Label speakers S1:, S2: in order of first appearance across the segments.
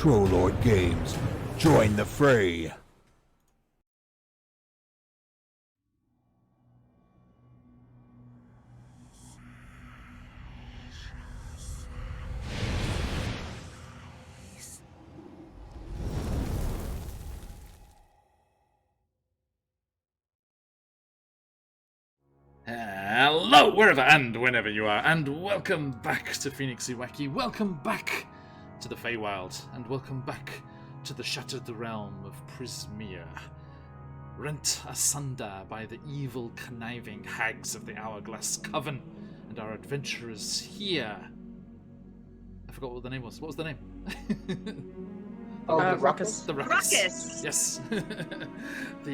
S1: Trollord Games. Join the fray.
S2: Hello, wherever and whenever you are, and welcome back to QuestJunkiesUK. Welcome back to the Feywild, and welcome back to the shattered realm of Prismia, rent asunder by the evil, conniving hags of the Hourglass Coven, and our adventurers here. I forgot what the name was. What was the name?
S3: The Ruckus.
S2: The Ruckus. Yes.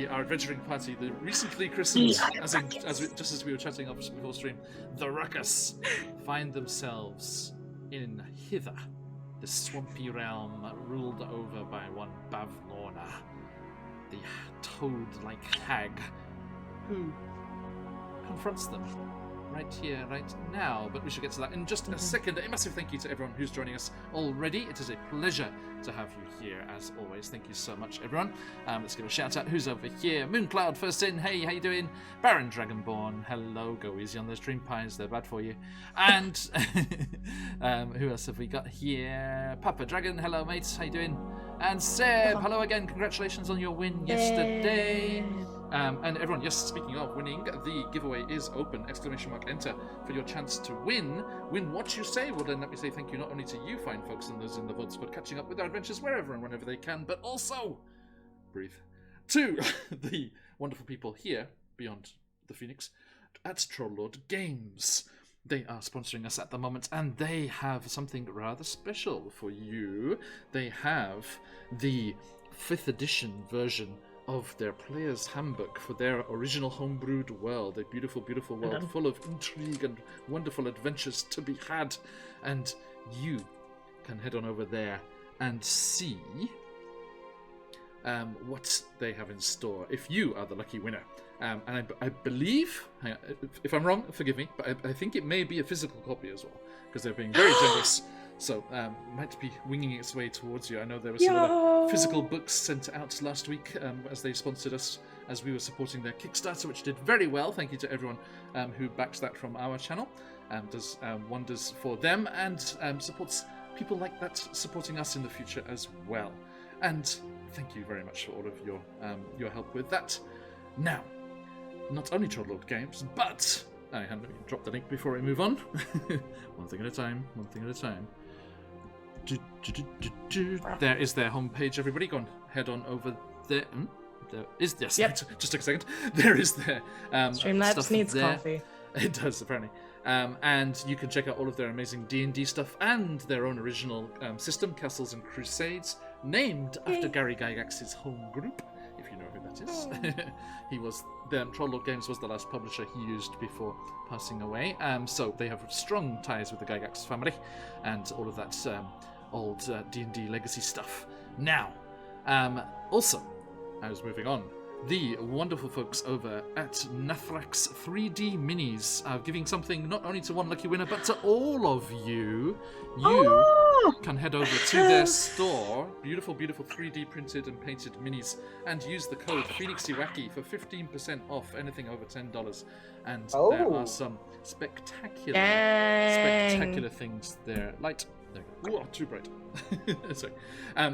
S2: Our adventuring party, the recently christened, just as we were chatting up before stream, the Ruckus, find themselves in hither, the swampy realm ruled over by one Bavlorna, the toad-like hag, who confronts them right here, right now, but we should get to that in just a second. A massive thank you to everyone who's joining us already. It is a pleasure to have you here, as always. Thank you so much, everyone. Let's give a shout out. Who's over here? Mooncloud first in. Hey, how you doing? Baron Dragonborn. Hello. Go easy on those dream pies. They're bad for you. And who else have we got here? Papa Dragon. Hello, mates. How you doing? And Seb. Hello again. Congratulations on your win yesterday. And everyone, yes, speaking of winning, the giveaway is open, ! Enter for your chance to win. Win what you say. Well, then let me say thank you not only to you fine folks and those in the VODs, but catching up with our adventures wherever and whenever they can, but also, breathe, to the wonderful people here, beyond the Phoenix, at Trollord Games. They are sponsoring us at the moment, and they have something rather special for you. They have the 5th edition version of their player's handbook for their original homebrewed world, a beautiful, beautiful world full of intrigue and wonderful adventures to be had. And you can head on over there and see what they have in store if you are the lucky winner. And I believe, if I'm wrong, forgive me, but I think it may be a physical copy as well, because they're being very generous. So, might be winging its way towards you. I know there were some other physical books sent out last week as they sponsored us as we were supporting their Kickstarter, which did very well. Thank you to everyone who backs that from our channel. Does wonders for them and supports people like that supporting us in the future as well. And thank you very much for all of your help with that. Now, not only Trollord Games, but I haven't dropped the link before I move on. One thing at a time, one thing at a time. There is their homepage, everybody. Go on, head on over there. There is, yes, yep. Just took a second. There is their
S3: Streamlabs needs there. Coffee.
S2: It does, apparently. And you can check out all of their amazing D&D stuff and their own original system, Castles and Crusades, named after Gary Gygax's home group, if you know who that is. He was, Trollord Games was the last publisher he used before passing away. So they have strong ties with the Gygax family and all of that old D&D legacy stuff. Now, also, I was moving on. The wonderful folks over at Nathrax 3D Minis are giving something not only to one lucky winner, but to all of you. You can head over to their store, beautiful, beautiful 3D printed and painted minis, and use the code QuestJunkiesUK for 15% off anything over $10. And there are some spectacular things there. Light. Oh, too bright. Sorry.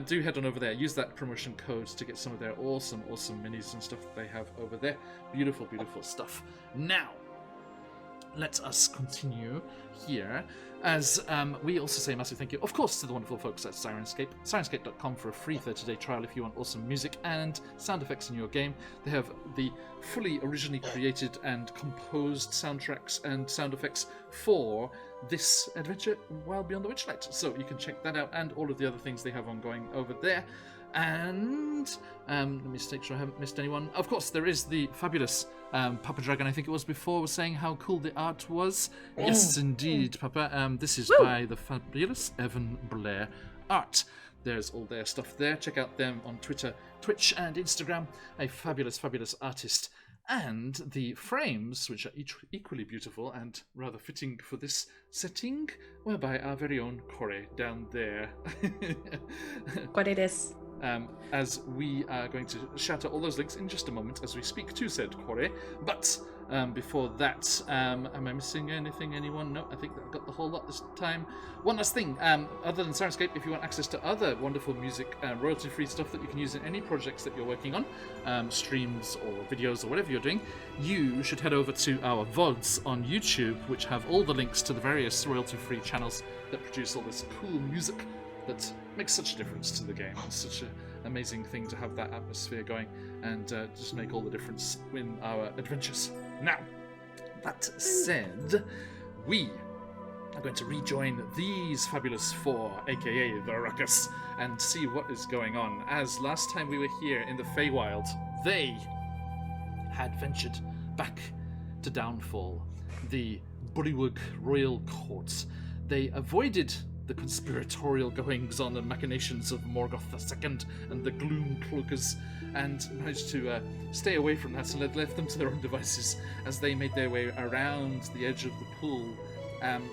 S2: Do head on over there. Use that promotion code to get some of their awesome minis and stuff that they have over there. Beautiful, beautiful stuff. Now, let us continue here as we also say a massive thank you, of course, to the wonderful folks at Sirenscape. Sirenscape.com for a free 30-day trial if you want awesome music and sound effects in your game. They have the fully originally created and composed soundtracks and sound effects for this adventure Wild Beyond the Witchlight. So you can check that out and all of the other things they have ongoing over there. And let me just make sure I haven't missed anyone. Of course, there is the fabulous Papa Dragon, I think it was before, was saying how cool the art was. Yes, indeed, Papa. This is by the fabulous Evan Blair art. There's all their stuff there. Check out them on Twitter, Twitch, and Instagram. A fabulous, fabulous artist And the frames, which are each equally beautiful and rather fitting for this setting, were by our very own Corey down there.
S3: What it is.
S2: As we are going to shout out all those links in just a moment as we speak to said Corey. But before that, am I missing anything, anyone? No, I think that I got the whole lot this time. One last thing, other than Sirenscape, if you want access to other wonderful music, royalty-free stuff that you can use in any projects that you're working on, streams or videos or whatever you're doing, you should head over to our VODs on YouTube, which have all the links to the various royalty-free channels that produce all this cool music that makes such a difference to the game. It's such an amazing thing to have that atmosphere going and just make all the difference in our adventures. Now, that said, we are going to rejoin these fabulous four, aka the Ruckus, and see what is going on. As last time we were here in the Feywild, they had ventured back to Downfall, the Bullywug Royal Court. They avoided the conspiratorial goings-on and machinations of Morgoth II and the Gloom Cloakers, and managed to stay away from that and left them to their own devices as they made their way around the edge of the pool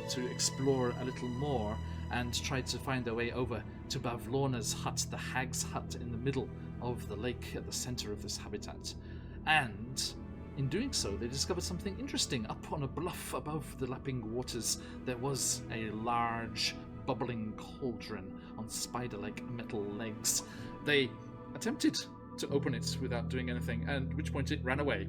S2: to explore a little more and tried to find their way over to Bavlorna's hut, the hag's hut in the middle of the lake at the center of this habitat. And in doing so, they discovered something interesting. Up on a bluff above the lapping waters, there was a large bubbling cauldron on spider-like metal legs. They attempted to open it without doing anything, at which point it ran away.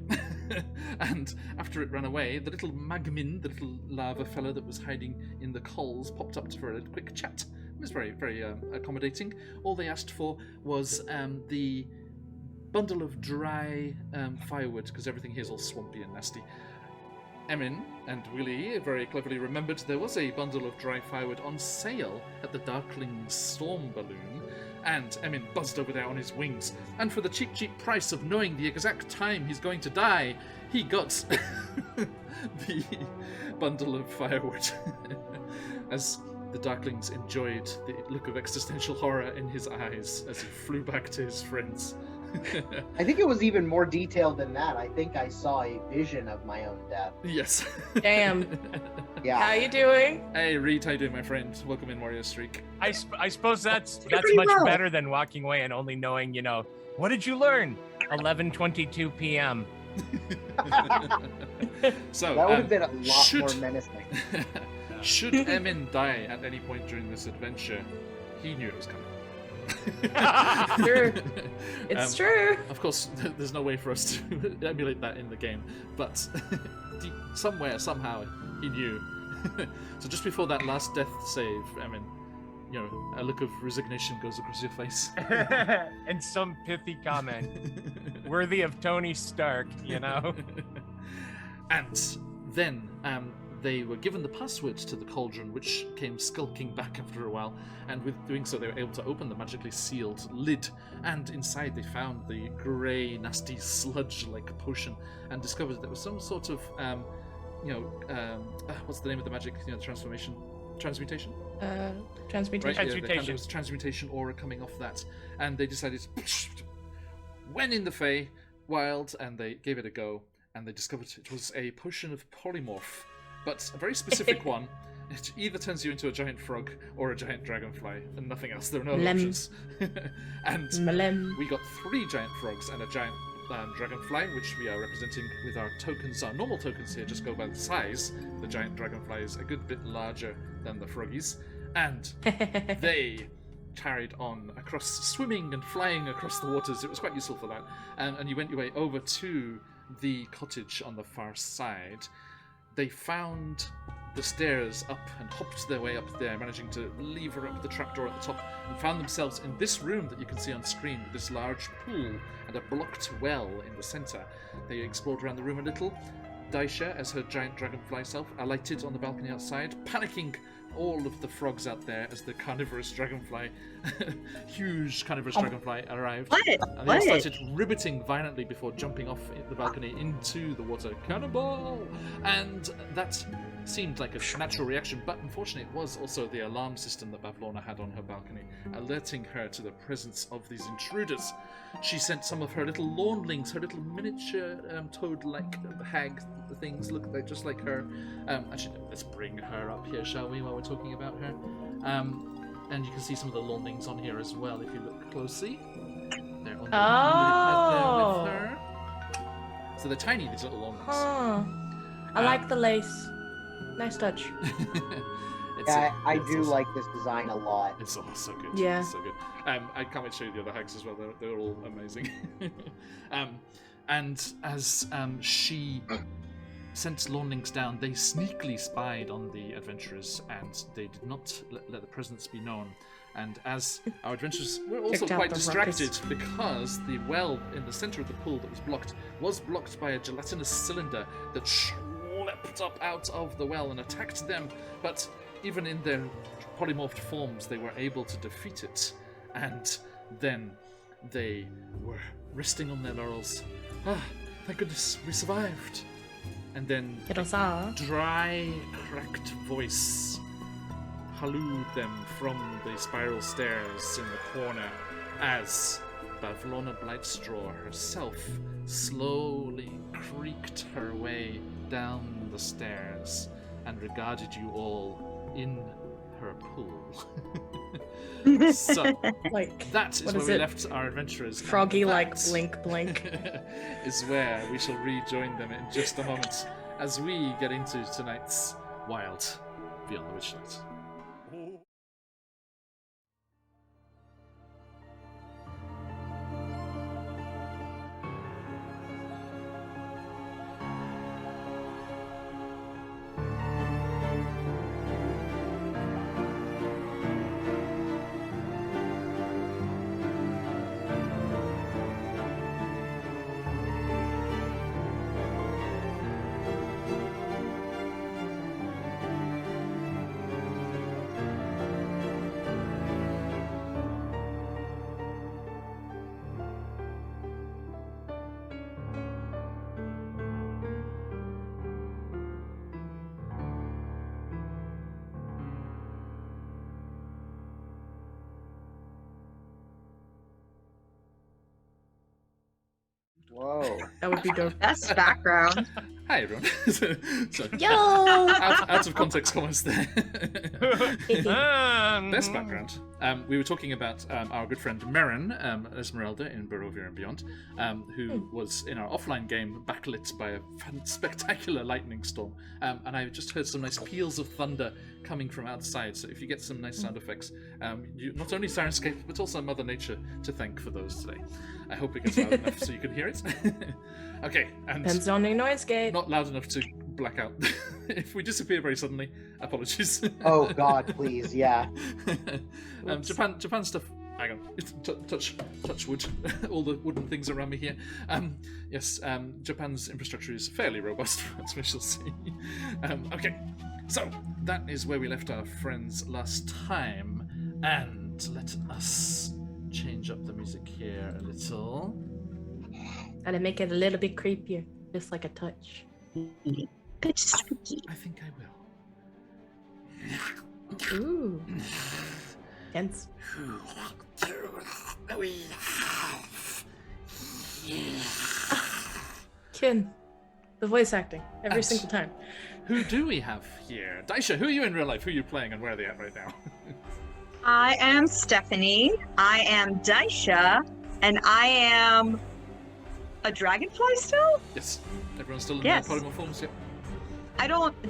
S2: And after it ran away, the little Magmin, the little lava fellow that was hiding in the coals, popped up for a quick chat. It was very, very accommodating. All they asked for was the bundle of dry firewood, because everything here is all swampy and nasty. Emin and Willie very cleverly remembered there was a bundle of dry firewood on sale at the Darkling Storm Balloon, and Emin buzzed over there on his wings, and for the cheap price of knowing the exact time he's going to die, he got the bundle of firewood. As the Darklings enjoyed the look of existential horror in his eyes as he flew back to his friends.
S4: I think it was even more detailed than that. I think I saw a vision of my own death.
S2: Yes.
S3: Damn.
S4: Yeah.
S3: How you doing?
S2: Hey, Reed, how you doing, my friend? Welcome in, Warrior Streak.
S5: I suppose that's
S3: pretty
S5: much
S3: well.
S5: better than walking away and only knowing, what did you learn? 11:22 p.m.
S2: So
S4: That would have been a lot
S2: should-
S4: more menacing.
S2: Should Emin die at any point during this adventure, he knew it was coming.
S3: True. It's true.
S2: Of course, there's no way for us to emulate that in the game, but somewhere, somehow, he knew. So just before that last death save, Emin, a look of resignation goes across your face.
S5: And some pithy comment, worthy of Tony Stark,
S2: And then they were given the password to the cauldron, which came skulking back after a while, and with doing so they were able to open the magically sealed lid, and inside they found the grey, nasty, sludge-like potion, and discovered there was some sort of, what's the name of the magic, transformation? Transmutation?
S3: Transmutation.
S2: Right, yeah, there was transmutation aura coming off that, and they decided, went in the Feywild, and they gave it a go, and they discovered it was a potion of polymorph, but a very specific one. It either turns you into a giant frog or a giant dragonfly, and nothing else. There are no other options. And
S3: Malem.
S2: we got 3 giant frogs and a giant dragonfly, which we are representing with our tokens. Our normal tokens here just go by the size. The giant dragonfly is a good bit larger than the froggies, and they carried on across, swimming and flying across the waters. It was quite useful for that. And you went your way over to the cottage on the far side. They found the stairs up and hopped their way up there, managing to lever up the trapdoor at the top, and found themselves in this room that you can see on screen, with this large pool and a blocked well in the centre. They explored around the room a little. Daisha, as her giant dragonfly self, alighted on the balcony outside, panicking all of the frogs out there as the carnivorous dragonfly, huge carnivorous dragonfly arrived.
S3: What?
S2: And they all started ribbiting violently before jumping off the balcony into the water. Cannonball! And that seemed like a natural reaction, but unfortunately it was also the alarm system that Bavlorna had on her balcony, alerting her to the presence of these intruders. she sent some of her little lawnlings, her little miniature toad-like hag things, look like just like her. Actually, no, let's bring her up here, shall we, while we're talking about her? And you can see some of the lawnlings on here as well, if you look closely. They're on the pad there with her. So they're tiny, these little lawnlings.
S3: Huh. I like the lace. Nice touch.
S4: I do like this design a lot.
S2: It's all so good.
S3: Yeah.
S2: It's so good. I can't wait to show you the other hags as well. They're all amazing. And as she sent lawnlings down, they sneakily spied on the adventurers, and they did not let the presence be known. And as our adventurers were also
S3: Checked out
S2: quite
S3: the
S2: distracted
S3: ruckus.
S2: because the well in the center of the pool that was blocked by a gelatinous cylinder that leapt up out of the well and attacked them. But even in their polymorphed forms, they were able to defeat it. And then they were resting on their laurels. Ah, thank goodness, we survived. And then
S3: It was all.
S2: dry, cracked voice hallooed them from the spiral stairs in the corner as Bavlona Blightstraw herself slowly creaked her way down the stairs and regarded you all in her pool. So
S3: Like,
S2: that is
S3: what
S2: where
S3: is
S2: we
S3: it?
S2: left our adventurers. and
S3: froggy like
S2: that
S3: blink blink.
S2: is where we shall rejoin them in just a moment as we get into tonight's Wild Beyond the Witchlight.
S4: Whoa.
S3: That would be dope.
S6: Best background.
S2: Hi everyone. So,
S3: Yo!
S2: out of context comments there. Best background. We were talking about our good friend Merrin, Esmeralda in Barovia and Beyond, who was in our offline game backlit by a spectacular lightning storm. And I just heard some nice peals of thunder coming from outside. So if you get some nice sound effects, you not only Sirenscape, but also Mother Nature to thank for those today. I hope it gets loud enough so you can hear it. Okay, and
S3: Depends on the noise gate.
S2: not loud enough to black out. If we disappear very suddenly, apologies.
S4: Oh God, please, yeah.
S2: Japan stuff. Hang on, touch wood. All the wooden things around me here. Yes, Japan's infrastructure is fairly robust, as we shall see. Okay, so that is where we left our friends last time, and let us change up the music here a little.
S3: Gotta make it a little bit creepier, just like a touch.
S6: Bit spooky.
S2: I think I will.
S3: Ooh. Tense. Kin. The voice acting. Every
S2: And-
S3: single time.
S2: Who do we have here? Daisha, who are you in real life? Who are you playing and where are they at right now?
S6: I am Stephanie. I am Daisha, and I am a dragonfly still?
S2: Yes. Everyone's still in
S6: Yes.
S2: their polymorph forms? Yep.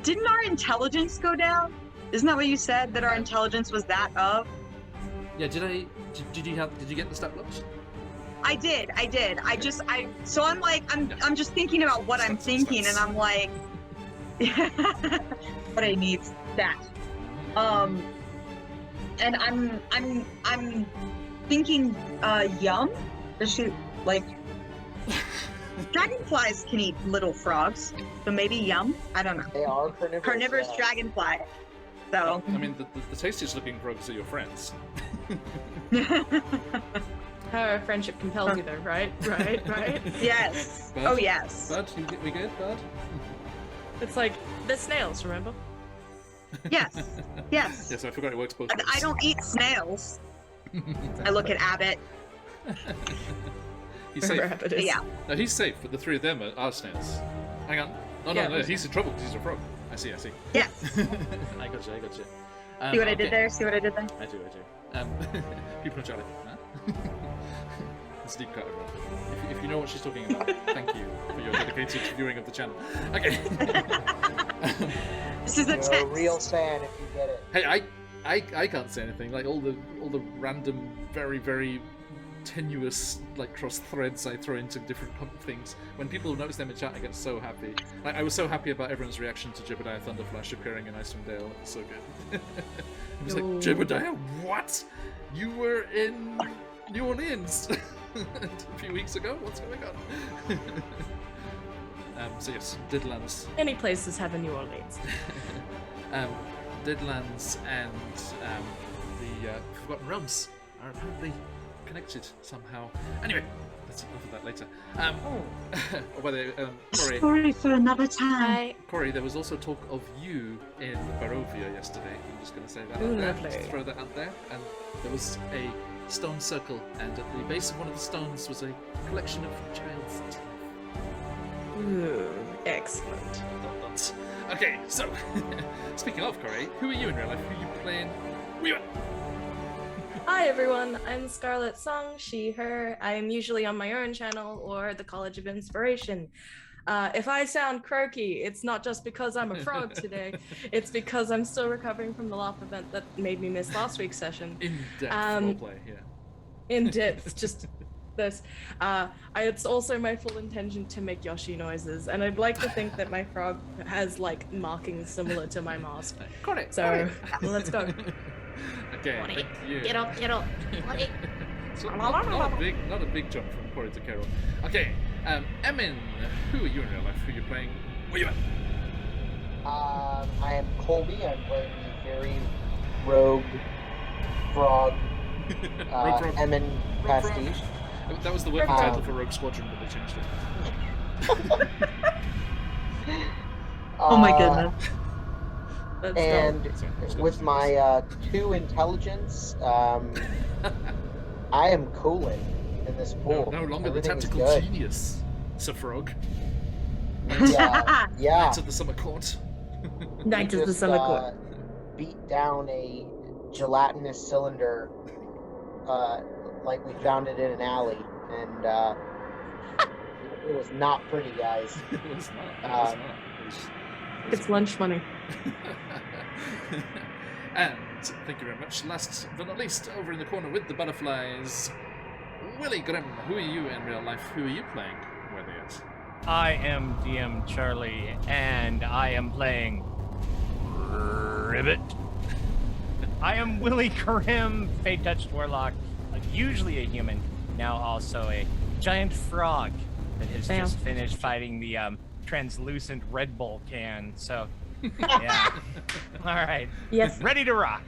S6: Didn't our intelligence go down? Isn't that what you said, that our intelligence was that of?
S2: Yeah, did you get the stat blocks?
S6: I did. So I'm like, I'm just thinking about what I'm
S2: Stats.
S6: thinking, and I'm like, what I need that. And I'm thinking, yum. Does she like? Dragonflies can eat little frogs, so maybe yum. I don't know.
S4: They are carnivorous.
S6: Carnivorous
S4: yeah.
S6: dragonfly. So.
S2: I mean, the tastiest looking frogs are your friends.
S3: Our friendship compels you there, right? Right?
S6: Yes.
S2: Bud?
S6: Oh yes.
S2: Bud, we good, Bud?
S3: It's like the snails, remember?
S6: Yes. Yes.
S2: Yes, I forgot it works both ways.
S6: I don't eat snails. I look at Abbott.
S2: He's safe.
S3: wherever it is.
S6: Yeah.
S2: No, he's safe, but the three of them are snails. Hang on.
S3: Yeah,
S2: No, he's in trouble because he's a frog. I see.
S6: Yes.
S2: I got you.
S6: See what I did there? See what I did there?
S2: I do. People in chat like, huh? It's deep cut, everyone. If you know what she's talking about, thank you for your dedicated viewing of the channel. Okay.
S6: This is a
S4: You're a
S6: text.
S4: real fan if you get it.
S2: Hey, I can't say anything. Like all the random, very, very tenuous like cross threads I throw into different things. When people notice them in chat, I get so happy. Like, I was so happy about everyone's reaction to Jebediah Thunderflash appearing in Icewind Dale. It was so good. It was like, Jebediah, what? You were in New Orleans a few weeks ago? What's going on? So yes, Deadlands.
S3: Many places have a New Orleans.
S2: Deadlands and the Forgotten Realms are apparently connected somehow. Anyway, let's look at that later. Or whether Corey,
S6: Story for another time.
S3: Hi.
S2: Corey, there was also talk of you in Barovia yesterday. I'm just going to say that
S3: Ooh,
S2: out there.
S3: lovely.
S2: Just throw that out there. And there was a stone circle, and at the base of one of the stones was a collection of child's teeth.
S3: Ooh, excellent.
S2: Dot dots. Okay, so speaking of Corey, who are you in real life? Who are you playing? We
S3: Hi everyone, I'm Scarlet Song, she, her. I am usually on my own channel or the College of Inspiration. If I sound croaky, it's not just because I'm a frog today, it's because I'm still recovering from the LARP event that made me miss last week's session.
S2: in-depth roleplay, yeah.
S3: In depth, just this. It's also my full intention to make Yoshi noises, and I'd like to think that my frog has like markings similar to my mask.
S2: Correct.
S3: So let's go.
S2: Okay, thank you.
S3: Get up.
S2: So not a big jump from Corey to Carol. Okay, Emin, who are you in real life? Who are you playing? Where you at?
S4: I am Colby. I'm playing the very rogue frog,
S2: Rogue Frog.
S4: Emin
S2: Rogue Frog.
S4: Pastiche.
S2: That was the working title for Rogue Squadron, but they changed it.
S6: Oh my goodness.
S3: Let's go.
S4: And
S2: Sorry,
S4: with my 2 intelligence, I am Colin in this pool.
S2: No longer the
S4: Everything is
S2: tactical
S4: good.
S2: genius, Sir Frog.
S4: Yeah.
S2: Knights of the Summer Court.
S3: Knights of the
S4: Just,
S3: Summer Court.
S4: beat down a gelatinous cylinder, like we found it in an alley, and it was not pretty, guys.
S2: It was not. It was
S3: It's lunch money.
S2: And thank you very much. Last but not least, over in the corner with the butterflies, Willie Grimm. Who are you in real life? Who are you playing? Where are they at?
S5: I am DM Charlie, and I am playing Ribbit. I am Willie Grimm, Fate Touched Warlock, usually a human, now also a giant frog that has
S3: Damn.
S5: just finished fighting the translucent Red Bull can. So, yeah. All right.
S3: Yes.
S5: Ready to rock.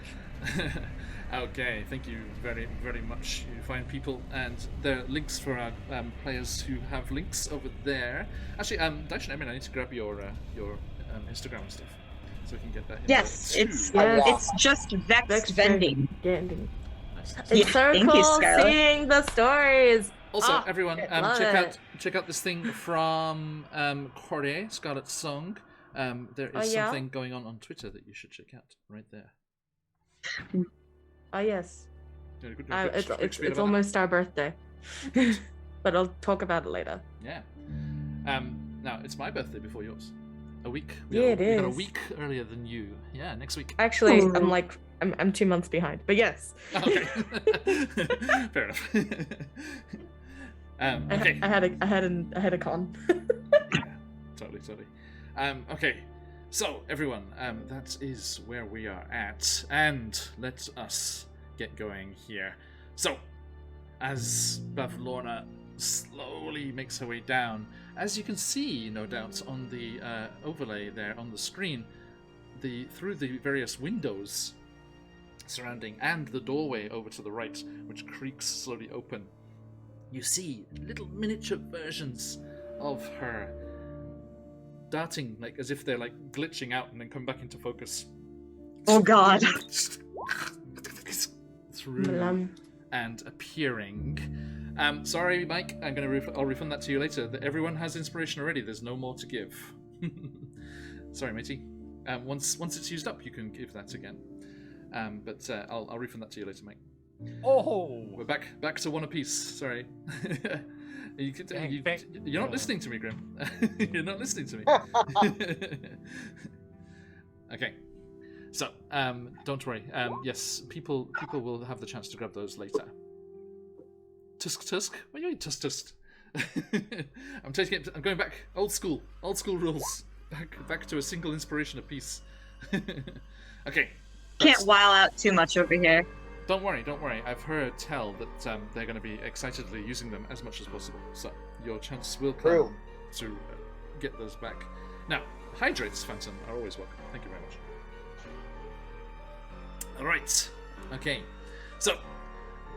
S2: Okay, thank you very, very much, you fine people. And there are links for our players who have links over there. Actually, Daishin, I need to grab your Instagram and stuff, so we can get that.
S6: Yes,
S2: info
S6: it's
S2: too.
S3: Yes.
S6: it's just Vex vending.
S3: Vending.
S2: Nice.
S3: It's
S6: Yeah,
S3: so
S6: thank you,
S3: cool
S6: Scarlett.
S3: seeing the stories.
S2: Also,
S3: Ah,
S2: everyone,
S3: love it.
S2: check out this thing from Corey, Scarlet Song. There is
S3: yeah?
S2: something going on Twitter that you should check out right there.
S3: Oh yes.
S2: Yeah, good, quick spiel
S3: It's
S2: about
S3: almost our birthday, but I'll talk about it later.
S2: that. Yeah. Now it's my birthday before yours. A week.
S3: Yeah, it
S2: we got a
S3: is.
S2: week earlier than you. Yeah, next week.
S3: Actually,
S6: Oh.
S3: I'm 2 months behind, but yes.
S2: Okay. Fair enough. Okay.
S3: I had a con.
S2: Totally. Okay, so everyone, that is where we are at, and let us get going here. So, as Bavlorna slowly makes her way down, as you can see, no doubt, on the overlay there on the screen, through the various windows surrounding, and the doorway over to the right, which creaks slowly open, you see little miniature versions of her darting, like as if they're like glitching out and then come back into focus.
S6: Oh God.
S2: Through and appearing Sorry, Mike. I'll refund that to you later. Everyone has inspiration already. There's no more to give. Sorry, matey. Once it's used up, you can give that again. But I'll refund that to you later, Mike.
S5: Oh,
S2: We're back to one apiece. Sorry. You're not listening to me, Grim. You're not listening to me. Okay. So, don't worry. Yes, people will have the chance to grab those later. Tusk. What do you mean tusk? I'm going back. Old school rules. Back to a single inspiration apiece. Okay.
S6: Can't while out too much over here.
S2: Don't worry. I've heard tell that they're going to be excitedly using them as much as possible. So your chance will come to get those back. Now, hydrates, Phantom, are always welcome. Thank you very much. All right. Okay. So,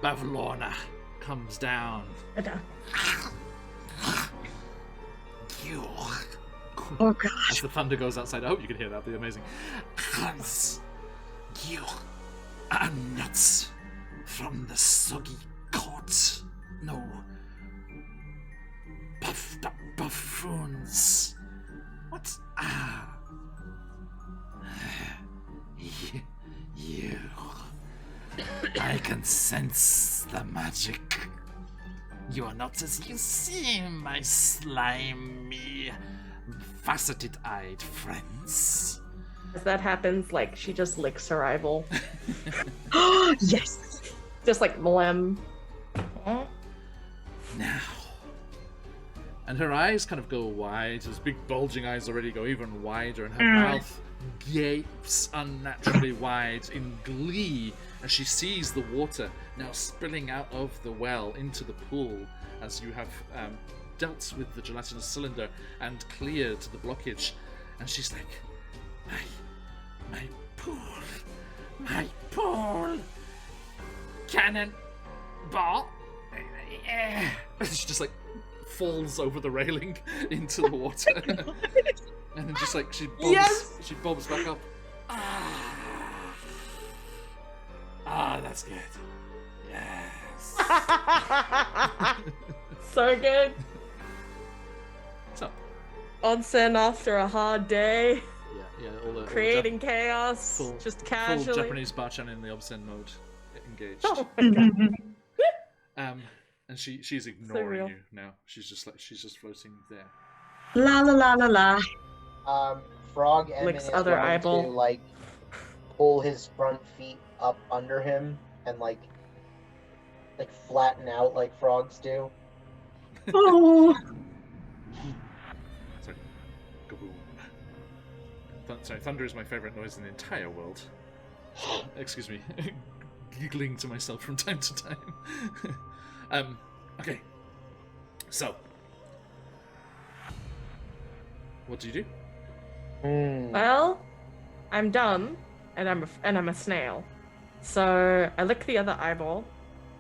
S2: Bavlorna comes down.
S6: Oh gosh.
S2: As the thunder goes outside, I hope you can hear that. That'd be amazing.
S1: You are nuts from the soggy court. No puffed up buffoons. What? You. I can sense the magic. You are not as you seem, my slimy, faceted-eyed friends.
S3: As that happens, like, she just licks her eyeball.
S6: Yes.
S3: Just like Mlem.
S1: Now.
S2: And her eyes kind of go wide. Those big bulging eyes already go even wider, and her mouth gapes unnaturally wide in glee as she sees the water now spilling out of the well into the pool as you have dealt with the gelatinous cylinder and cleared the blockage. And she's like, my pool, cannonball. She just like falls over the railing into the water. And then just like she bobs back up.
S1: That's good. Yes.
S3: So good.
S2: So,
S3: Onsen after a hard day.
S2: yeah, all the
S3: Creating chaos. Just casually.
S2: full Japanese bachan in the obscene mode engaged.
S3: Oh my god.
S2: And she's ignoring
S3: real.
S2: you now. She's just floating there.
S6: La la la la la.
S4: Frog Emin
S3: Licks
S4: is
S3: other
S4: going
S3: eyeball.
S4: to like pull his front feet up under him and like flatten out like frogs do.
S6: Oh.
S2: Sorry. Kaboom. Sorry, thunder is my favorite noise in the entire world. Excuse me. Giggling to myself from time to time. Okay. So. What do you do?
S3: Well, I'm dumb, and I'm a snail. So I lick the other eyeball.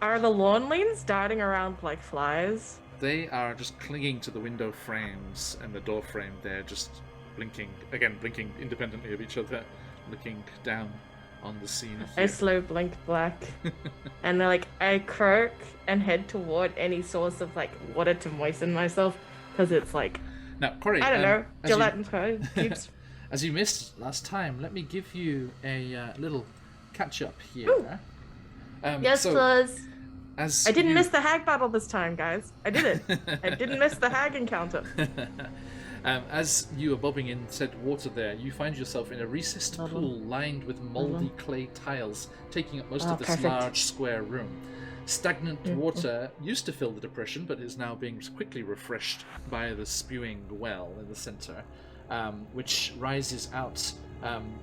S3: Are the lawnlings darting around like flies?
S2: They are just clinging to the window frames and the door frame. They're just blinking independently of each other, looking down on the scene.
S3: I slow blink black, and they're like, I croak and head toward any source of like water to moisten myself, because it's like,
S2: Now, Corey,
S3: I don't know,
S2: as you-
S3: gelatin cubes.
S2: As you missed last time, let me give you a little catch-up here.
S3: Yes,
S2: so,
S3: please.
S2: as
S3: I didn't
S2: you-
S3: miss the hag battle this time, guys. I did it. I didn't miss the hag encounter.
S2: As you are bobbing in said water there, you find yourself in a recessed pool lined with moldy clay tiles, taking up most of this
S3: perfect.
S2: large square room. Stagnant water used to fill the depression, but is now being quickly refreshed by the spewing well in the center, which rises out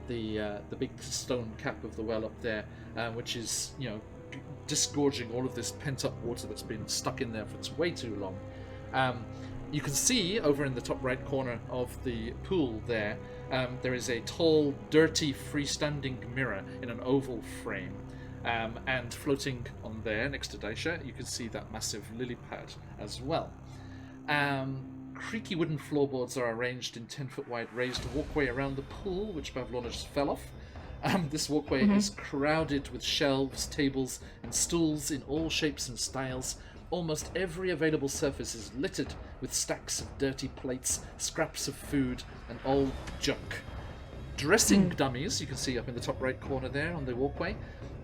S2: the big stone cap of the well up there, which is, disgorging all of this pent-up water that's been stuck in there for way too long. You can see over in the top right corner of the pool there, there is a tall, dirty, freestanding mirror in an oval frame. And floating on there next to Daisha, you can see that massive lily pad as well. Creaky wooden floorboards are arranged in 10-foot wide raised walkway around the pool, which Bavlorna just fell off. This walkway is crowded with shelves, tables, and stools in all shapes and styles, almost every available surface is littered with stacks of dirty plates, scraps of food, and old junk. Dressing dummies, you can see up in the top right corner there on the walkway.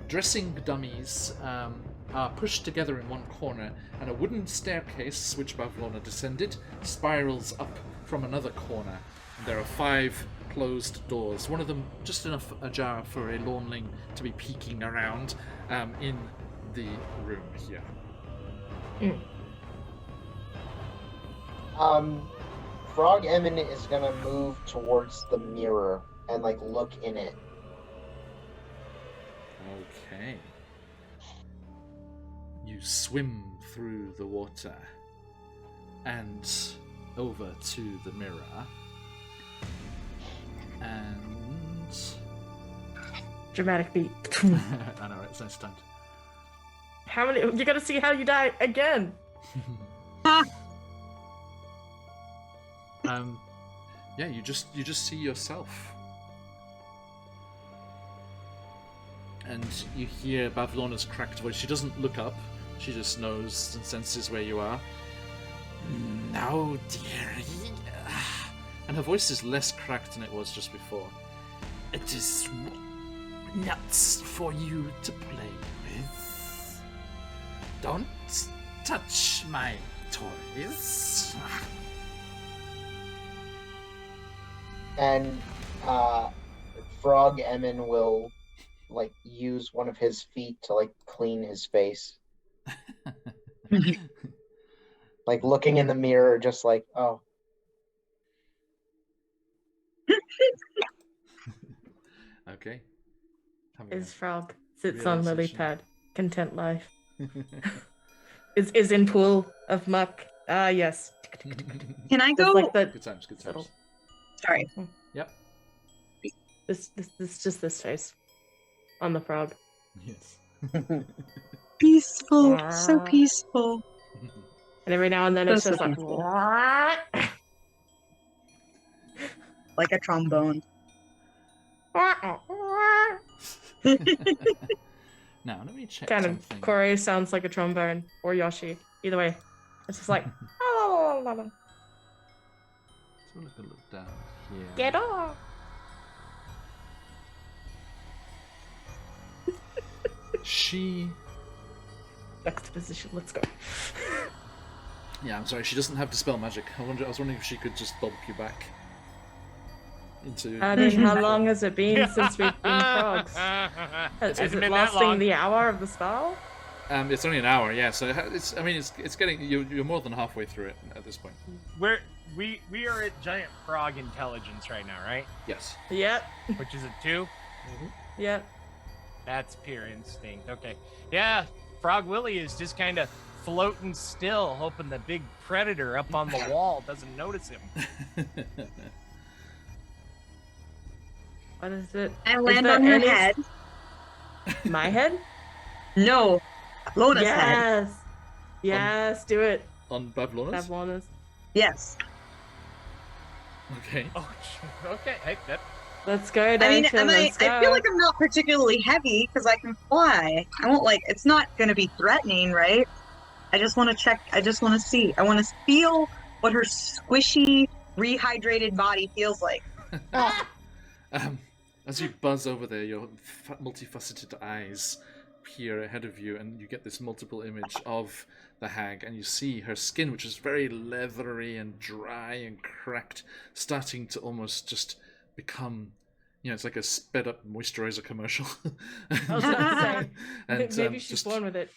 S2: Dressing dummies are pushed together in one corner, and a wooden staircase, which Bavlona descended, spirals up from another corner. And there are 5 closed doors, one of them just enough ajar for a lawnling to be peeking around in the room here.
S4: Frog Emin is gonna move towards the mirror and like look in it.
S2: Okay. You swim through the water and over to the mirror. And
S3: Dramatic beat.
S2: I know, right? It's no stunt.
S3: How many? You're gonna see how you die again.
S2: Yeah, you just see yourself, and you hear Bavlona's cracked voice. She doesn't look up; she just knows and senses where you are.
S1: No, dearie.
S2: And her voice is less cracked than it was just before.
S1: It is nuts for you to play with. Don't touch my toys.
S4: And Frog Emin will like use one of his feet to like clean his face. Like looking in the mirror, just like, oh.
S2: Okay.
S3: His frog sits on lily
S2: realization.
S3: pad, content life. Is in pool of muck. Ah, yes.
S6: Can I
S3: It's
S6: go?
S3: like the
S2: Good times, good times.
S3: Settle.
S6: Sorry.
S2: Yep.
S3: this just this face on the frog.
S2: Yes.
S6: Peaceful. So peaceful.
S3: And every now and then it's
S6: So
S3: just like
S6: peaceful. Like a trombone.
S2: Now, let me check
S3: kind
S2: something.
S3: of Corey sounds like a trombone or Yoshi. Either way, it's just like
S2: Let's have a look down here.
S3: get off.
S2: She...
S3: Next position. Let's go.
S2: Yeah, I'm sorry, she doesn't have Dispel Magic. I was wondering if she could just bulk you back into...
S3: How long has it been since we've been frogs? Is
S5: Hasn't
S3: it
S5: been that
S3: lasting
S5: long.
S3: the hour of the spell?
S2: It's only an hour, yeah. So it's. I mean, it's getting. You're more than halfway through it at this point.
S5: We are at giant frog intelligence right now, right?
S2: Yes.
S3: Yep.
S5: Which is a 2.
S3: Yep.
S5: That's pure instinct. Okay. Yeah, Frog Willie is just kind of floating still, hoping the big predator up on the wall doesn't notice him.
S3: What is it?
S6: I
S3: Is
S6: land
S3: there
S6: on her
S3: any-
S6: head.
S3: My head?
S6: No. Lona's head.
S3: Yes. Yes, do it.
S2: On Bavlona's?
S3: Pavlona's.
S6: Yes.
S2: Okay.
S5: Oh, okay. Hey, that.
S3: Let's go,
S6: I mean,
S3: Daisha, let's go.
S6: I feel like I'm not particularly heavy because I can fly. I won't like. It's not going to be threatening, right? I just want to check. I just want to see. I want to feel what her squishy, rehydrated body feels like.
S2: As you buzz over there, your multifaceted eyes peer ahead of you, and you get this multiple image of the hag, and you see her skin, which is very leathery and dry and cracked, starting to almost just become, it's like a sped up moisturizer commercial.
S3: I was about to say,
S2: And,
S3: maybe she's
S2: just-
S3: born with it.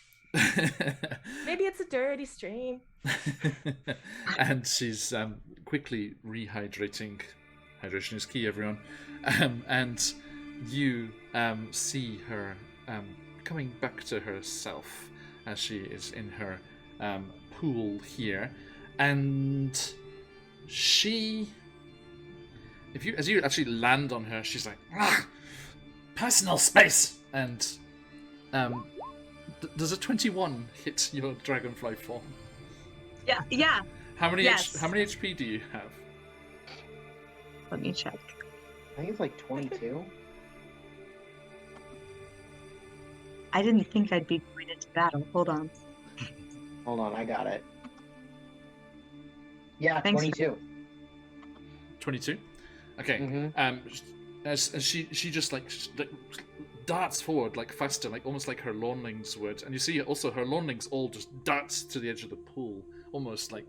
S3: Maybe it's a dirty stream.
S2: And she's quickly rehydrating. Hydration is key, everyone. And you see her coming back to herself as she is in her pool here, and she, as you actually land on her, she's like, "Ah, personal space," and does a 21 hit your dragonfly form?
S6: Yeah. Yeah.
S2: How many
S6: Yes.
S2: how many HP do you have?
S6: Let me check.
S4: I think it's like 22.
S6: I didn't think I'd be going into battle. Hold on.
S4: Hold on, I got it. Yeah,
S6: Thanks.
S4: 22.
S2: 22. Okay.
S4: Mhm.
S2: As she just like darts forward like faster, like almost like her lawnlings would, and you see also her lawnlings all just darts to the edge of the pool, almost like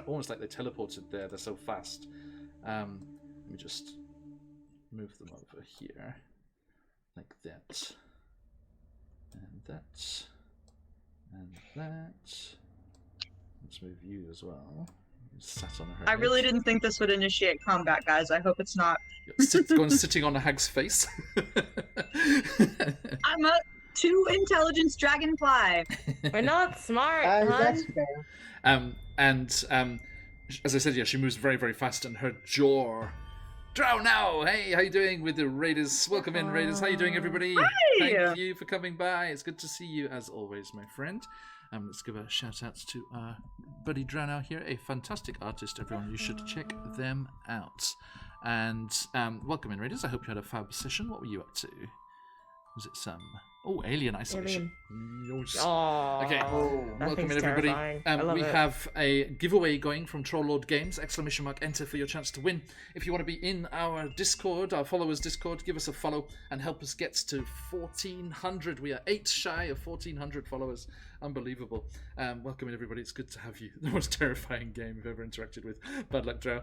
S2: almost like they teleported there. They're so fast. Let me just move them over here, like that, and that, and that. Let's move you as well. Sat on her
S6: I really
S2: head.
S6: didn't think this would initiate combat, guys. I hope it's not.
S2: Going sitting on a hag's face.
S6: I'm a 2 intelligence dragonfly.
S3: We're not smart, hun.
S4: That's fair.
S2: As I said, yeah, she moves very, very fast, and her jaw. Drow now! Hey, how you doing with the Raiders? Welcome in, Raiders. How you doing, everybody?
S6: Hi!
S2: Thank you for coming by. It's good to see you, as always, my friend. Let's give a shout out to our buddy Drow here, a fantastic artist, everyone. You should check them out. And welcome in, Raiders. I hope you had a fab session. What were you up to? Was it some... Oh, alien isolation. Yes.
S3: Oh,
S2: Okay, welcome in,
S3: thing's
S2: everybody.
S3: terrifying. I love
S2: We
S3: it.
S2: have a giveaway going from Trollord Games! ! Enter for your chance to win. If you want to be in our Discord, our followers Discord, give us a follow and help us get to 1,400. We are 8 shy of 1,400 followers. Unbelievable. Welcome in, everybody. It's good to have you. The most terrifying game we've ever interacted with. Bad luck, Drow.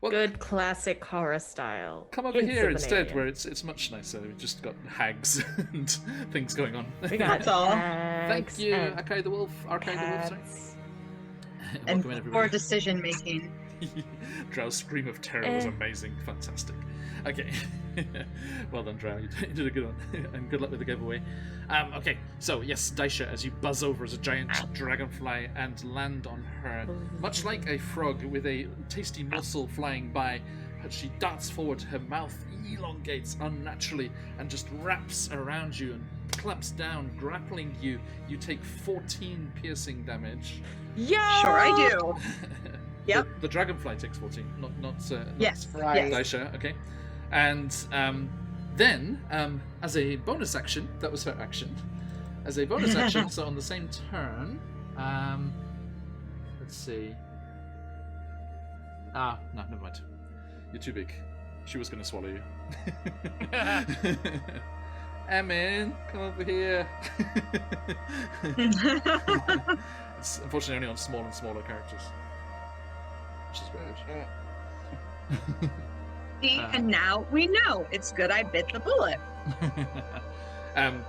S2: Well,
S3: Good classic horror style.
S2: come over
S3: Hints
S2: here
S3: of an
S2: instead,
S3: alien.
S2: where it's much nicer. We've just got hags and things going on.
S3: We got
S6: That's all.
S2: Thank
S3: hags
S2: you,
S3: and
S2: Arcade the Wolf. Arcade the Wolf, sorry.
S3: cats.
S6: And
S2: Welcome in,
S6: poor
S2: everybody.
S6: decision making.
S2: Drow's scream of terror was amazing. Fantastic. Okay. Well done, Drow. You did a good one. And good luck with the giveaway. Okay, so yes, Daisha, as you buzz over as a giant dragonfly and land on her, much like a frog with a tasty morsel flying by, she darts forward, her mouth elongates unnaturally and just wraps around you and clamps down, grappling you. You take 14 piercing damage.
S3: Yo!
S6: Sure, I do. Yep.
S2: The dragonfly takes 14, not
S6: Yes.
S4: Right.
S6: Yes.
S2: Daisha, okay. And then, as a bonus action, that was her action. As a bonus action, so on the same turn, let's see. No, never mind. You're too big. She was going to swallow you. Emin, come over here. It's unfortunately only on small and smaller characters. Which is weird.
S6: See, and now we know. It's good I bit the bullet.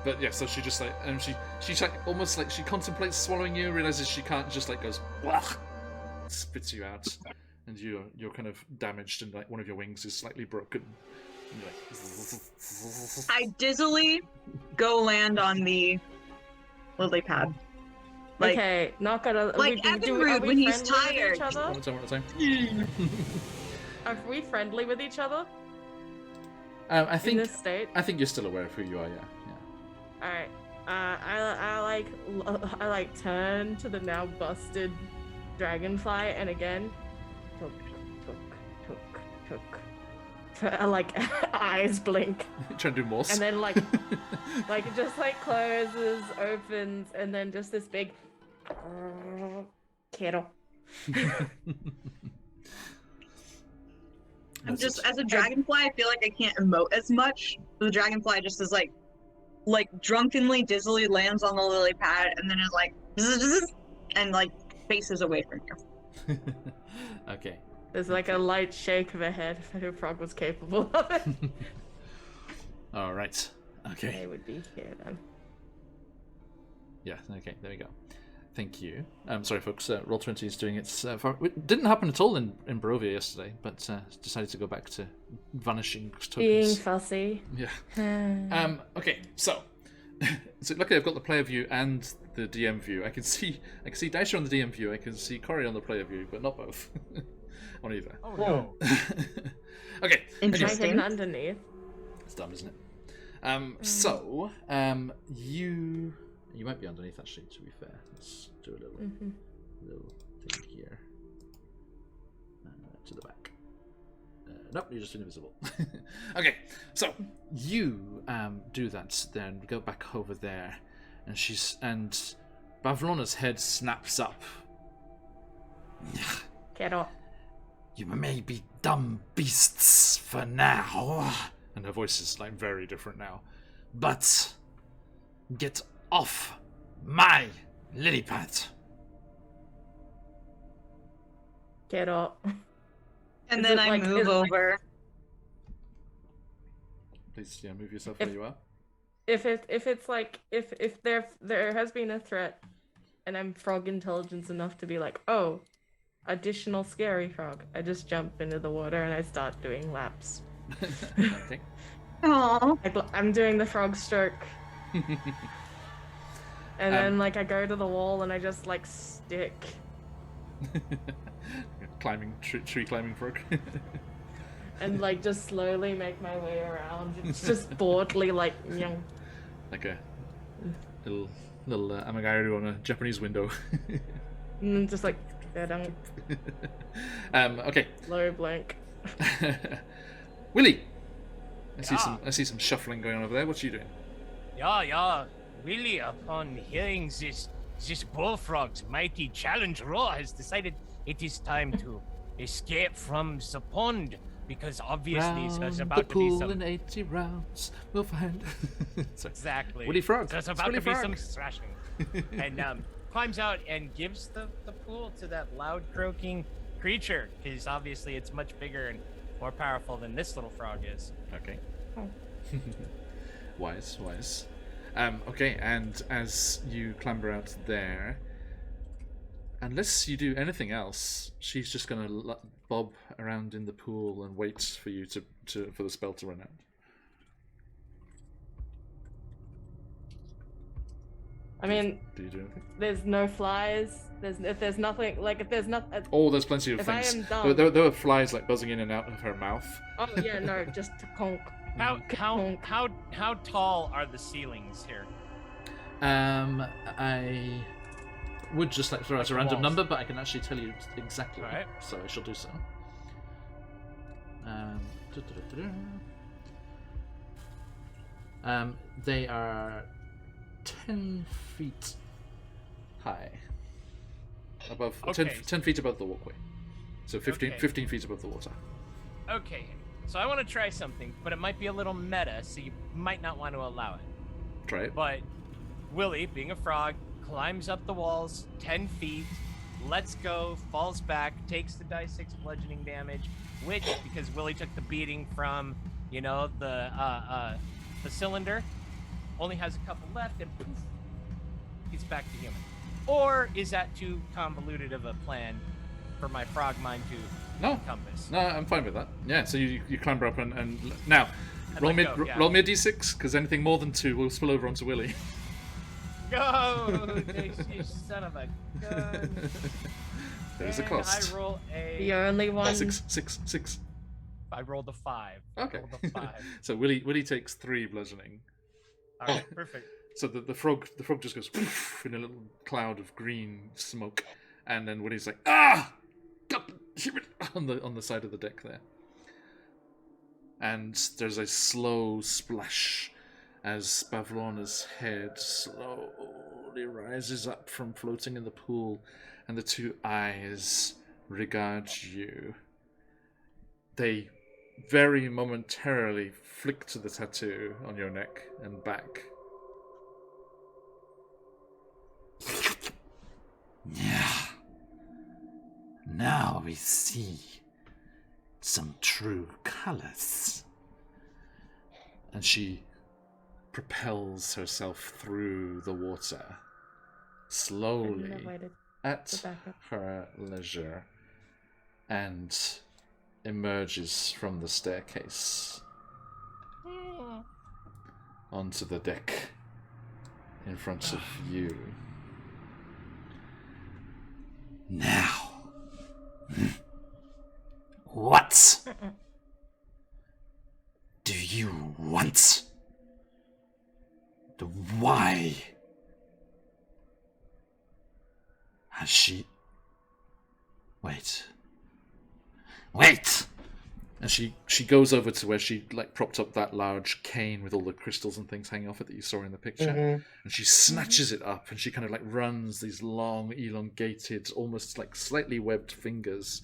S2: But yeah, so she just like, she like, almost like she contemplates swallowing you, realizes she can't, just like goes, "Blech," spits you out, and you're kind of damaged, and like one of your wings is slightly broken. And you're like,
S6: I dizzily go land on the lily pad. Like,
S3: Okay, not gonna.
S6: like Evan Rude when he's tired.
S2: one at a time, one at a time.
S3: Are we friendly with each other
S2: I
S3: in
S2: think
S3: this state?
S2: I think you're still aware of who you are. Yeah.
S3: All right. I like turn to the now busted dragonfly and again, took. Like eyes blink
S2: Trying to do Morse.
S3: and then like it just like closes, opens, and then just this big kettle.
S6: I'm just, as a dragonfly, I feel like I can't emote as much. The dragonfly just is like drunkenly, dizzily lands on the lily pad and then is like, and like faces away from you.
S2: Okay.
S3: There's like a light shake of a head if a frog was capable of it.
S2: All right. Okay.
S3: They would be here then.
S2: Yeah, okay, there we go. Thank you. Sorry, folks, Roll20 is doing its... it didn't happen at all in Barovia yesterday, but decided to go back to vanishing
S3: Being
S2: tokens.
S3: fussy.
S2: Yeah. Okay, so... so luckily I've got the player view and the DM view. I can see Daisha on the DM view, I can see Corey on the player view, but not both. On either.
S5: Oh no.
S2: Okay.
S3: I
S6: Interesting.
S3: hidden underneath.
S2: It's dumb, isn't it? So, you might be underneath, actually, to be fair. Let's do a little thing here. To the back. Nope, you're just invisible. Okay, so you do that, then go back over there, and Bavlona's head snaps up.
S3: Quiero.
S1: You may be dumb beasts for now,
S2: And her voice is like very different now.
S1: but get off my lily pad.
S3: Quiero.
S6: And
S3: Is
S6: then
S3: it
S6: I
S3: like-
S6: move
S3: is it like-
S6: over.
S2: Please, move yourself
S3: If-
S2: where you are.
S3: If it's like if there has been a threat, and I'm frog intelligence enough to be like, oh, additional scary frog, I just jump into the water and I start doing laps.
S2: Okay.
S6: Aww.
S3: I'm doing the frog stroke, and then like I go to the wall and I just like stick.
S2: Climbing tree climbing frog.
S3: And like just slowly make my way around. It's just boredly like, you know.
S2: Like a little amagaru on a Japanese window.
S3: And then just like don't
S2: Okay.
S3: low blank.
S2: Willie, I
S5: Yeah.
S2: see some shuffling going on over there. What are you doing?
S5: Yeah. Really, upon hearing this bullfrog's mighty challenge roar, has decided it is time to escape from the pond, because obviously there's
S2: Round
S5: about
S2: the
S5: to be
S2: pool
S5: some.
S2: in 80 rounds, we'll find. Sorry.
S5: Exactly.
S2: Willy Frog.
S5: There's
S2: It's
S5: about
S2: Willy
S5: to be
S2: Frog.
S5: some thrashing. And climbs out and gives the pool to that loud croaking creature, because obviously it's much bigger and more powerful than this little frog is.
S2: Okay.
S3: Oh.
S2: Wise. Okay, and as you clamber out there, unless you do anything else, she's just gonna bob around in the pool and wait for you for the spell to run out.
S3: I mean,
S2: Do you do anything?
S3: there's no flies. If there's nothing, like if there's not.
S2: Oh, there's plenty of
S3: If I
S2: things.
S3: am dumb-
S2: There were flies like buzzing in and out of her mouth.
S3: Oh yeah, no, just to conk.
S5: How tall are the ceilings here?
S2: I would just like throw out
S5: Like
S2: a
S5: the
S2: random
S5: walls.
S2: number, but I can actually tell you exactly.
S5: Alright.
S2: So I shall do so. They are 10 feet high. Above
S5: Okay.
S2: 10 feet above the walkway. So 15,
S5: Okay.
S2: 15 feet above the water.
S5: Okay, so I want to try something, but it might be a little meta, so you might not want to allow it.
S2: Try it.
S5: But Willie, being a frog, climbs up the walls 10 feet, lets go, falls back, takes the die 6 bludgeoning damage, which, because Willie took the beating from, the cylinder, only has a couple left, and poof, he's back to human. Or is that too convoluted of a plan for my frog mind to
S2: No.
S5: encompass?
S2: No, I'm fine with that. Yeah, so you clamber up and now
S5: And
S2: roll
S5: let
S2: me
S5: go, yeah.
S2: roll me a d6 because anything more than 2 will spill over onto Willie.
S5: Go, you son of a gun!
S2: There is a
S5: And
S2: cost.
S5: I roll
S3: The
S5: a.
S3: only one.
S2: Six.
S5: I rolled a 5.
S2: Okay.
S5: Rolled a 5.
S2: So Willie takes 3 bludgeoning.
S5: All right, perfect.
S2: So the frog just goes poof in a little cloud of green smoke, and then Willie's like God, on the side of the deck there, and there's a slow splash as Bavlona's head slowly rises up from floating in the pool, and the 2 eyes regard you. They very momentarily flick to the tattoo on your neck and back.
S1: Yeah. Now we see some true colors.
S2: And she propels herself through the water, slowly, at her leisure, and emerges from the staircase onto the deck in front of you.
S1: Now. What do you want? Why has she... Wait.
S2: And she goes over to where she like propped up that large cane with all the crystals and things hanging off it that you saw in the picture.
S4: Mhm.
S2: And she snatches it up and she kind of like runs these long, elongated, almost like slightly webbed fingers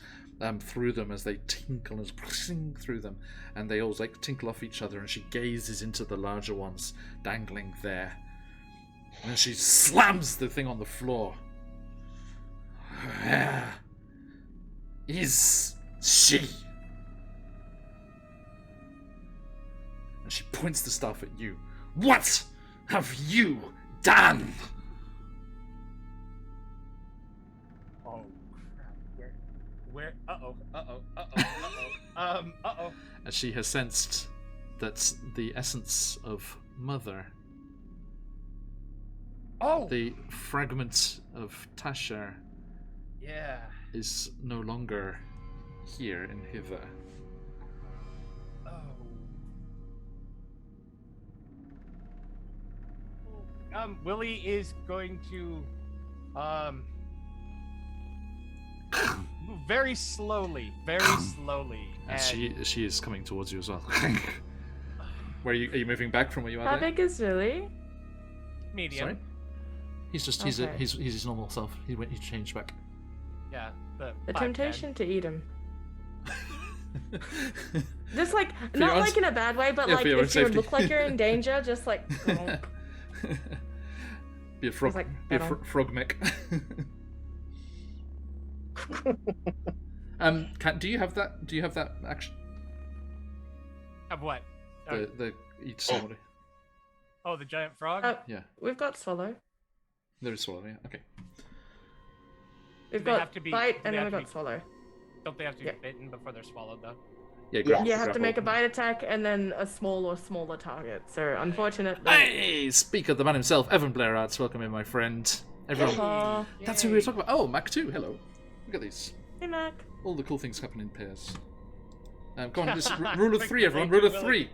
S2: through them as they tinkle and sing through them. And they all like tinkle off each other, and she gazes into the larger ones dangling there. And then she slams the thing on the floor.
S1: Where is she?
S2: And she points the staff at you.
S1: What have you done?
S5: Oh crap! Where? Uh-oh.
S2: As she has sensed that the essence of Mother,
S5: Oh.
S2: the fragment of Tasha,
S5: Yeah.
S2: is no longer here in Hither.
S5: Willie is going to move very slowly,
S2: And she is coming towards you as well. Where are you moving back from where you are?
S3: How
S2: there?
S3: big is Willie?
S5: medium.
S2: Sorry? He's just
S3: Okay.
S2: he's his normal self. He changed back.
S5: Yeah, the
S3: The
S5: 5'10".
S3: temptation to eat him. Just like,
S2: For your
S3: not
S2: own-
S3: like in a bad way, but
S2: Yeah,
S3: like
S2: for your own
S3: if you
S2: safety.
S3: look like you're in danger, just like,
S2: Be a frog.
S3: like,
S2: Be a
S3: bet on.
S2: frog mech. Do you have that? Do you have that action?
S5: Of what?
S2: The eat somebody.
S5: Oh, the giant frog?
S2: Yeah,
S3: we've got swallow.
S2: there is swallow. Yeah, okay.
S3: We've
S5: they
S3: got
S5: have to be-
S3: bite,
S5: they
S3: and then
S5: have
S3: we've
S5: to
S3: got
S5: be-
S3: swallow.
S5: Don't they have to
S3: Yeah.
S5: be bitten before they're swallowed, though?
S2: Yeah,
S4: Yeah.
S3: You have to
S2: grapple.
S3: make a bite attack and then a small or smaller target. So unfortunately,
S2: Hey, speak of the man himself, Evan Blair Arts. Welcome in, my friend. Everyone.
S3: Aw.
S2: That's who we were talking about. Oh, Mac 2. Hello. Look at these.
S3: Hey Mac.
S2: All the cool things happen in pairs. Come on, this rule of three, everyone. Rule of three.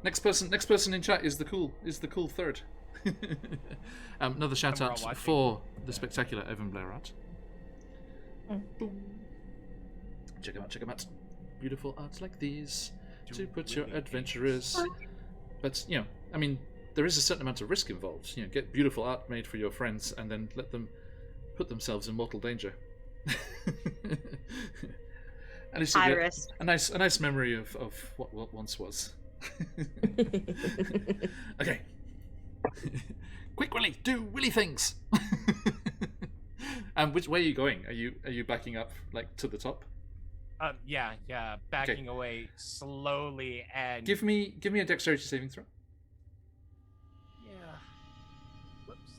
S2: Next person in chat is the cool third. Another shout
S5: we're all
S2: out
S5: watching.
S2: for the spectacular Evan Blair Art. Boom. Check him out. Beautiful arts like these to put your adventurers. But I mean, there is a certain amount of risk involved. Get beautiful art made for your friends, and then let them put themselves in mortal danger. At least you
S6: High
S2: get
S6: risk.
S2: a nice memory of what once was. Okay. Quick, Willie, do Willie things. Which way are you going? Are you backing up like to the top?
S5: Yeah, backing away slowly and...
S2: Give me a dexterity saving throw.
S5: Yeah. Whoops.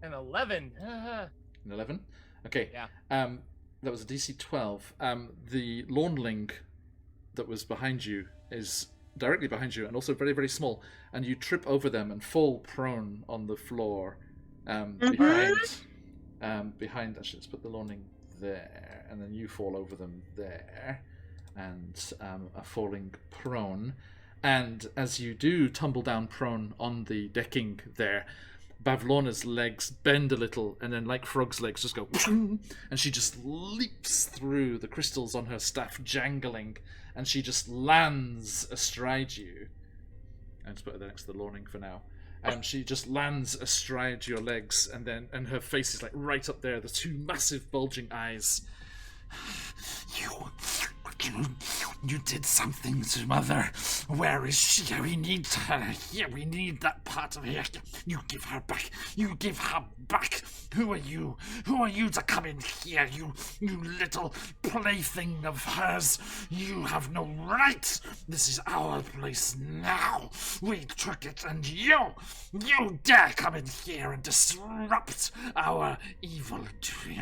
S5: An 11.
S2: An 11. Okay.
S5: Yeah.
S2: That was a DC 12. The lawnling that was behind you is directly behind you and also very, very small. And you trip over them and fall prone on the floor behind. Actually, let's put the lawnling there, and then you fall over them there, and are falling prone. And as you do tumble down prone on the decking there, Bavlona's legs bend a little, and then, like Frog's legs, just go, and she just leaps through the crystals on her staff, jangling, and she just lands astride you. And just put her next to the Lawning for now. She just lands astride your legs, and her face is like right up there, the two massive bulging eyes.
S1: You did something to Mother. Where is she? We need her here. We need that part of her. You give her back. You give her back. Who are you? Who are you to come in here? You little plaything of hers. You have no right. This is our place now. We took it, and you dare come in here and disrupt our evil doing.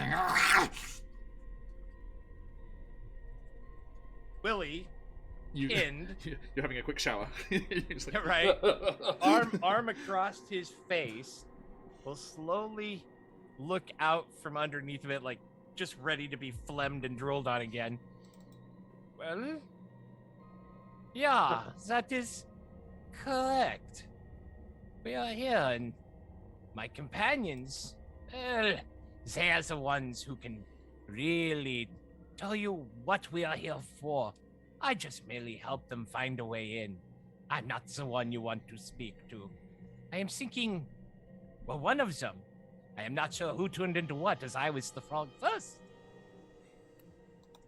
S5: Willie,
S2: You're having a quick shower. It's like,
S5: right? arm across his face, will slowly look out from underneath of it, like just ready to be phlegmed and drooled on again. Well, yeah, that is correct. We are here, and my companions, they are the ones who can really tell you what we are here for. I just merely help them find a way in. I'm not the one you want to speak to. I am seeking, well, one of them. I am not sure who turned into what, as I was the frog first.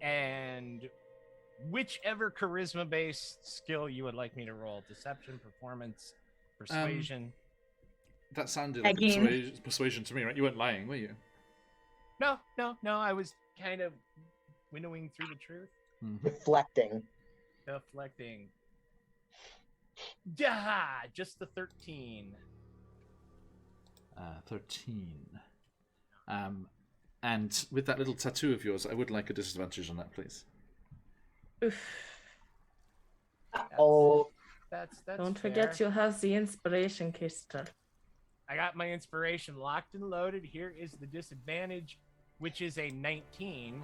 S5: And whichever charisma-based skill you would like me to roll. Deception, performance, persuasion.
S2: That sounded like persuasion to me, right? You weren't lying, were you?
S5: No, I was kind of winnowing through the truth.
S4: Deflecting.
S5: Yeah, just the 13.
S2: 13. And with that little tattoo of yours, I would like a disadvantage on that, please.
S5: That's
S3: Don't
S5: fair.
S3: forget you have the inspiration crystal.
S5: I got my inspiration locked and loaded. Here is the disadvantage, which is a 19.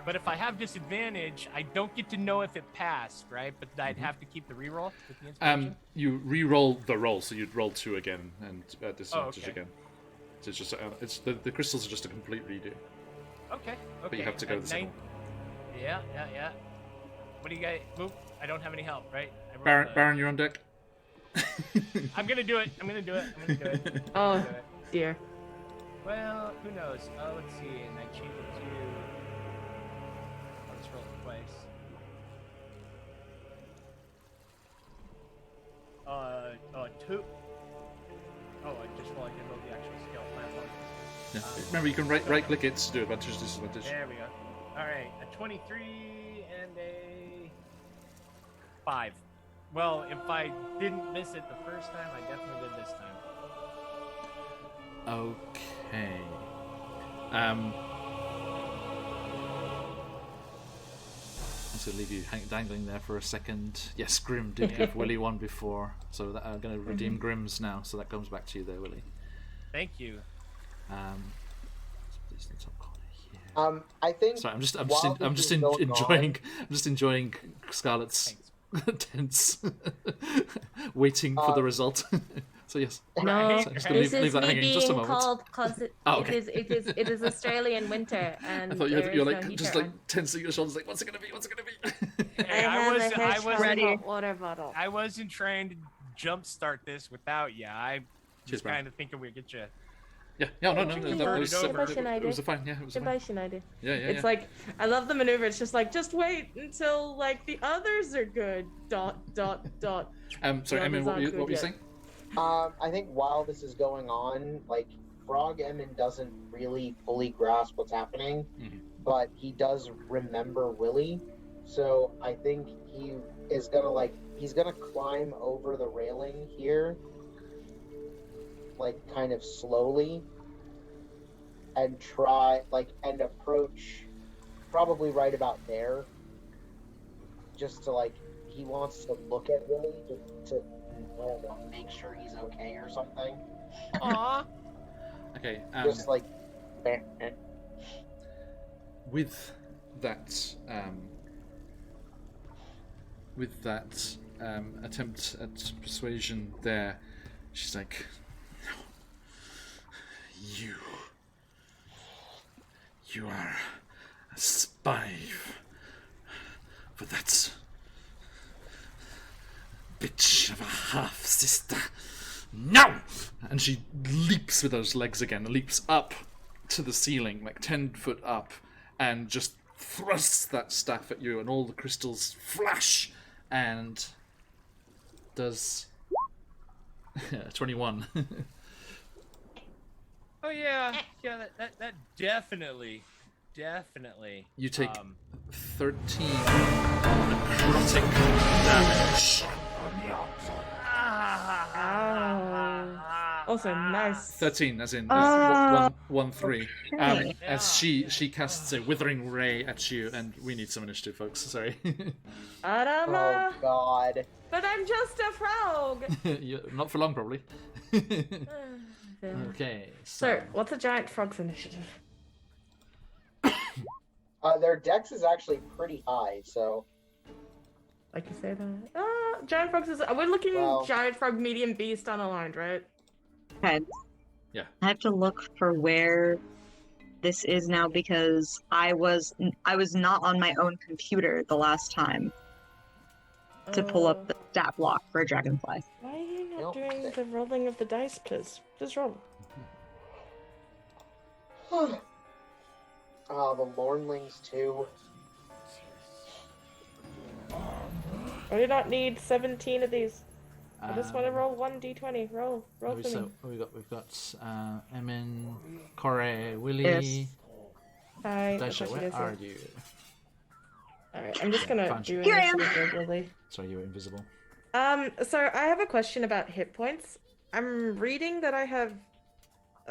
S5: But if I have disadvantage, I don't get to know if it passed, right? But I'd have to keep the reroll with the inspiration.
S2: You re-roll the roll, so you'd roll 2 again and disadvantage again. So it's just the crystals are just a complete redo.
S5: Okay.
S2: But you have to go to the second one.
S5: Yeah. What do you guys? Oop, I don't have any help, right?
S2: Baron, you're on deck.
S5: I'm gonna do it.
S3: Oh, dear.
S5: Well, who knows? Let's see. And I change it to. I'll just roll it twice. 2. Oh, I just roll. I can roll the actual skill.
S2: Yeah. Remember, you can right click it to do advantage, disadvantage.
S5: There we go. All right, a 23 and a 5. Well, if I didn't miss it the first time, I definitely did this time.
S2: Okay. To leave you dangling there for a second. Yes, Grim did give Willie one before, so I'm going to redeem Grim's now. So that comes back to you there, Willie.
S5: Thank you.
S2: Please need some corner here.
S4: I think.
S2: Sorry, I'm just enjoying Scarlett's tense, waiting for the result. So yes.
S3: No,
S2: So I'm just gonna
S3: this
S2: leave
S3: is
S2: that
S3: me
S2: hanging just a
S3: being
S2: moment.
S3: cold because it is Australian winter and
S2: I thought
S3: there
S2: you're
S3: is
S2: like
S3: no
S2: just
S3: heater
S2: like tensing your shoulders, like what's it gonna be?
S5: Hey,
S3: I have a
S5: I
S3: hedgehog
S5: wasn't
S3: hot water bottle.
S5: I wasn't trying to jumpstart this without you. I
S2: Cheers,
S5: was kind of thinking we'd get you.
S2: Yeah, no, that was
S3: Schneider.
S2: it was fine. Yeah, it was
S3: Goodbye,
S2: fine.
S3: Schneider.
S2: Yeah.
S3: It's like I love the maneuver. It's just like just wait until like the others are good. ...
S2: Sorry, Emin, what were you saying?
S4: I think while this is going on, like Frog Emin doesn't really fully grasp what's happening, but he does remember Willie. So I think he is he's gonna climb over the railing here, like kind of slowly, and try and approach probably right about there. Just to he wants to look at Willie to make sure he's okay or something.
S5: Aww.
S2: Okay.
S4: Just
S2: with that attempt at persuasion there, she's like, you are a spy for that bitch of a half-sister. No! And she leaps with those legs again, leaps up to the ceiling, like 10 foot up, and just thrusts that staff at you, and all the crystals flash, and does 21.
S5: Oh yeah, that definitely.
S2: You take 13 necrotic damage.
S3: Also nice.
S2: 13, as in 1-3. As she casts a withering ray at you, and we need some initiative, folks. Sorry.
S4: Oh God.
S3: But I'm just a frog.
S2: Not for long, probably. Okay.
S3: Sir, what's a giant frog's initiative?
S4: Their dex is actually pretty high, so.
S3: Like you say that. Giant frogs is. We're looking giant frog, medium beast unaligned, right?
S6: Okay.
S2: Yeah.
S6: I have to look for where this is now because I was not on my own computer the last time to pull up the stat block for a dragonfly.
S3: Why are you not
S4: Nope.
S3: doing the rolling of the dice, please? Just roll.
S4: The Lornlings too.
S3: I do not need 17 of these. I just want to roll 1d20. Roll for me.
S2: So we've got Emin, Corey, Willie,
S6: Yes.
S3: Hi.
S2: Daisha. Where are you?
S3: Alright, I'm just gonna
S2: Found
S3: do
S2: you.
S6: Here I am.
S3: initiative regularly.
S2: Sorry, you were invisible.
S3: So I have a question about hit points. I'm reading that I have,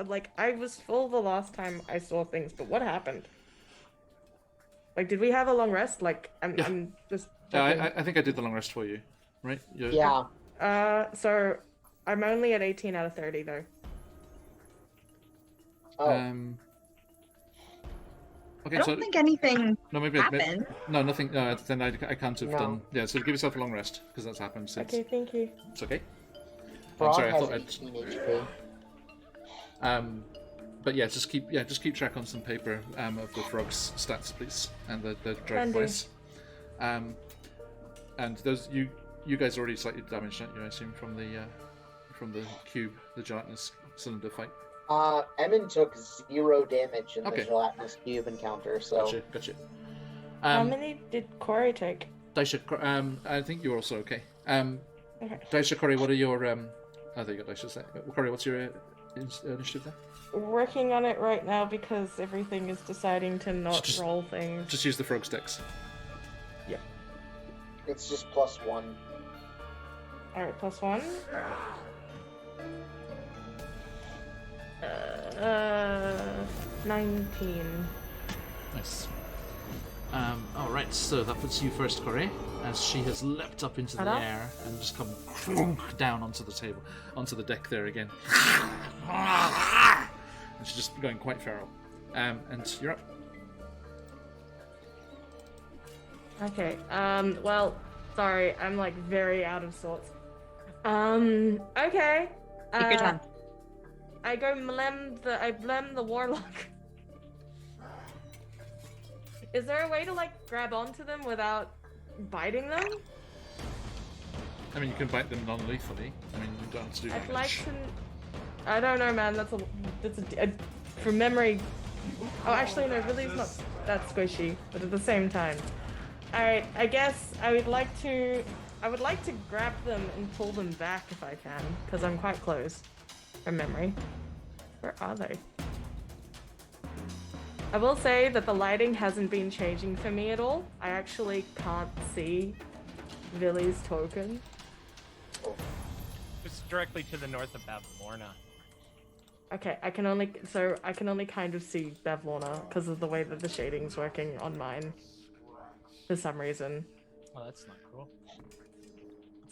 S3: like, I was full the last time I saw things, but what happened? Like, did we have a long rest? Like, I'm just.
S2: I think I did the long rest for you, right?
S4: Yeah.
S3: So I'm only at 18 out of 30 though.
S4: Oh.
S2: Okay,
S6: I don't
S2: so
S6: think anything
S2: no, maybe
S6: happened.
S2: no, nothing. No, then I can't have
S4: No.
S2: done. Yeah, so give yourself a long rest because that's happened since.
S3: Okay, thank you.
S2: It's okay. I'm
S4: Frog
S2: sorry, I
S4: has
S2: thought
S4: 18 HP.
S2: but yeah, just keep track on some paper of the frog's stats, please, and the dragonflies. And those you guys already slightly damaged, aren't you? I assume from the cube, the gelatinous cylinder fight.
S4: Emin took 0 damage in
S2: Okay.
S4: the gelatinous cube encounter, so
S2: Gotcha.
S3: How many did Corey take?
S2: Daisha, I think you're also okay.
S3: Okay.
S2: Daisha, Corey, what are your oh, there you go, Daisha. Corey, what's your initiative there?
S3: Working on it right now because everything is deciding to not
S2: Just-
S3: roll things.
S2: Just use the frog sticks.
S4: it's just +1.
S3: Alright, +1. 19.
S2: Nice. Alright, so that puts you first, Corey, as she has leapt up into the
S3: Ta-da.
S2: air and just come clunk down onto the table, onto the deck there again. And she's just going quite feral. And you're up.
S3: Okay, well, sorry, I'm like very out of sorts. Okay.
S6: Take your time.
S3: I blem the warlock. Is there a way to like grab onto them without biting them?
S2: I mean, you can bite them non-lethally. I mean, you don't have to do
S3: I'd
S2: damage.
S3: like to. I don't know, man. That's a from memory. Oh, actually, no. Really, not that squishy. But at the same time, all right. I guess I would like to. I would like to grab them and pull them back if I can, because I'm quite close. From memory. Where are they? I will say that the lighting hasn't been changing for me at all. I actually can't see Villy's token.
S5: It's directly to the north of Bavlorna.
S3: Okay, I can only kind of see Bavlorna because of the way that the shading's working on mine. For some reason.
S5: Oh, that's not cool.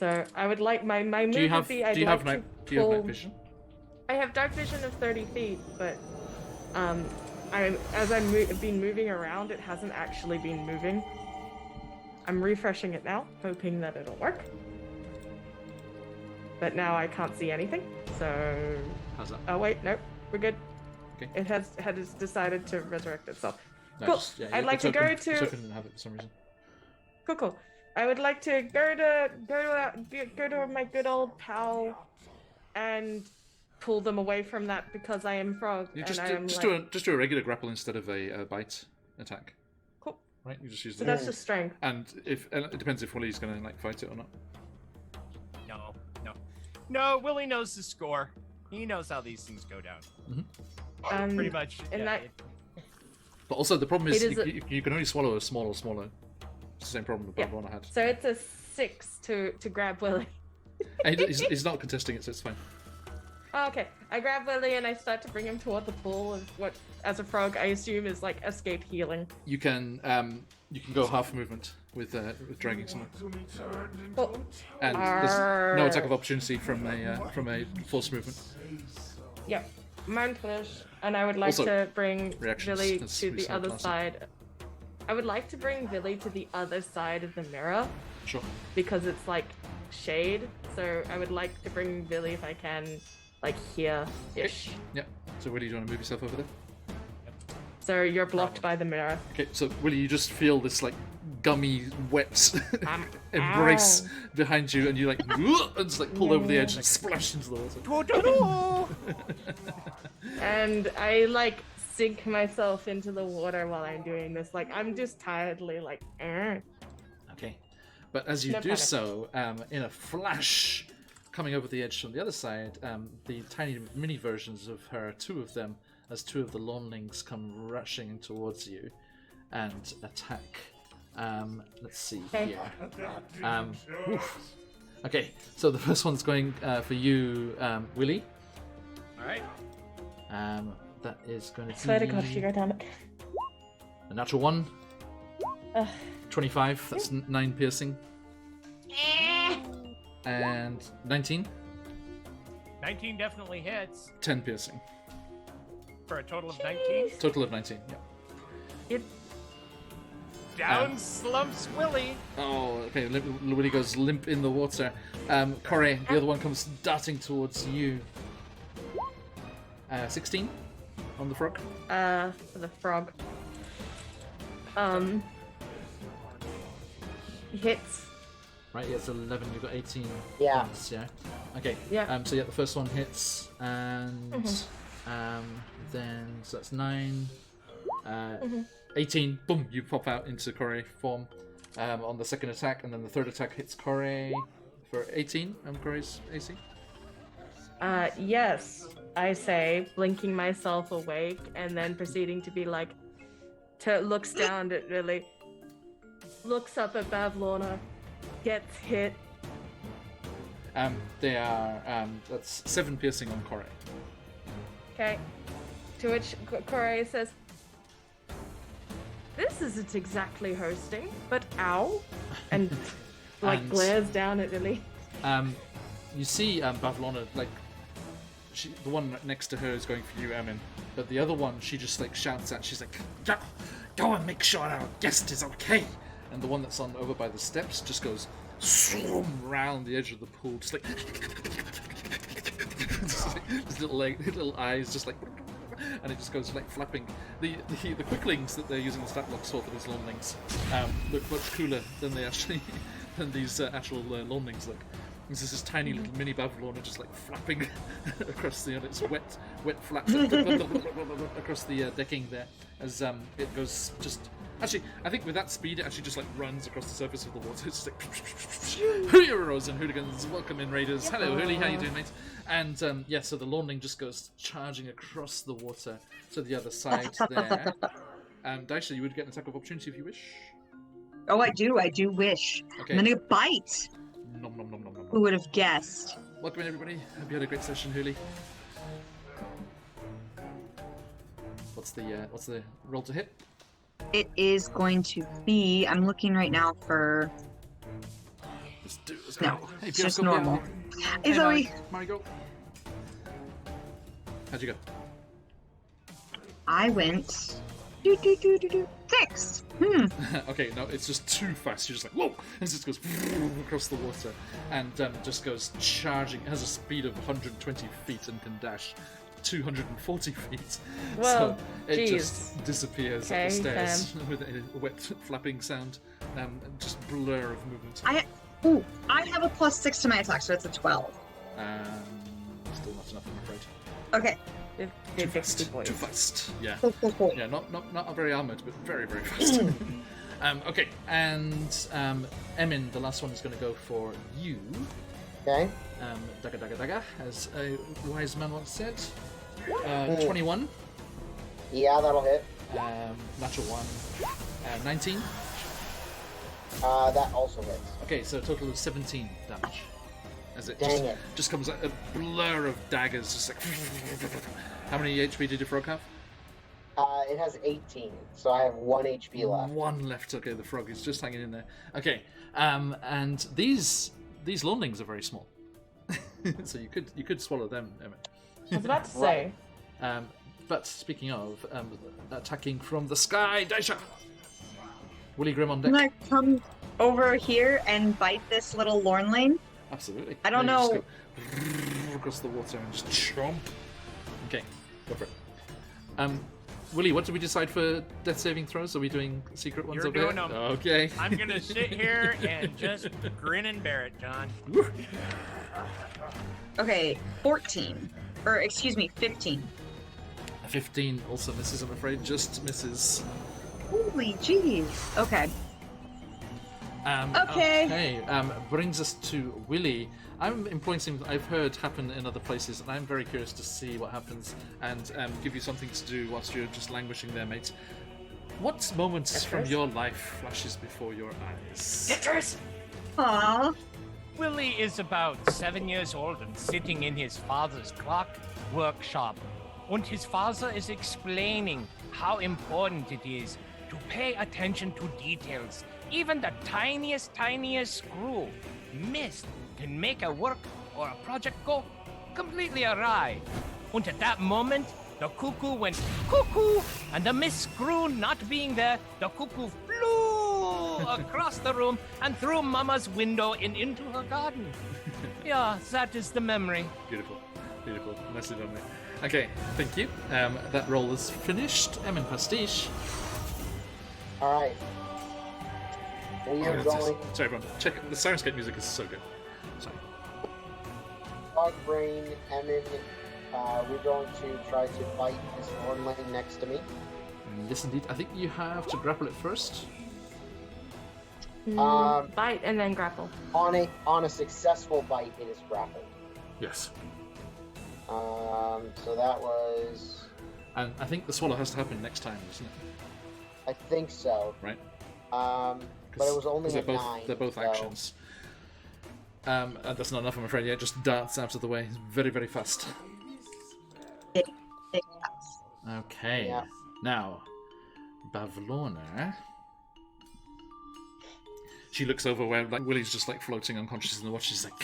S3: So I would like my move
S2: Do you have
S3: would be I'd
S2: do you
S3: like
S2: have
S3: to
S2: night do you have
S3: pull.
S2: night vision?
S3: I have dark vision of 30 feet, but as I've been moving around, it hasn't actually been moving. I'm refreshing it now, hoping that it'll work. But now I can't see anything, so...
S2: How's that?
S3: Oh wait, nope, we're good.
S2: Okay.
S3: It has decided to resurrect itself.
S2: No,
S3: Cool.
S2: just- yeah,
S3: I'd like to go
S2: token
S3: to...
S2: didn't have it for some reason.
S3: Cool. I would like to go to my good old pal and pull them away from that because I am frog
S2: You
S3: and
S2: just
S3: I
S2: do,
S3: am
S2: just
S3: like...
S2: do a regular grapple instead of a bite attack.
S3: Cool.
S2: Right? You just use
S3: So
S2: the
S3: that's just strength.
S2: and it depends if Willie's gonna like fight it or not.
S5: No, Willie knows the score. He knows how these things go down. Pretty much.
S3: And
S5: yeah,
S3: that-
S2: But also the problem is
S3: It is
S2: you can only swallow a smaller. It's the same problem that
S3: Yeah.
S2: Barbona had.
S3: So it's a 6 to grab Willie.
S2: And he's not contesting it, so it's fine.
S3: Oh, okay. I grab Willie and I start to bring him toward the pool of what, as a frog, I assume is like escape healing.
S2: You can go half movement with dragging someone,
S3: Cool.
S2: and there's no attack of opportunity from a forced movement.
S3: Yep. Mindfulness. And I would like
S2: Also,
S3: to bring
S2: reactions,
S3: Billy
S2: as
S3: to
S2: we
S3: the
S2: said
S3: other
S2: last time.
S3: side. I would like to bring Billy to the other side of the mirror
S2: Sure.
S3: because it's like shade. So I would like to bring Billy if I can, like here-ish.
S2: Yep. So Willie, do you want to move yourself over there?
S3: so you're blocked by the mirror.
S2: Okay, so Willie, you just feel this like gummy, wet embrace behind you, and you like and just like pull over the edge and splash into the water.
S3: And I like sink myself into the water while I'm doing this. Like I'm just tiredly like.
S2: Okay, but as you
S3: No
S2: do
S3: panic.
S2: so, in a flash, coming over the edge from the other side, the tiny mini versions of her, two of them, as two of the Lawnlings come rushing towards you and attack. Let's see
S3: Okay.
S2: here. Oof. Okay, so the first one's going for you, Willie.
S5: All right.
S2: That is going to be
S3: Swear to God, Sugar, damn it.
S2: a natural 1.
S3: Ugh.
S2: 25, that's 9 piercing. And 19,
S5: 19 definitely hits
S2: 10 piercing.
S5: for a total of 19.
S2: Total of 19, yeah.
S3: It,
S5: Down slumps Willie.
S2: Oh, okay, Willie goes limp in the water. Corey, the other one comes darting towards you. 16 on the frog.
S3: for the frog. Hits.
S2: Right, yeah, it's 11, you've got 18
S4: Yeah.
S2: points, yeah? Okay,
S3: Yeah.
S2: so yeah, the first one hits, and then, so that's 9, 18, boom, you pop out into Corey form on the second attack, and then the third attack hits Corey for 18 on Corey's AC.
S3: Yes, I say, blinking myself awake and then proceeding to be like, looks down at Lily, looks up at Bavlorna, gets hit.
S2: They are, that's 7 piercing on Corey.
S3: Okay. To which Corey says, "This isn't exactly hosting, but ow," and like
S2: And-
S3: glares down at Lily.
S2: You see Bavlorna, like, the one right next to her is going for you, Emin, but the other one, she just like shouts at, she's like,
S1: Go and make sure our guest is okay.
S2: and the one that's on over by the steps just goes swoom round the edge of the pool, just like, his little eyes just like, and it just goes like flapping. The quicklings that they're using the stat blocks for these lawnlings look much cooler than they actually than these actual lawnlings look. This is this tiny little mini Bavlorna just like flapping across the its wet flap across the decking there as it goes just. Actually, I think with that speed, it actually just like runs across the surface of the water. It's just like heroes and hooligans, welcome in raiders. Hello, Hoolie, how you doing, mate? And yeah, so the lawnling just goes charging across the water to the other side there. Daisha, you would get an attack of opportunity if you wish.
S6: Oh, I do wish.
S2: Okay.
S6: I'm gonna bite.
S2: Nom nom nom nom nom.
S6: Who would have guessed?
S2: Welcome in, everybody. Hope you had a great session, Hoolie. What's the roll to hit?
S6: It is going to be. I'm looking right now for.
S2: Let's
S6: No,
S2: go. Hey,
S6: it's
S2: Pierre,
S6: just
S2: go, Pierre.
S6: normal.
S2: Hey,
S6: Hey, Zoe.
S2: Mari, go. How'd you go?
S6: I went. 6.
S2: Okay, no, it's just too fast. You're just like, whoa! And it just goes across the water and just goes charging. It has a speed of 120 feet and can dash 240 feet.
S3: Well,
S2: so it
S3: geez.
S2: just disappears up the
S3: Okay,
S2: stairs with a wet flapping sound. And just blur of movement.
S6: I have a +6 to my attack, so it's a 12.
S2: Still not enough, I'm afraid.
S6: Okay.
S2: Too fast. Yeah.
S6: Cool.
S2: Yeah, not very armored, but very, very fast. Okay, and Emin, the last one is going to go for you.
S4: Okay.
S2: Dagger, as a wise man once said. 21.
S4: Yeah, that'll hit.
S2: Natural 1. 19.
S4: That also hits.
S2: Okay, so a total of 17 damage. As it
S4: Dang it.
S2: just comes like a blur of daggers, just like. How many HP did your frog have?
S4: It has 18, so I have 1 HP left.
S2: 1 left. Okay, the frog is just hanging in there. Okay, and these lawnlings are very small, so you could swallow them, Emmett.
S3: I was about to say.
S2: But speaking of attacking from the sky, Daisha, Willie Grim on deck.
S6: Can I come over here and bite this little Lornlane?
S2: Absolutely.
S6: I don't
S2: Now you
S6: know.
S2: just go across the water and just chomp. Okay, go for it. Willie, what did we decide for death saving throws? Are we doing secret ones
S5: You're
S2: over
S5: doing
S2: here?
S5: them.
S2: Okay.
S5: I'm gonna sit here and just grin and bear it, John.
S6: Okay, 14. Or, excuse me, 15.
S2: 15 also misses, I'm afraid. Just misses.
S6: Holy jeez. Okay. Okay.
S2: Brings us to Willie. I'm employing something I've heard happen in other places, and I'm very curious to see what happens and give you something to do whilst you're just languishing there, mate. What moments from your life flashes before your eyes?
S3: Citrus!
S6: Aww.
S5: Willie is about 7 years old and sitting in his father's clock workshop. And his father is explaining how important it is to pay attention to details. Even the tiniest screw missed can make a work or a project go completely awry. And at that moment, the cuckoo went cuckoo, and the missed screw not being there, the cuckoo flew across the room and through Mama's window and into her garden. Yeah, that is the memory.
S2: Beautiful. Beautiful. Nicely done, mate. Okay, thank you. That roll is finished. Emin Pastiche.
S4: All right. We are going.
S2: Sorry, everyone. Check it. The Sirenscape music is so good. Sorry.
S4: Frog Brain, Emin. We're going to try to fight this Ornlane next to me.
S2: Yes, indeed. I think you have to grapple it first.
S3: Bite and then grapple.
S4: On a successful bite, it is grappled.
S2: Yes.
S4: So that was.
S2: And I think the swallow has to happen next time, isn't it?
S4: I think so.
S2: Right.
S4: But it was only a 9.
S2: They're both
S4: so...
S2: actions. That's not enough, I'm afraid. Yeah, it just darts out of the way. It's very, very fast. Okay.
S4: Yeah.
S2: Now, Bavlorna. She looks over where Willie's just floating unconscious in the watch. She's like,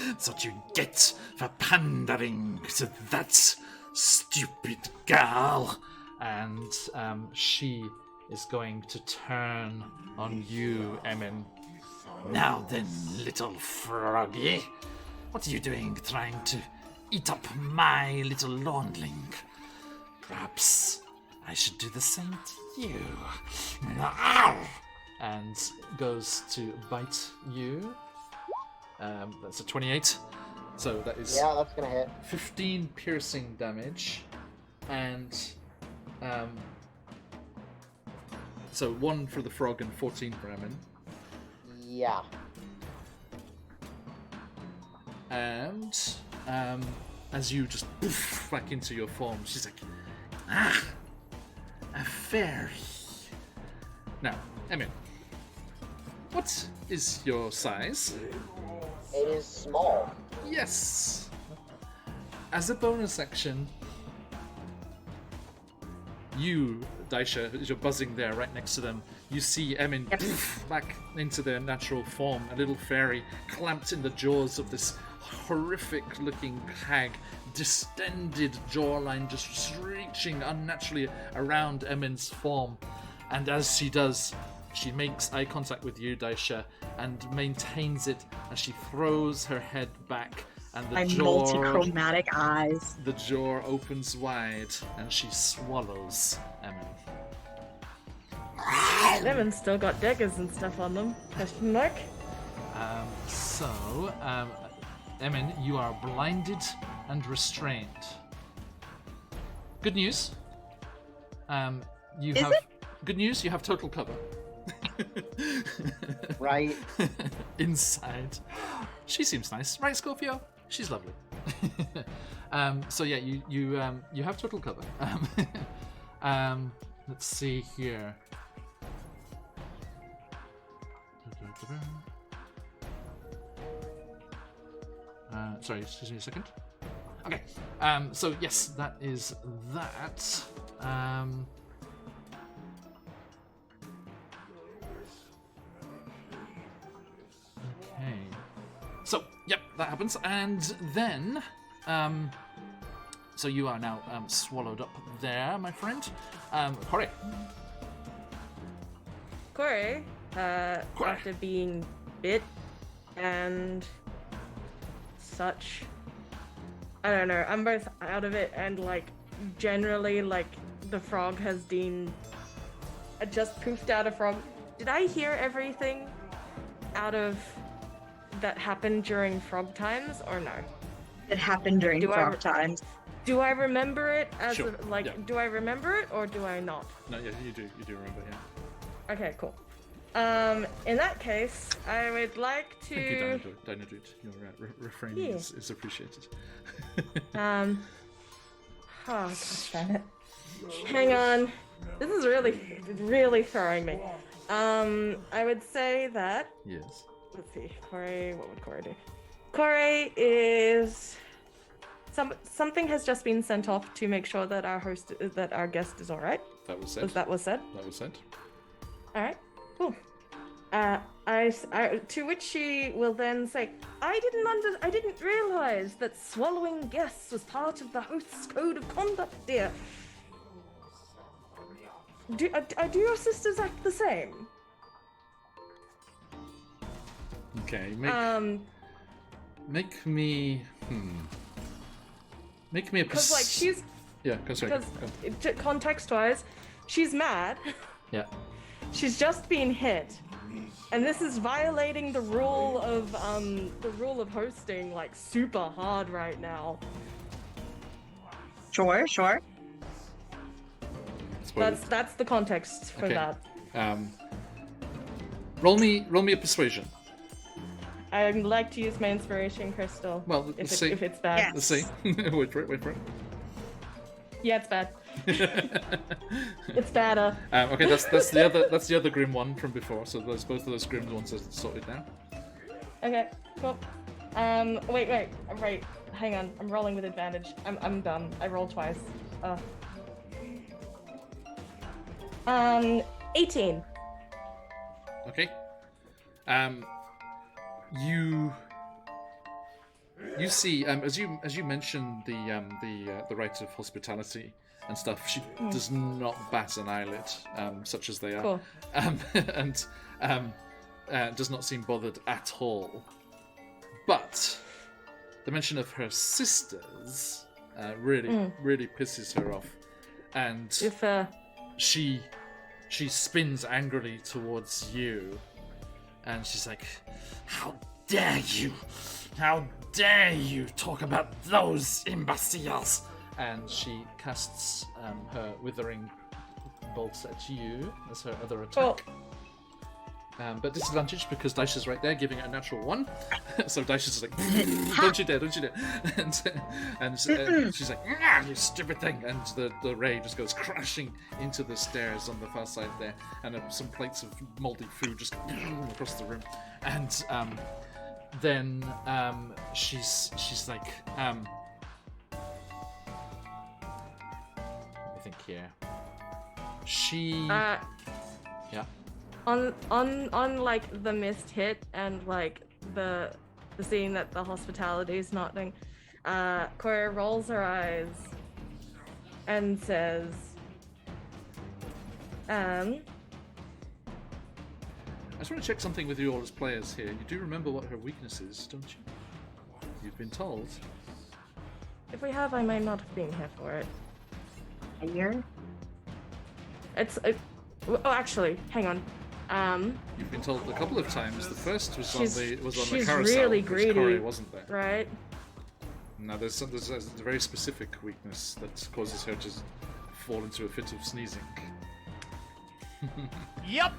S2: "That's what you get for pandering to that stupid girl." And she is going to turn on you, Emin.
S1: Now then, little froggy, what are you doing trying to eat up my little laundling? Perhaps I should do the same to you.
S2: And goes to bite you. That's a 28. So that is
S4: Yeah, that's gonna hit.
S2: 15 piercing damage. And so 1 for the frog and 14 for Emin.
S4: Yeah.
S2: And as you just poof back into your form, she's like,
S1: A fairy.
S2: now, Emin, what is your size?
S4: It is small.
S2: Yes. As a bonus action, you, Daisha, as you're buzzing there right next to them, you see Emin back into their natural form, a little fairy clamped in the jaws of this horrific-looking hag, distended jawline just reaching unnaturally around Emin's form. And as she does, she makes eye contact with you, Daisha, and maintains it as she throws her head back, and the
S6: My
S2: jaw,
S6: multi-chromatic eyes.
S2: the jaw opens wide, and she swallows Emin.
S3: Lemon's still got daggers and stuff on them. Question mark?
S2: Emin, you are blinded and restrained. Good news. Good news. You have total cover.
S4: Right.
S2: Inside. She seems nice, right, Scorpio? She's lovely. So yeah, you have total cover. Let's see here. Sorry, excuse me a second. Okay, so yes, that is that. Okay. So, yep, that happens. And then, so you are now swallowed up there, my friend. Corey.
S3: Corey, after being bit and such, I don't know, I'm both out of it and generally like the frog has been just poofed out of frog. Did I hear everything out of that happened during frog times or no?
S6: It happened during frog times.
S3: Do I remember it as
S2: Sure, yeah.
S3: do I remember it or do I not?
S2: No, yeah, you do remember, yeah.
S3: Okay, cool. In that case, I would like to.
S2: Thank you, Dynadude. Your refrain is appreciated.
S3: Oh, gosh damn it. Hang on. This is really throwing me. I would say that.
S2: Yes.
S3: Let's see, Corey. What would Corey do? Corey is. Something has just been sent off to make sure that our guest is all right.
S2: That was said.
S3: That was said.
S2: That was said.
S3: All right. Cool. To which she will then say, I didn't realize that swallowing guests was part of the host's code of conduct, dear. Do your sisters act the same?
S2: Okay, make me a
S3: because like she's
S2: because
S3: context-wise, she's mad.
S2: Yeah.
S3: She's just been hit, and this is violating the rule of hosting like super hard right now.
S6: Sure.
S3: That's the context for that.
S2: Roll me a persuasion.
S3: I'd like to use my inspiration crystal.
S2: Well,
S3: if
S2: see.
S3: it's bad.
S6: Yeah.
S2: Let's see. Wait for it.
S3: Yeah, it's bad. It's badder.
S2: Okay, that's the other grim one from before. So both of those grim ones are sorted now.
S3: Okay, cool. Wait. Hang on. I'm rolling with advantage. I'm done. I rolled twice. 18.
S2: Okay. You see, as you mentioned the rights of hospitality and stuff, she does not bat an eyelid, such as they are,
S3: Cool.
S2: and does not seem bothered at all. But the mention of her sisters really pisses her off, and she spins angrily towards you, and she's like,
S1: How dare you! How dare you talk about those imbeciles!
S2: and she casts her withering bolts at you as her other attack. But disadvantage because Dice is right there, giving it a natural 1. So Dice is like, don't you dare! And she's like, you stupid thing! And the ray just goes crashing into the stairs on the far side there, and some plates of moldy food just across the room. And then she's like, let me think here. Yeah.
S3: On like the missed hit and like the seeing that the hospitality is not doing, Cora rolls her eyes and says,
S2: I just want to check something with you all as players here. You do remember what her weakness is, don't you? You've been told.
S3: if we have, I might not have been here for it.
S6: A year?
S3: Oh, actually, hang on.
S2: You've been told a couple of times. The first was on the
S3: she's
S2: carousel.
S3: really
S2: because
S3: greedy,
S2: Corey wasn't there.
S3: right?
S2: Now there's a very specific weakness that causes her to fall into a fit of sneezing.
S5: Yep.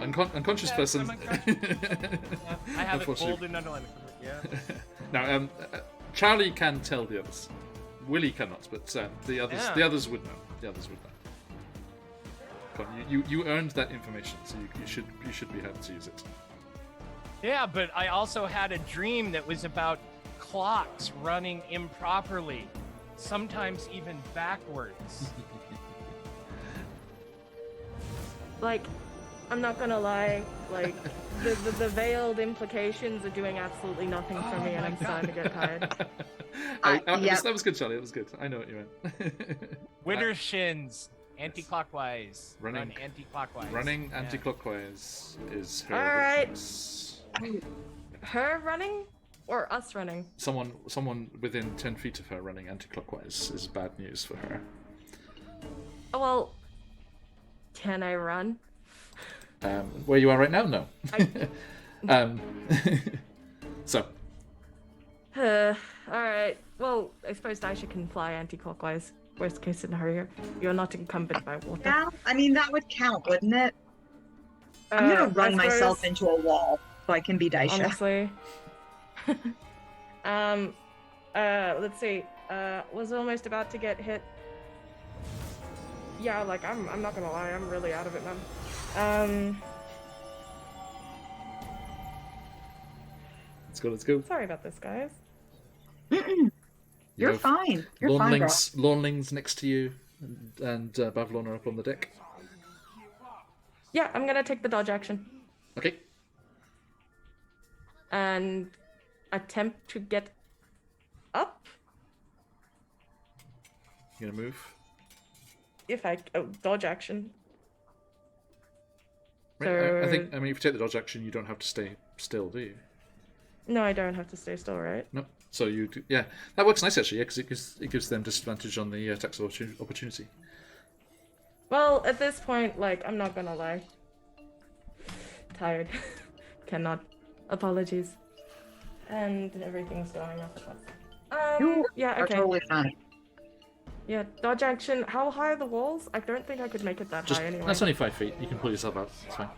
S2: Unconscious person.
S5: I have it bold and underlined. Yeah.
S2: Now, Charlie can tell the others. Willie cannot, but the others would know. The others would know. Come on, you earned that information, so you should be happy to use it.
S5: Yeah, but I also had a dream that was about clocks running improperly, sometimes even backwards.
S3: Like, I'm not gonna lie, like, the veiled implications are doing absolutely nothing for me, and I'm starting to get tired.
S2: That was good, Charlie. That was good. I know what you meant.
S5: Winter shins, anti-clockwise.
S2: Running-
S5: Run anti-clockwise.
S2: Running anti-clockwise is her
S3: All right.
S2: weakness.
S3: Her running? Or us running.
S2: Someone within 10 feet of her running anti-clockwise is bad news for her.
S3: Oh, well, can I run?
S2: Where you are right now? No. So.
S3: Alright. Well, I suppose Daisha can fly anti-clockwise. Worst case scenario. You're not encumbered by water.
S6: Yeah, I mean, that would count, wouldn't it? I'm gonna run myself into a wall so I can be Daisha.
S3: Honestly. Let's see. Was almost about to get hit. Yeah, like, I'm not gonna lie, I'm really out of it, man.
S2: Let's go.
S3: Sorry about this, guys.
S6: You're fine. You're fine, girl.
S2: Lawnlings next to you, and Bavlon are up on the deck.
S3: Yeah, I'm gonna take the dodge action.
S2: Okay.
S3: And attempt to get up.
S2: You gonna move?
S3: If I dodge action.
S2: Right.
S3: So...
S2: I think. I mean, if you take the dodge action, you don't have to stay still, do you?
S3: No, I don't have to stay still, right?
S2: No. So you do, yeah, that works nice actually, yeah, because it gives them disadvantage on the attacks of opportunity.
S3: Well, at this point, like, I'm not gonna lie. Tired. Cannot. Apologies. And everything's going off at once.
S6: You
S3: yeah,
S6: are
S3: okay.
S6: totally fine.
S3: Yeah, dodge action. How high are the walls? I don't think I could make it that high anyway.
S2: That's only 5 feet. You can pull yourself out. It's fine.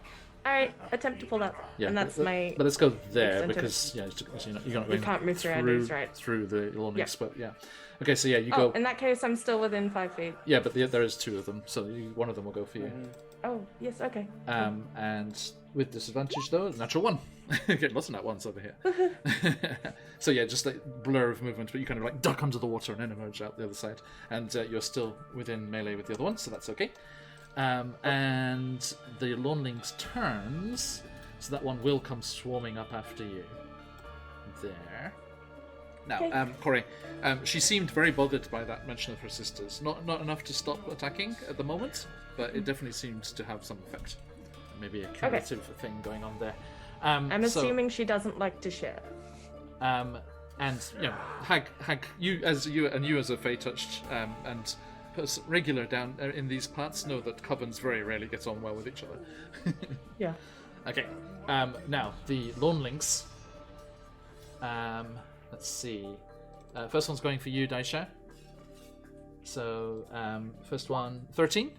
S3: Alright, attempt to pull that.
S2: Yeah,
S3: and that's my...
S2: But let's go there
S3: extent of-
S2: because you're not
S3: You
S2: going
S3: can't move through enemies, right?
S2: through the Lawnlings,
S3: Yeah.
S2: but yeah. Okay, so yeah, you
S3: Oh,
S2: go.
S3: in that case, I'm still within 5 feet.
S2: Yeah, but there is 2 of them, so one of them will go for you.
S3: Oh, yes, okay.
S2: And with disadvantage though, natural 1. Getting lots of nat 1s over here. So yeah, just like blur of movement, but you kind of like duck under the water and then emerge out the other side, and you're still within melee with the other one, so that's okay. And the Lawnlings turns, so that one will come swarming up after you. There. Now,
S3: Okay.
S2: Corey, she seemed very bothered by that mention of her sisters. Not enough to stop attacking at the moment, but it definitely seems to have some effect. Maybe a cumulative thing going on there.
S3: I'm assuming she doesn't like to share.
S2: And you know, Hag, you as a Fey touched and regular down in these parts know that covens very rarely get on well with each other.
S3: Yeah.
S2: Okay. Now the Lawnlings. Let's see. First one's going for you, Daisha. So first one, 13.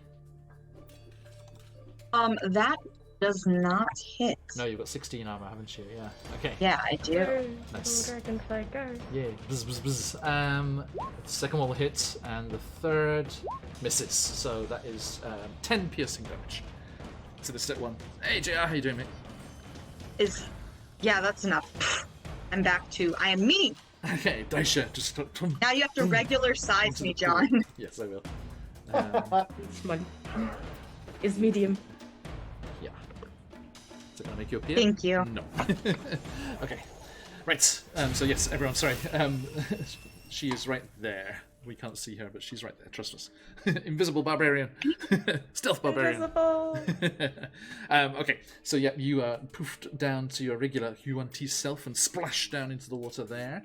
S6: That does not hit.
S2: No, you've got 16 armor, haven't you? Yeah. Okay.
S6: Yeah, I do.
S3: Go,
S2: Nice.
S3: Dragonfly, go.
S2: Yeah. Bzz, bzz, bzz. The second one will hit, and the third misses. So that is 10 piercing damage. To the step 1. Hey, JR, how you doing, mate?
S6: Yeah, that's enough. I'm back to I am me.
S2: Okay, Daisha, just
S6: Now you have to regular size me, John.
S2: Yes, I will.
S3: Smug. Is medium.
S2: Yeah. Is it gonna make you appear?
S6: Thank you.
S2: No. Okay. Right. So yes, everyone. Sorry. She is right there. We can't see her, but she's right there. Trust us. Invisible barbarian. Stealth barbarian.
S3: Invisible.
S2: Okay. So yeah, you poofed down to your regular Q20 self and splashed down into the water there.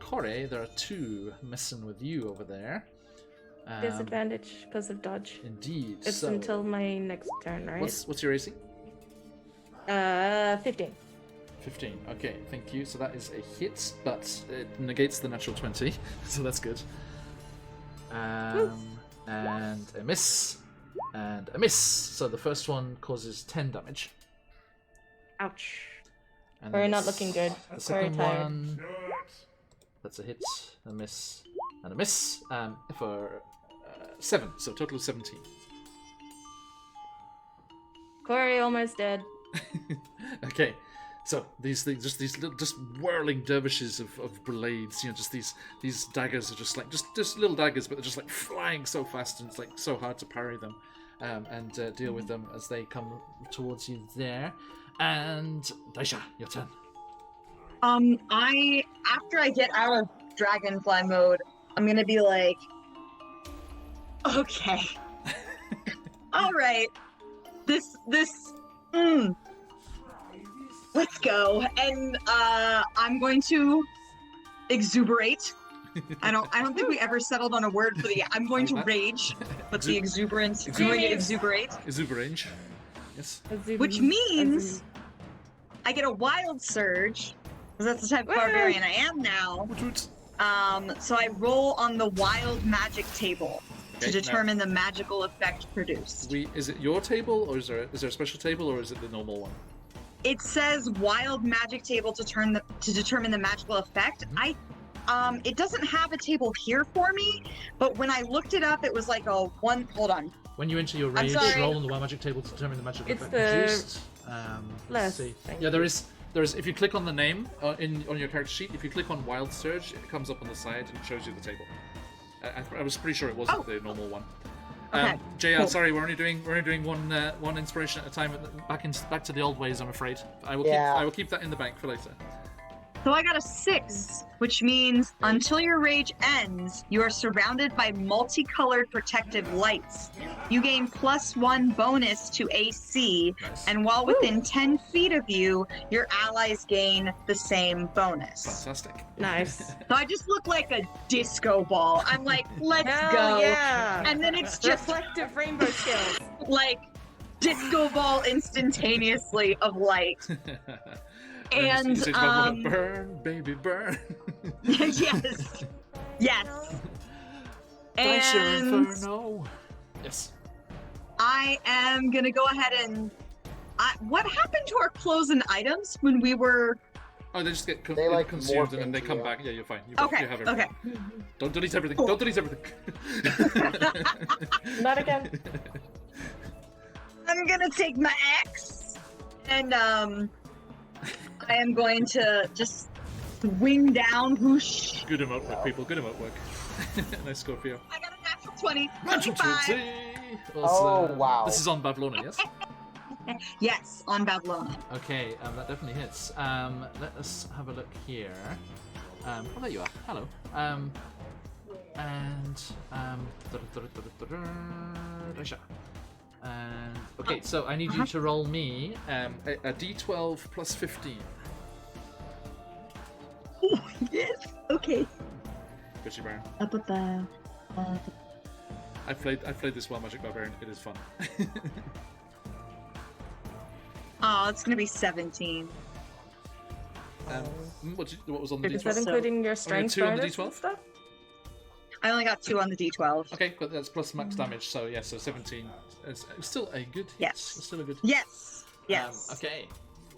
S2: Corey, there are 2 messing with you over there.
S3: Disadvantage because of dodge.
S2: Indeed.
S3: It's
S2: so,
S3: until my next turn, right?
S2: What's your AC?
S3: 15.
S2: 15. Okay, thank you. So that is a hit, but it negates the natural 20, so that's good. And a miss, and a miss. So the first one causes 10 damage.
S3: Ouch.
S2: And
S3: Very
S2: then
S3: not looking good.
S2: The
S3: Very
S2: second
S3: tired.
S2: one, that's a hit, a miss, and a miss for 7. So total of 17.
S3: Corey almost dead.
S2: Okay. So these things, just these little, just whirling dervishes of blades, you know, just these daggers are just like just little daggers, but they're just like flying so fast, and it's like so hard to parry them, and deal with them as they come towards you there. And Daisha, your turn.
S6: After I get out of dragonfly mode, I'm gonna be like, okay, all right, this. let's go. And I'm going to exuberate. I don't think we ever settled on a word for the. I'm going to rage, but the exuberance. I'm going to exuberate.
S2: Exuberange. Yes.
S6: Which means I get a wild surge, because that's the type of barbarian I am now. So I roll on the wild magic table to determine the magical effect produced.
S2: Is it your table, or is there a special table, or is it the normal one?
S6: It says wild magic table to determine the magical effect. It doesn't have a table here for me, but when I looked it up, it was like a one. Hold on.
S2: When you enter your rage, roll on the wild magic table to determine the magical effect produced. Let's see. Yeah, there is. If you click on the name on your character sheet, if you click on Wild Surge, it comes up on the side and shows you the table. I was pretty sure it wasn't the normal one.
S6: Okay.
S2: JL,
S6: Cool.
S2: sorry, we're only doing one inspiration at a time. Back to the old ways, I'm afraid. I will keep that in the bank for later.
S6: So I got a 6, which means until your rage ends, you are surrounded by multicolored protective lights. You gain +1 bonus to AC, and while within 10 feet of you, your allies gain the same bonus.
S2: Fantastic.
S3: Nice.
S6: So I just look like a disco ball. I'm like, let's
S3: Hell
S6: go.
S3: yeah.
S6: And then it's just
S3: Reflective rainbow skills.
S6: like disco ball instantaneously of light. And
S2: burn, baby, burn.
S6: yes. And
S2: Inferno. Yes.
S6: I am gonna go ahead and. What happened to our clothes and items when we were?
S2: Oh, they just get
S4: They, like,
S2: consumed
S4: morph
S2: and then they
S4: into
S2: come
S4: you.
S2: back. Yeah, you're fine. You
S6: Okay.
S2: have everything.
S6: Okay.
S2: Don't delete everything.
S6: Cool.
S2: Don't delete everything.
S3: Not again.
S6: I'm gonna take my axe and I am going to just swing down. Whoosh.
S2: Good emote work, people. Good emote work. Nice score for you.
S6: I got a natural 20.
S2: Natural
S6: 25.
S2: 20.
S4: Oh, wow.
S2: This is on Bavlona, yes?
S6: Yes, on Babylon.
S2: Okay, that definitely hits. Let us have a look here. Oh, there you are. Hello. Okay, so I need you to roll me a d12 plus 15.
S6: Oh, yes. Okay.
S2: Gushy Baron.
S6: Ba-ba-ba.
S2: I've played this Wild Magic Barbarian. It is fun.
S6: Oh, it's gonna be 17.
S2: What was on the
S3: Is
S2: d12?
S3: that including your strength
S2: 2 on the
S3: bonus
S2: D12?
S3: and stuff?
S6: I only got 2 on the D12.
S2: Okay, but that's plus max damage, so yeah, so 17. It's still a good hit.
S6: Yes.
S2: It's still a good.
S6: Yes. Yes.
S2: Okay.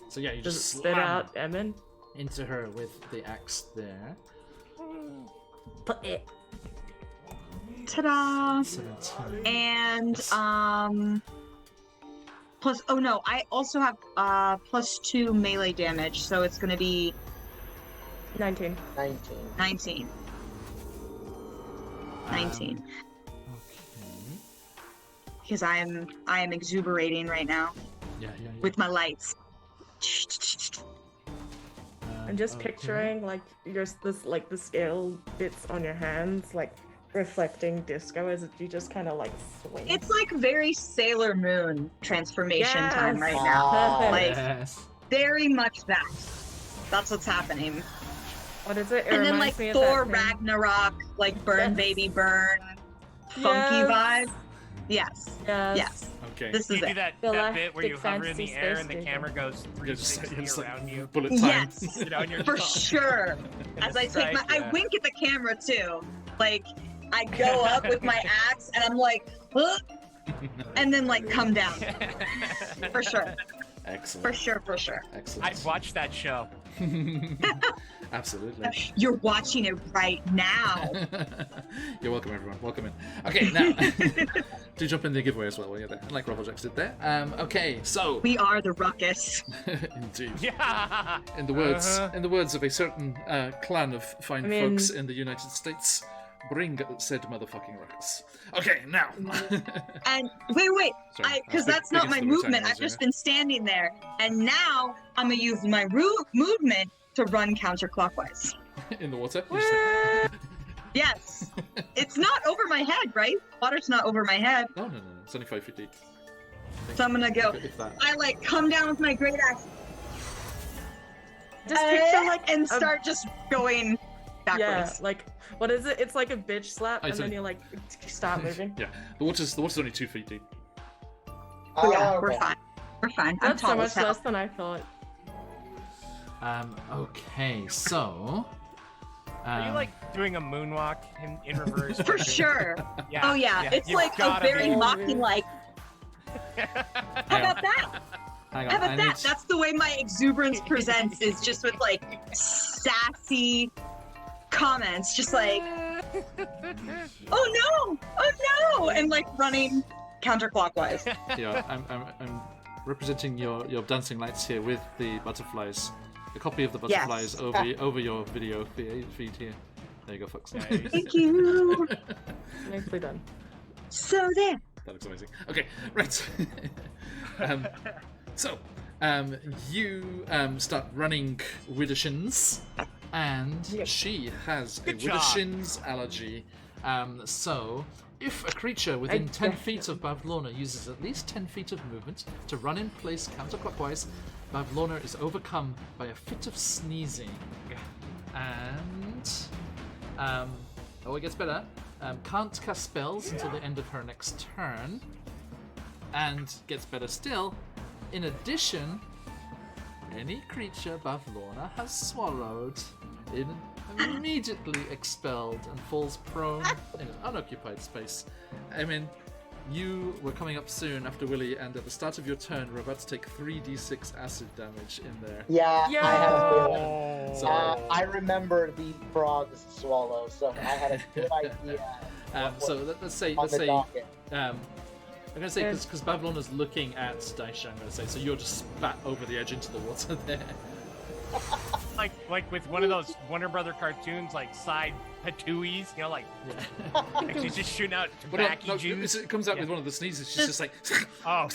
S2: So yeah, you
S3: Does it
S2: just
S3: spit
S2: slam
S3: out Emin?
S2: into her with the axe there.
S3: Put it.
S6: Ta-da!
S2: 17.
S6: And plus. Oh no, I also have +2 melee damage, so it's gonna be
S3: 19.
S4: 19.
S6: 19. 19.
S2: Okay.
S6: Because I am exuberating right now
S2: Yeah.
S6: with my lights.
S3: I'm just
S2: Okay.
S3: picturing like the scale bits on your hands, like reflecting disco as you just kind of like swing.
S6: It's like very Sailor Moon transformation
S3: Yes.
S6: time right now.
S3: Perfect.
S6: Like
S2: Yes.
S6: very much that. That's what's happening.
S3: What is it? It
S6: And then like
S3: reminds me of
S6: Thor
S3: that thing.
S6: Ragnarok, like burn
S3: Yes.
S6: baby burn, funky
S3: Yes.
S6: vibe. Yes.
S3: Yes.
S6: Yes.
S2: Okay.
S6: This
S5: You
S6: is
S5: do
S6: it.
S5: that bit where
S3: Galactic
S5: you hover in
S3: fantasy
S5: the air
S3: space
S5: and the
S3: station.
S5: camera goes
S2: Yeah, just
S5: 360
S2: it's like
S5: around you.
S2: bullet time.
S6: Yes.
S5: You know, and you're
S6: For
S5: just-
S6: sure. As I
S5: That's
S6: take
S5: right,
S6: I
S5: yeah.
S6: wink at the camera too. Like I go up with my axe and I'm like, huh? And then like come down. For sure.
S2: Excellent.
S6: For sure, for sure.
S2: Excellent.
S5: I'd watch that show.
S2: Absolutely.
S6: You're watching it right now.
S2: You're welcome, everyone. Welcome in. Okay, now do jump in the giveaway as well while you're there, like Robojax did there. Okay, so
S6: We are the ruckus.
S2: indeed,
S5: Yeah.
S2: in the words of a certain clan of fine
S3: I mean-
S2: folks in the United States, bring said motherfucking ruckus. Okay, now.
S6: And wait,
S2: Sorry,
S6: because
S2: big-
S6: that's
S2: big
S6: not my
S2: into the
S6: movement.
S2: rectangles,
S6: I've just
S2: yeah.
S6: been standing there, and now I'm gonna use my movement to run counterclockwise.
S2: in the water.
S6: Yes, it's not over my head, right? Water's not over my head,
S2: No, it's only 5 feet deep.
S6: so I'm gonna go.
S2: If that.
S6: I like come down with my great axe,
S3: Just picture like
S6: and
S3: a-
S6: start just going
S3: Yeah,
S6: backwards.
S3: like what is it? It's like a bitch slap, and
S2: see.
S3: then you like stop moving.
S2: Yeah, the water's only 2 feet deep.
S6: Yeah, we're
S4: okay.
S6: fine. We're fine. I'm
S3: That's so
S6: tall
S3: much
S6: as hell.
S3: less than I thought.
S2: Okay, so.
S5: Are you like doing a moonwalk in reverse?
S6: For sure.
S5: Yeah.
S6: Oh yeah, it's
S5: you've
S6: like a
S5: gotta
S6: very
S5: be.
S6: mocking, like. How about that?
S2: Hang on,
S6: How about
S2: I
S6: that?
S2: need-
S6: That's the way my exuberance presents, is just with like sassy comments, just like, oh no, and like running counterclockwise.
S2: Yeah, I'm representing your dancing lights here with the butterflies. A copy of the butterflies over your video feed here. There you go, folks.
S6: Thank you.
S3: Nicely done.
S6: So there.
S2: That looks amazing. Okay, right. So, you start running Widdershins, and
S3: Yep.
S2: she has a
S5: Good job.
S2: Widdershins allergy. So, if a creature within 10 feet of Bavlorna uses at least 10 feet of movement to run in place counterclockwise, Bavlorna is overcome by a fit of sneezing. And, it gets better. Can't cast spells until the end of her next turn. And gets better still. In addition, any creature Bavlorna has swallowed is immediately expelled and falls prone in an unoccupied space. I mean, you were coming up soon after Willy, and at the start of your turn, we're about to take 3d6 acid damage in there.
S4: Yeah,
S3: Yo!
S4: I had a feeling.
S2: So,
S4: I remember the frog's swallow, so I had a good idea.
S2: so let's say
S4: on the docket.
S2: I'm going to say, because Bavlorna's looking at Daisha, I'm going to say, so you're just spat over the edge into the water there.
S5: like with one of those Warner Brother cartoons, like side patooies, you know, like, like she's just shooting out
S2: But no,
S5: tobacco juice.
S2: it comes out with one of the sneezes, she's just like...
S5: Oh,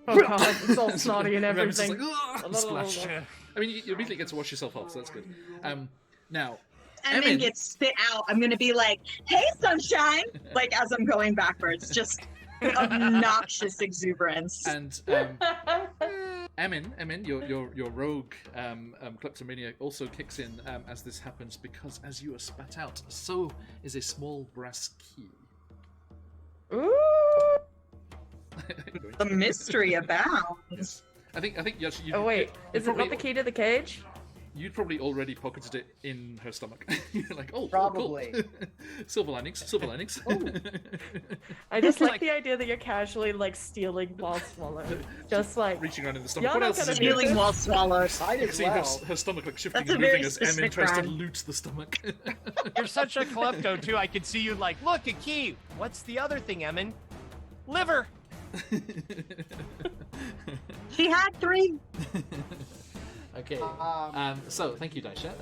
S3: Oh god, it's all snotty and
S2: Remember's just
S3: everything.
S2: like, "Ugh," splash. I mean, you immediately get to wash yourself off, so that's good. Now,
S6: And then
S2: Emin.
S6: get spit out. I'm gonna be like, hey, sunshine! Like, as I'm going backwards. Just obnoxious exuberance.
S2: And Emin, your rogue kleptomania also kicks in as this happens, because as you are spat out, so is a small brass key.
S3: Ooh.
S6: The mystery abounds.
S2: I think you actually.
S3: Oh wait, is it not the key to the cage?
S2: You'd probably already pocketed it in her stomach. You're like, oh,
S4: Probably.
S2: cool. Silver linings.
S3: I just like
S5: like-
S3: the idea that you're casually like stealing while swallowed. Just like
S2: Reaching around in the stomach.
S3: Y'all
S2: What
S3: not
S2: else is
S3: gonna
S2: in
S3: be
S2: there?
S6: Feeling well swallowed.
S4: Might
S2: You
S4: as
S2: see
S4: well.
S2: her stomach like shifting
S6: That's
S2: and
S6: a very
S2: moving as Emin
S6: specific
S2: tries to
S6: crime.
S2: loot the stomach.
S5: you're such a klepto too. I could see you like, look, a key. What's the other thing, Emin? Liver.
S6: She had 3.
S2: Okay. So thank you, Daisha.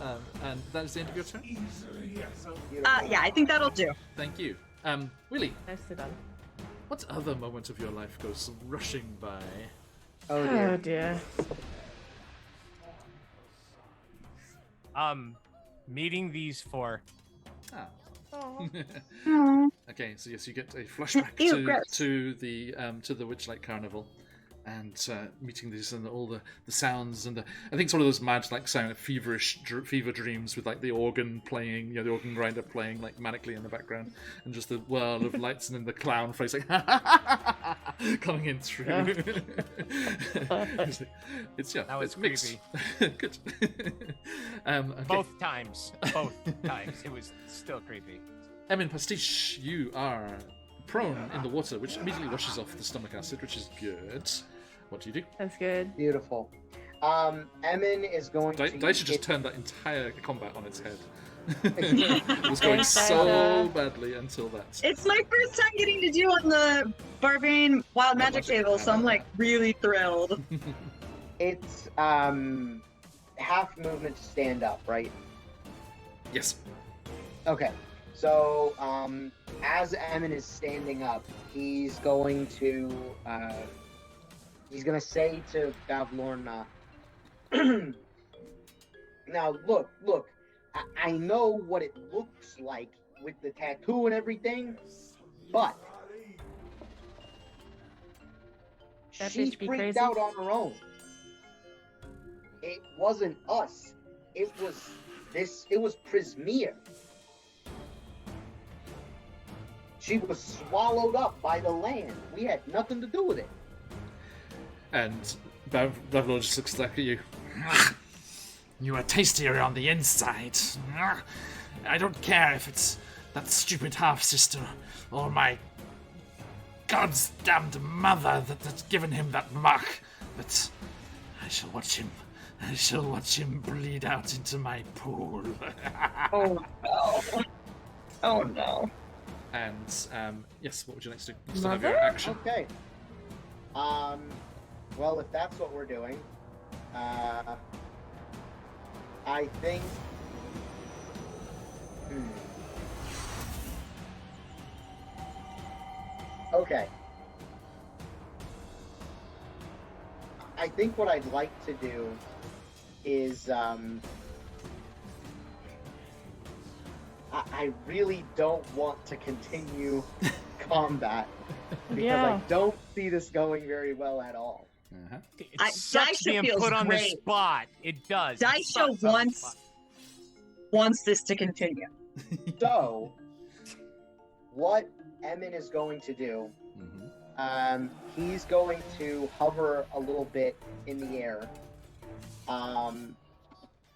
S2: And that is the end of your turn.
S6: Yeah, I think that'll do.
S2: Thank you. Willy,
S3: nicely done.
S2: what other moment of your life goes rushing by?
S4: Oh
S3: Oh
S4: dear.
S3: dear.
S5: Meeting these 4.
S2: Ah.
S6: Aw.
S2: Okay, so yes, you get a flashback
S6: Ew, gross.
S2: to the Witchlight Carnival, and meeting these and all the sounds and I think it's one of those mad like sound feverish fever dreams with like the organ playing, the organ grinder playing like manically in the background, and just the whirl of lights and then the clown face like coming in through. It's
S5: That was
S2: it's mixed. Good. Okay.
S5: Both times. It was still creepy.
S2: Emin Pastiche, you are prone in the water, which immediately washes off the stomach acid, which is good. What do you do?
S3: That's good.
S4: Beautiful. Emin is going to.
S2: Daisha just turned that entire combat on its head. It was going so
S3: Daisha.
S2: badly until that.
S6: It's my first time getting to do on the Barbarian Wild Magic table, so I'm like really thrilled.
S4: It's half movement to stand up, right?
S2: Yes.
S4: Okay. So as Emin is standing up, he's going to say to Bavlorna, now look, I know what it looks like with the tattoo and everything, but
S3: That
S4: she's
S3: bitch be
S4: freaked
S3: crazy.
S4: out on her own. It wasn't us. It was Prismia. She was swallowed up by the land. We had nothing to do with it.
S2: And Bavlor just looks back at you.
S1: You are tastier on the inside. I don't care if it's that stupid half-sister or my God's damned mother that's given him that mark, but I shall watch him bleed out into my pool.
S6: Oh no. Oh no.
S2: And yes, what would you like to do? You still have your
S3: Mother?
S2: action.
S4: Okay. Well, if that's what we're doing, I think. Okay. I think what I'd like to do is, I really don't want to continue combat because
S3: Yeah.
S4: I don't see this going very well at all.
S2: Uh-huh.
S5: It sucks
S6: Daisha
S5: being
S6: feels
S5: put on the
S6: great.
S5: spot. It does. It
S6: Daisha
S5: sucks on the
S6: wants
S5: spot.
S6: wants this to continue.
S4: So, what Emin is going to do, he's going to hover a little bit in the air,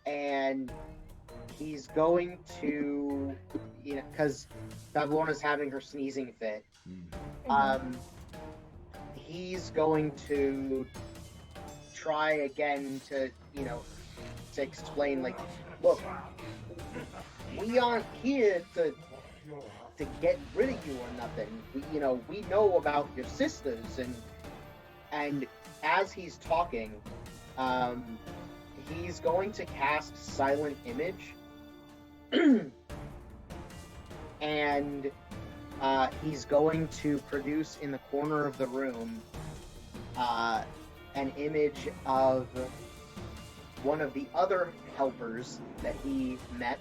S4: and he's going to, because Bavlorna's having her sneezing fit, he's going to try again to, to explain, like, look, we aren't here to get rid of you or nothing. We know about your sisters, and as he's talking, he's going to cast Silent Image, and he's going to produce in the corner of the room an image of one of the other helpers that he met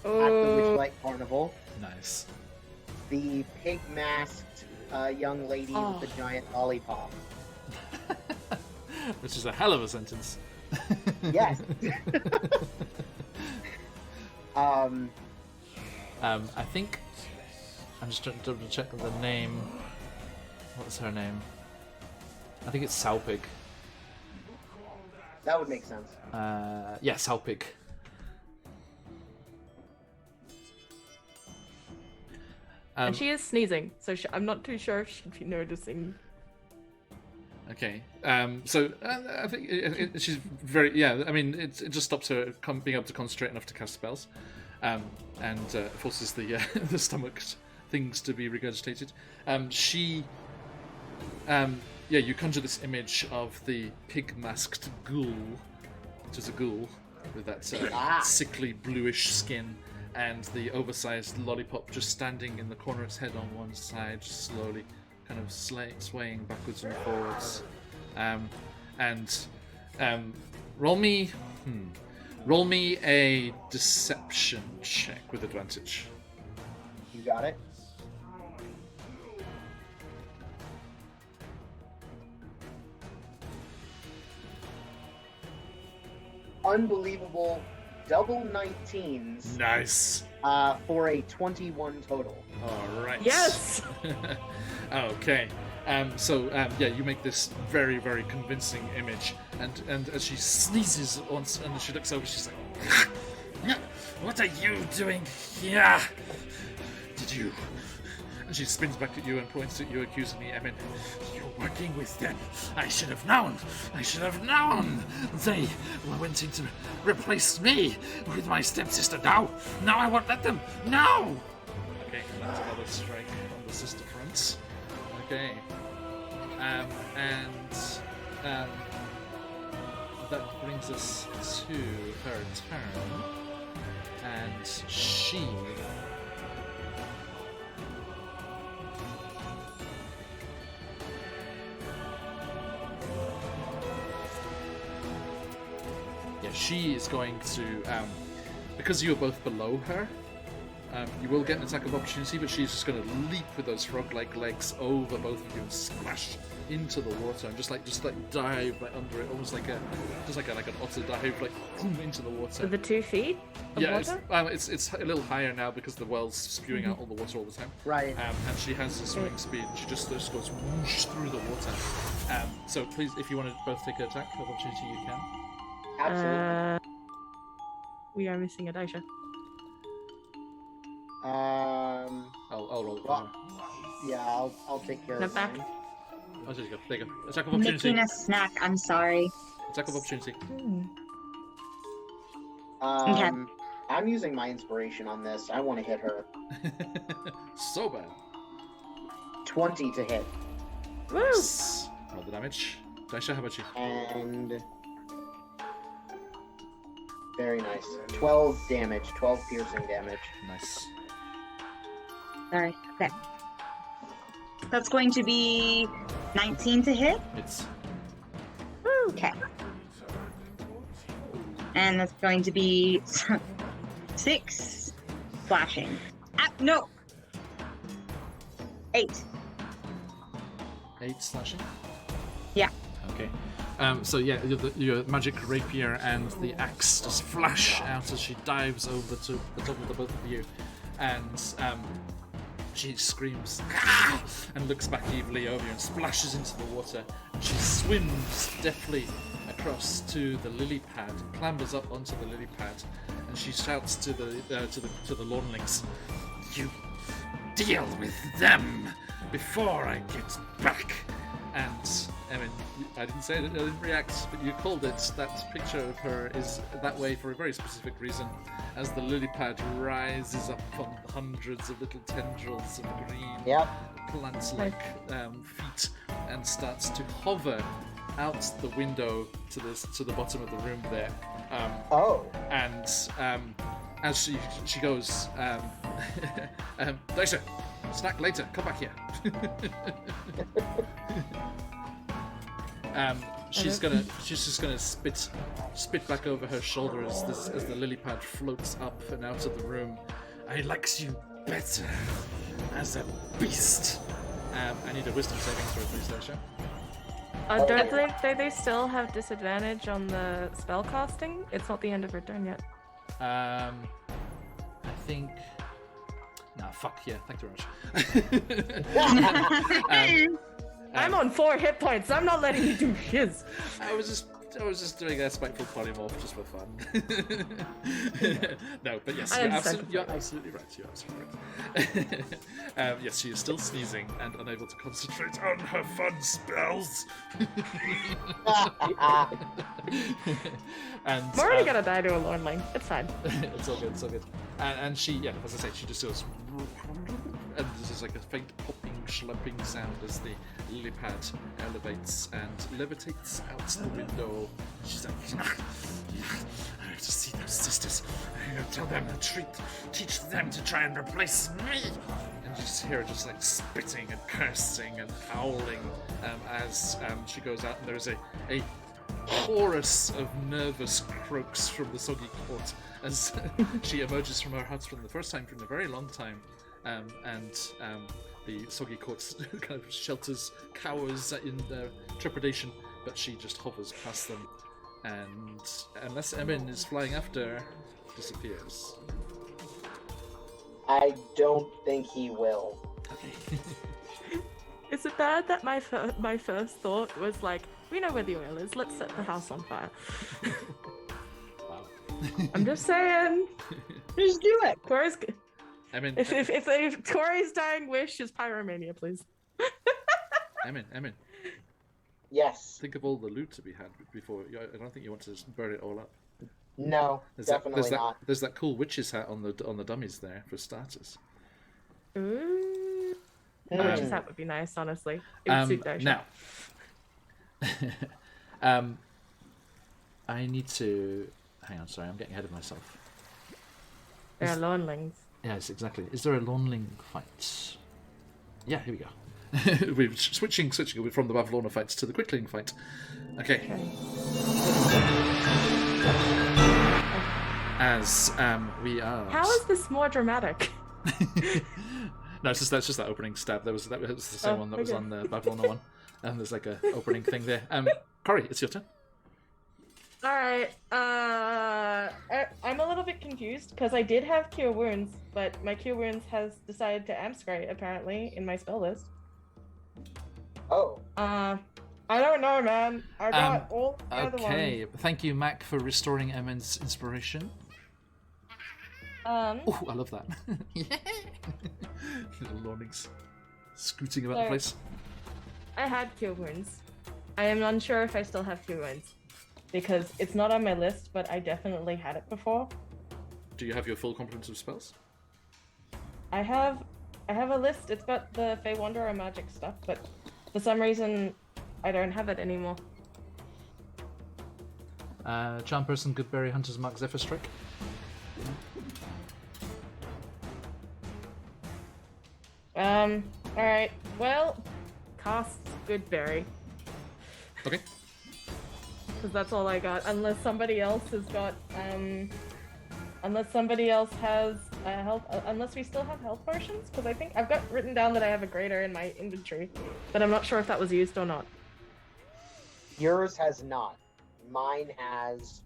S4: at the Witchlight Carnival.
S2: Nice.
S4: The pig-masked young lady with the giant lollipop.
S2: Which is a hell of a sentence.
S4: Yes.
S2: I think I'm just trying to double check the name. What's her name? I think it's Salpig.
S4: That would make sense.
S2: Yeah, Salpig.
S3: And she is sneezing, so I'm not too sure if she'd be noticing.
S2: Okay. So I think she's very. Yeah. I mean, it just stops her being able to concentrate enough to cast spells, and forces the the stomach things to be regurgitated. Yeah, you conjure this image of the pig-masked ghoul, which is a ghoul with that sickly bluish skin, and the oversized lollipop just standing in the corner of its head on one side, slowly kind of swaying backwards and forwards. Roll me a deception check with advantage.
S4: You got it? Unbelievable double 19s.
S2: Nice.
S4: For a 21 total.
S2: All right.
S3: Yes!
S2: Okay. Yeah, you make this very, very convincing image, and as she sneezes once, and she looks over, she's like,
S1: What are you doing here?
S2: "Did you?" And she spins back at you and points at you accusingly, Emin.
S1: You're working with them. I should have known. They were wanting to replace me with my stepsister. Now I won't let them. No!
S2: Okay, and that's another strike on the sister fronts. Okay. That brings us to her turn. And she... Yeah, she is going to... because you are both below her, You will get an attack of opportunity, but she's just going to leap with those frog-like legs over both of you and splash into the water and just like dive right under it, almost like an otter dive, like into the water.
S3: With the 2 feet of water?
S2: It's a little higher now because the well's spewing out all the water all the time.
S4: Right.
S2: And she has a swimming speed. And she just goes whoosh through the water. So please, if you want to both take an attack of opportunity, you can.
S4: Absolutely.
S3: We are missing a Daisha.
S2: I'll roll it.
S4: Well, yeah, I'll take care of
S3: back.
S4: mine.
S2: Oh, there you go. There you go. Attack of opportunity.
S6: Making a snack. I'm sorry.
S2: Attack of opportunity.
S6: Okay.
S4: I'm using my inspiration on this. I want to hit her.
S2: So bad.
S4: 20 to hit.
S3: Woo!
S2: Yes. Roll the damage. Daisha, how about you?
S4: And very nice. 12 damage. 12 piercing damage.
S2: Nice.
S6: Sorry. Okay. That's going to be 19 to hit.
S2: It's
S6: Okay. And that's going to be 6 slashing. No. 8.
S2: 8 slashing.
S6: Yeah.
S2: Okay. So yeah, your magic rapier and the axe just flash out as she dives over to the top of the both of you, and she screams "Ah!" and looks back evilly over you and splashes into the water. And she swims deftly across to the lily pad and clambers up onto the lily pad, and she shouts to the lawnlings,
S1: You deal with them before I get back.
S2: And I mean, I didn't say it, I didn't react, but you called it. That picture of her is that way for a very specific reason. As the lily pad rises up on hundreds of little tendrils of green plant-like feet and starts to hover out the window to the bottom of the room there. And as she goes, Daisha, snack later. Come back here. She's just gonna spit back over her shoulder as the lily pad floats up and out of the room.
S1: I likes you better as a beast.
S2: I need a wisdom saving throw, please, Daisha.
S3: Don't they still have disadvantage on the spell casting? It's not the end of her turn yet.
S2: I think. Nah, fuck yeah. Thank you very much.
S3: I'm on 4 hit points. I'm not letting you do shiz.
S2: I was just doing a spiteful polymorph just for fun. No, but yes, you're absolutely right. You're absolutely right. Yes, she is still sneezing and unable to concentrate on her fun spells. And
S3: I'm already gonna die to a Lornling. It's fine.
S2: It's all good. It's all good. And she, yeah, as I say, she just goes, and there's just like a faint popping, schlepping sound as the lily pad elevates and levitates out the window. She's like,
S1: I have to see those sisters. I have to tell them to teach them to try and replace me.
S2: and you just hear her just like spitting and cursing and howling as she goes out, and there's a chorus of nervous croaks from the soggy court as she emerges from her hut for the first time in a very long time, and the soggy court kind of cowers in trepidation, but she just hovers past them, and unless Emin is flying after, disappears.
S4: I don't think he will.
S2: Okay.
S3: Is it bad that my first thought was like, we know where the oil is, let's set the house on fire?
S2: Wow.
S3: I'm just saying.
S6: Just do it.
S3: Corey's,
S2: I mean,
S3: if Corey's dying wish is pyromania, please.
S2: Emin.
S4: Yes.
S2: Think of all the loot to be had before. I don't think you want to just burn it all up.
S4: No, definitely not.
S2: There's that cool witch's hat on the dummies there for starters.
S3: Ooh. A witch's hat would be nice, honestly. It would suit Daisha.
S2: Now, I need to hang on. Sorry, I'm getting ahead of myself.
S3: There are lonelings.
S2: Yes, exactly. Is there a loneling fight? Yeah, here we go. We're switching from the Bavlorna fights to the Quickling fight. Okay. As we are.
S3: How is this more dramatic?
S2: No, it's just that opening stab. That was the same one that was
S3: okay.
S2: on the Babylon one. And there's like a opening thing there. Corey, it's your turn.
S3: All right. I'm a little bit confused because I did have Cure Wounds, but my Cure Wounds has decided to Amscry apparently in my spell list.
S4: Oh.
S3: I don't know, man. I got all the other ones.
S2: Okay, thank you, Mac, for restoring Emmen's inspiration. Oh, I love that. Little Lornings scooting about the place.
S3: I had Cure Wounds. I am unsure if I still have Cure Wounds because it's not on my list, but I definitely had it before.
S2: Do you have your full complement of spells?
S3: I have a list. It's got the Fey Wanderer magic stuff, but for some reason I don't have it anymore.
S2: Charm Person, Goodberry, Hunter's Mark, Zephyr Strike.
S3: Alright. Well, cast Goodberry.
S2: Okay.
S3: Because that's all I got. Unless somebody else has got, unless somebody else has health, unless we still have health potions, because I think I've got written down that I have a greater in my inventory, but I'm not sure if that was used or not.
S4: Yours has not. Mine has.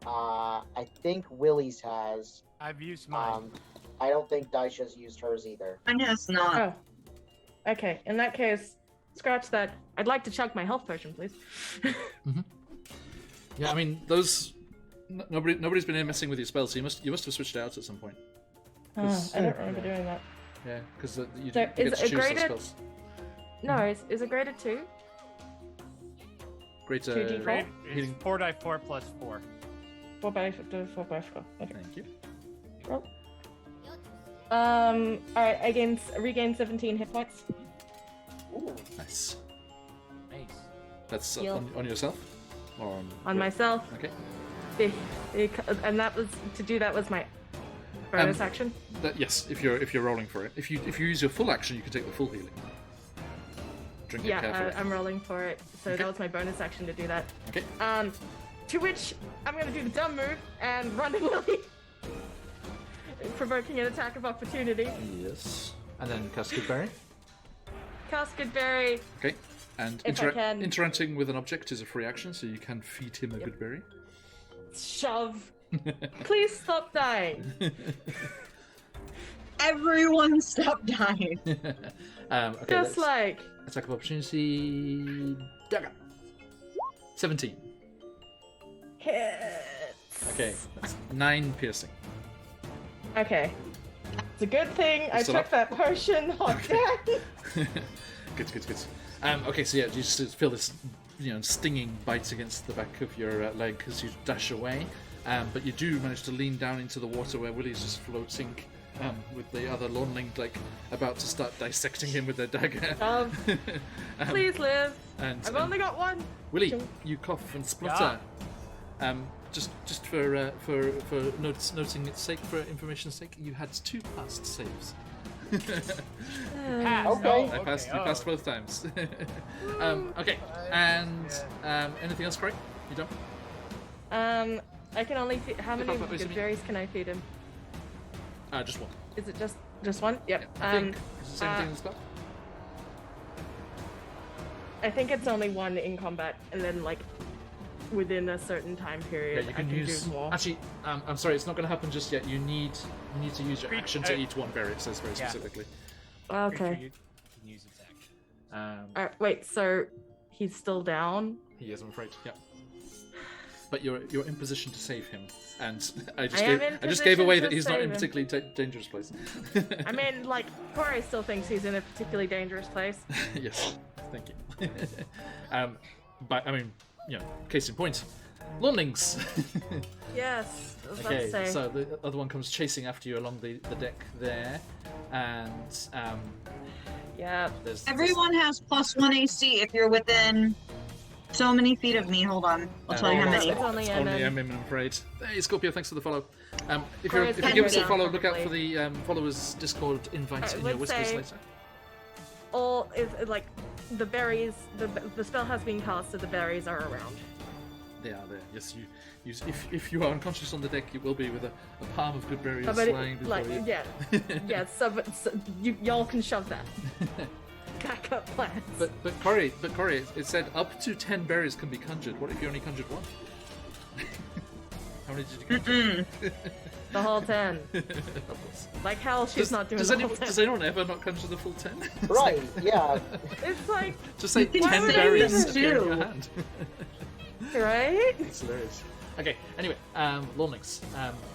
S4: I think Willie's has.
S5: I've used mine.
S4: I don't think Daisha's used hers either.
S6: Mine has not.
S3: Oh. Okay, in that case, scratch that. I'd like to chug my health potion, please.
S2: Yeah, I mean those. Nobody's been messing with your spells, so you must have switched it out at some point.
S3: I don't remember doing that.
S2: Yeah, because you
S3: So
S2: get
S3: is
S2: to
S3: it
S2: choose those
S3: graded?
S2: spells.
S3: No, is it graded 2?
S2: Great
S3: 2d4?
S5: Great.
S2: healing.
S5: It's 4 plus 4.
S3: 4 by 4. Okay.
S2: Thank you.
S3: Roll. Alright, I regain 17 hit points.
S4: Ooh.
S2: Nice.
S5: Nice.
S2: That's
S3: Heal.
S2: on yourself, or
S3: On myself.
S2: Okay.
S3: And that was to do that was my bonus action.
S2: Yes, if you're rolling for it. If you use your full action, you can take the full healing. Drink it carefully.
S3: I'm rolling for it. So
S2: Okay.
S3: that was my bonus action to do that.
S2: Okay.
S3: To which I'm gonna do the dumb move and run to Willie, provoking an attack of opportunity.
S2: Yes. And then cast Goodberry.
S3: Cast Goodberry.
S2: Okay. And
S3: If I can.
S2: interacting with an object is a free action, so you can feed him a Goodberry.
S3: Shove. Please stop dying.
S6: Everyone stop dying.
S2: Okay.
S3: Just
S2: let's-
S3: like
S2: attack of opportunity. Dagger. 17.
S3: hits.
S2: Okay. That's 9 piercing.
S3: Okay. It's a good thing I
S2: Still
S3: took
S2: up?
S3: that potion on deck.
S2: Good. Okay, so yeah, you just feel this, stinging bites against the back of your leg as you dash away. But you do manage to lean down into the water where Willie's just floating, with the other Lawnling about to start dissecting him with their dagger.
S3: Please live.
S2: And
S3: I've only got one.
S2: Willie, you cough and splutter. Just for noting its sake, for information's sake, you had 2 past saves.
S5: Pass.
S4: Okay.
S5: Oh,
S2: You passed both times. Okay, and anything else, Craig? You don't?
S3: I can only feed. How many
S2: What does it
S3: good
S2: mean?
S3: berries can I feed him?
S2: Just one.
S3: Is it just one? Yep.
S2: I think it's the same thing as spell.
S3: I think it's only one in combat, and then within a certain time
S2: Yeah,
S3: period,
S2: you
S3: I
S2: can
S3: can
S2: use.
S3: do more.
S2: Actually, I'm sorry, it's not going to happen just yet. You need to use your
S5: Read-
S2: action to eat one berry. It says very
S5: Yeah.
S2: specifically.
S5: Pretty sure
S3: Okay.
S5: you can use its action.
S3: Alright, wait. So he's still down.
S2: He is, I'm afraid. Yeah. But you're in position to save him, and I
S3: I am in
S2: just gave away
S3: position
S2: that
S3: to
S2: he's not in a
S3: save him.
S2: particularly dangerous place.
S3: I mean, Corey still thinks he's in a particularly dangerous place.
S2: Yes, thank you. But I mean, case in point, Lawnlings.
S3: Yes. I was about
S2: Okay,
S3: to say.
S2: so the other one comes chasing after you along the deck there, and
S3: Yeah.
S2: there's
S6: Everyone has +1 AC if you're within so many feet of me. Hold on, I'll tell you how
S3: no,
S6: many.
S3: it's only
S2: Only
S3: MM.
S2: I'm afraid. Hey, Scorpio, thanks for the follow. If
S3: Corey's
S2: you
S3: been
S2: give us a
S3: down,
S2: follow, look out for
S3: probably.
S2: the followers Discord invite
S3: I
S2: in your
S3: would
S2: whispers
S3: say-
S2: later.
S3: All is the berries. The spell has been cast, so the berries are around.
S2: They are there. Yes, if you are unconscious on the deck, you will be with a palm of good berries
S3: But
S2: lying before
S3: like,
S2: you.
S3: yeah. So y'all can shove that. Backup plans.
S2: But Corey, it said up to 10 berries can be conjured. What if you only conjured one? How many did you conjure?
S3: The whole 10. Like hell, she's not doing the whole 10.
S2: Does anyone ever not conjure the full 10?
S4: Right, yeah.
S3: It's like,
S2: Just say
S6: can
S2: 10
S6: say
S2: berries
S6: even
S2: appear in
S6: two.
S2: your hand.
S3: right?
S2: It's hilarious. Okay, anyway, Lornix.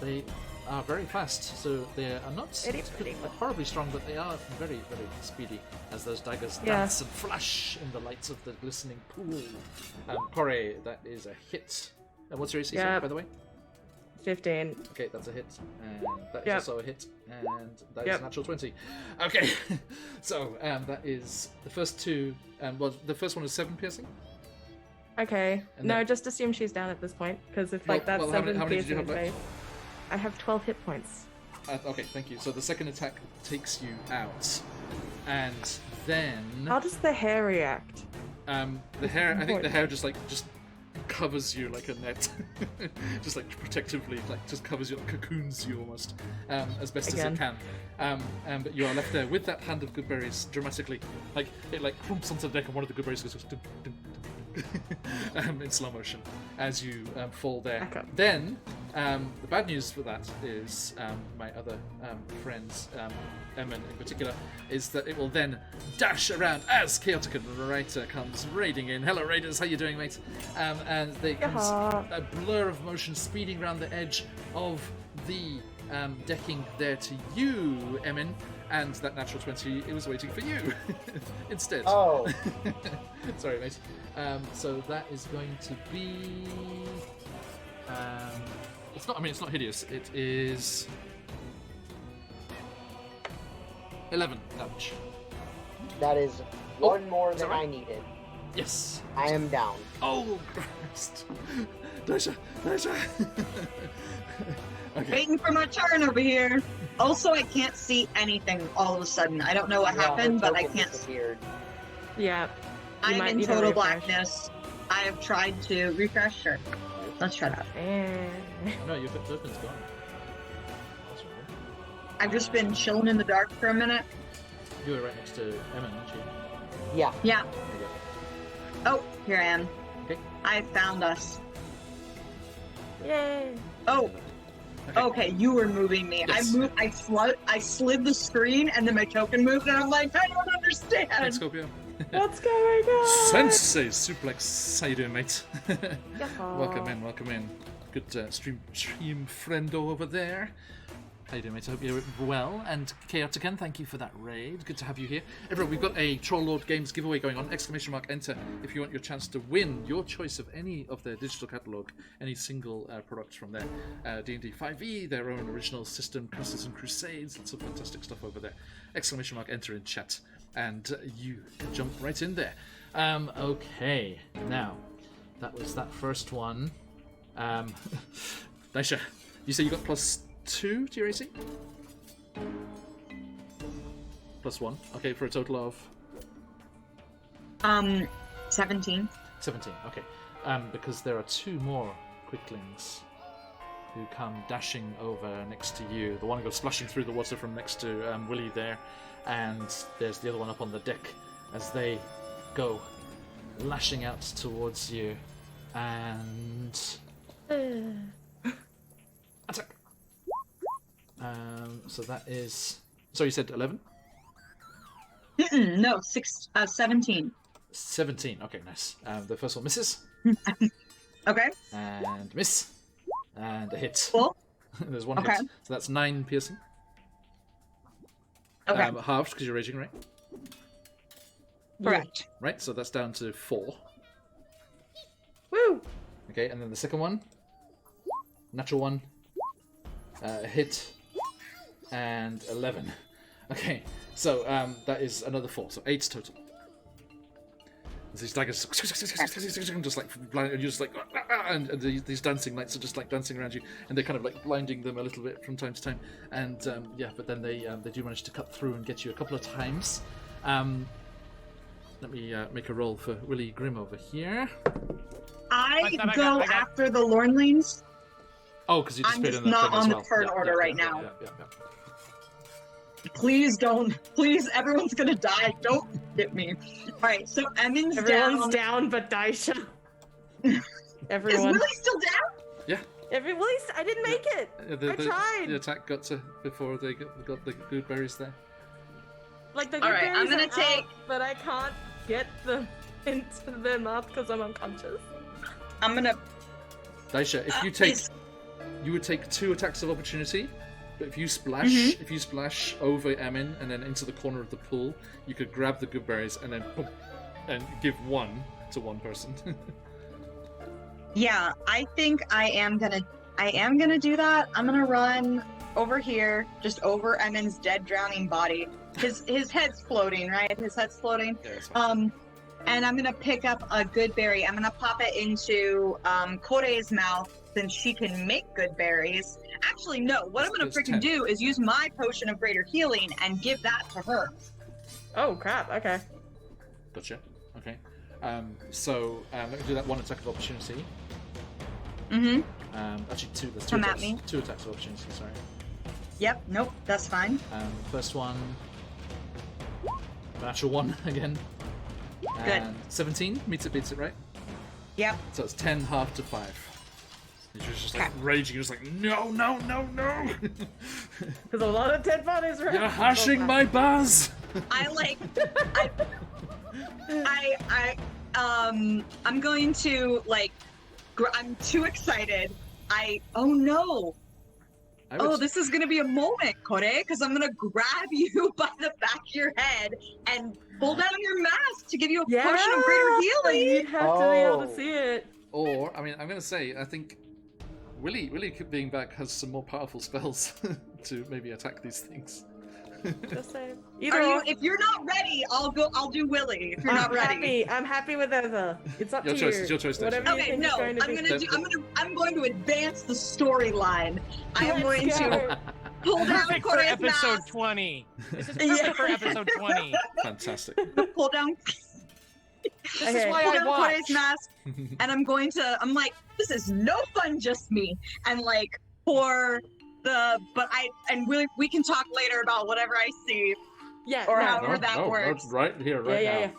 S2: They are very fast, so they are not
S3: Itty-bitty.
S2: horribly strong, but they are very, very speedy as those daggers
S3: Yeah.
S2: dance and flash in the lights of the glistening pool. Corey, that is a hit. What's your AC,
S3: Yep.
S2: by the way?
S3: 15.
S2: Okay, that's a hit, and that is
S3: Yep.
S2: also a hit, and that is
S3: Yep.
S2: a natural 20. Okay, so that is the first two. Well, the first one is 7 piercing.
S3: Okay.
S2: And
S3: No,
S2: then-
S3: just assume she's down at this point, because if like that's
S2: well, how many
S3: 7
S2: did you
S3: piercing
S2: have left?
S3: face, I have 12 hit points.
S2: Okay, thank you. So the second attack takes you out, and then
S3: How does the hair react?
S2: the hair. I think the hair just covers you like a net, just like protectively, like just covers you, like cocoons you almost, as best as it
S3: Again.
S2: can. But you are left there with that hand of good berries, dramatically, like it like crumps onto the deck, and one of the good berries goes dum, dum, dum, in slow motion as you fall there.
S3: Back up.
S2: Then the bad news for that is my other friends, Emin in particular, is that it will then dash around as Chaotic and Raiter comes raiding in. Hello Raiders, how you doing, mate? And they comes
S3: Yaha.
S2: a blur of motion speeding around the edge of the decking there to you, Emin, and that natural 20 it was waiting for you instead.
S4: Oh,
S2: Sorry, mate. So that is going to be. It's not. I mean, it's not hideous. It is 11 damage.
S4: that is one more
S2: is that
S4: than I
S2: right?
S4: needed.
S2: Yes.
S4: I am down.
S2: Oh Christ! Dasha. Okay.
S6: Waiting for my turn over here. Also, I can't see anything all of a sudden. I don't know what
S4: Yeah,
S6: happened,
S4: her
S6: but I
S4: token
S6: can't.
S4: disappeared.
S3: Yeah.
S6: I'm
S3: might
S6: in
S3: need a
S6: total
S3: refresh.
S6: blackness. I have tried to refresh. Sure. Let's try that.
S2: No, your token's gone. That's all right.
S6: I've just been chilling in the dark for a minute.
S2: You were right next to Emin, weren't you?
S4: Yeah.
S6: Yeah.
S2: There you go.
S6: Oh, here I am.
S2: Okay.
S6: I found us.
S3: Yay.
S6: Oh,
S2: Okay.
S6: okay. You were moving me.
S2: Yes.
S6: I slid the screen, and then my token moved, and I'm like, I don't understand.
S2: Thanks, Scorpio.
S3: What's going on?
S2: Sensei Suplex, how you doing, mate?
S3: Yaha.
S2: Welcome in. Good stream friendo over there. How you doing, mate? I hope you're well. And Chaotican, thank you for that raid. Good to have you here. Everyone, we've got a Troll Lord Games giveaway going on. ! Enter if you want your chance to win your choice of any of their digital catalogue, any single product from there. D&D 5e, their own original system, Castles and Crusades, lots of fantastic stuff over there. ! Enter in chat, and you can jump right in there. Okay, now, that was that first one. Nisha, you say you got +2 to your AC? +1. Okay, for a total of
S6: 17.
S2: 17. Okay. Because there are 2 more quicklings who come dashing over next to you. The one goes splashing through the water from next to Willie there, and there's the other one up on the deck as they go lashing out towards you. And attack. So that is. So you said 11?
S6: No, 17.
S2: 17. Okay, nice. The first one misses.
S6: Okay,
S2: And miss. And a hit.
S6: cool.
S2: There's one
S6: Okay.
S2: hit. So that's 9 piercing.
S6: Okay,
S2: Halved because you're raging, right?
S6: correct.
S2: Right, so that's down to 4.
S3: Woo!
S2: Okay, and then the second one. Natural one. Hit. And 11. Okay, so that is another 4. So 8 total. These daggers just like blind, and you're just like, and these dancing lights are just like dancing around you, and they're kind of like blinding them a little bit from time to time. And yeah, but then they do manage to cut through and get you a couple of times. Let me make a roll for Willie Grimm over here.
S6: I
S5: Stop,
S6: go
S5: I got-
S6: after the Lornlings?
S2: Oh, because you
S6: I'm
S2: disappeared
S6: just
S2: in that
S6: not
S2: thing as
S6: on the
S2: well.
S6: turn
S2: Yeah,
S6: order
S2: yeah,
S6: right
S2: yeah,
S6: now.
S2: Yeah.
S6: Please don't. Please, everyone's gonna die. Don't hit me. Alright, so Emin's
S3: Everyone's
S6: down.
S3: down but Daisha.
S6: Is
S3: Everyone.
S6: Willie still down?
S3: I didn't make it.
S2: The,
S3: I tried.
S2: The attack got to before they got the good berries there.
S3: Like the
S6: All right, I'm
S3: good berries
S6: gonna
S3: are
S6: take-
S3: out, but I can't get them into their mouth because I'm unconscious.
S6: I'm gonna.
S2: Daisha, if you take, you would take 2 attacks of opportunity. But if you splash over Emin and then into the corner of the pool, you could grab the good berries and then boom, and give 1 to one person.
S6: Yeah, I think I am gonna do that. I'm gonna run over here, just over Emin's dead, drowning body. His head's floating, right? His head's floating.
S2: Yeah, that's fine.
S6: And I'm gonna pick up a good berry. I'm gonna pop it into Kore's mouth since she can make good berries. Actually, no. What I'm gonna
S2: It's
S6: freaking
S2: 10.
S6: do is use my potion of greater healing and give that to her.
S3: Oh crap! Okay.
S2: Gotcha. Okay. So let me do that 1 attack of opportunity.
S6: Mm-hmm.
S2: Actually 2. There's 2
S6: Come at
S2: attacks.
S6: me.
S2: 2 attacks of opportunity. Sorry.
S6: Yep. Nope. That's fine.
S2: First one. Natural 1 again.
S6: Good.
S2: And 17 beats it, right?
S6: Yep.
S2: So it's 10 half to 5. You're just like raging. You're just like, no.
S3: There's a lot of dead bodies around.
S2: You're hashing my buzz.
S6: I'm going to I'm too excited. Oh no. This is gonna be a moment, Kore, because I'm gonna grab you by the back of your head and pull down your mask to give you a potion of greater healing.
S3: You'd have to be able to see it.
S2: Or, I mean, I'm going to say, I think Willie being back has some more powerful spells to maybe attack these things.
S3: Just saying.
S6: If you're not ready, I'll do Willie. If you're not ready.
S3: I'm happy with either. It's up
S2: Your
S3: to
S2: choice,
S3: you.
S2: it's your choice, Daisy.
S3: Whatever you
S6: Okay,
S3: think
S6: no,
S3: is going to be.
S6: I'm going to advance the storyline. I am going
S3: Let's
S6: to
S3: go.
S6: pull down
S5: Perfect for
S6: Kore's
S5: episode
S6: mask.
S5: 20. This is perfect for episode 20.
S2: Fantastic.
S6: Pull down
S5: This
S3: Okay.
S5: is why
S6: pull
S5: I
S6: down
S5: watch.
S6: Kore's mask, and I'm like, this is no fun, just me. And we can talk later about whatever I see.
S3: Yeah.
S6: Or
S3: no.
S6: however that works.
S2: Right here, right
S3: Yeah,
S2: now.
S3: yeah.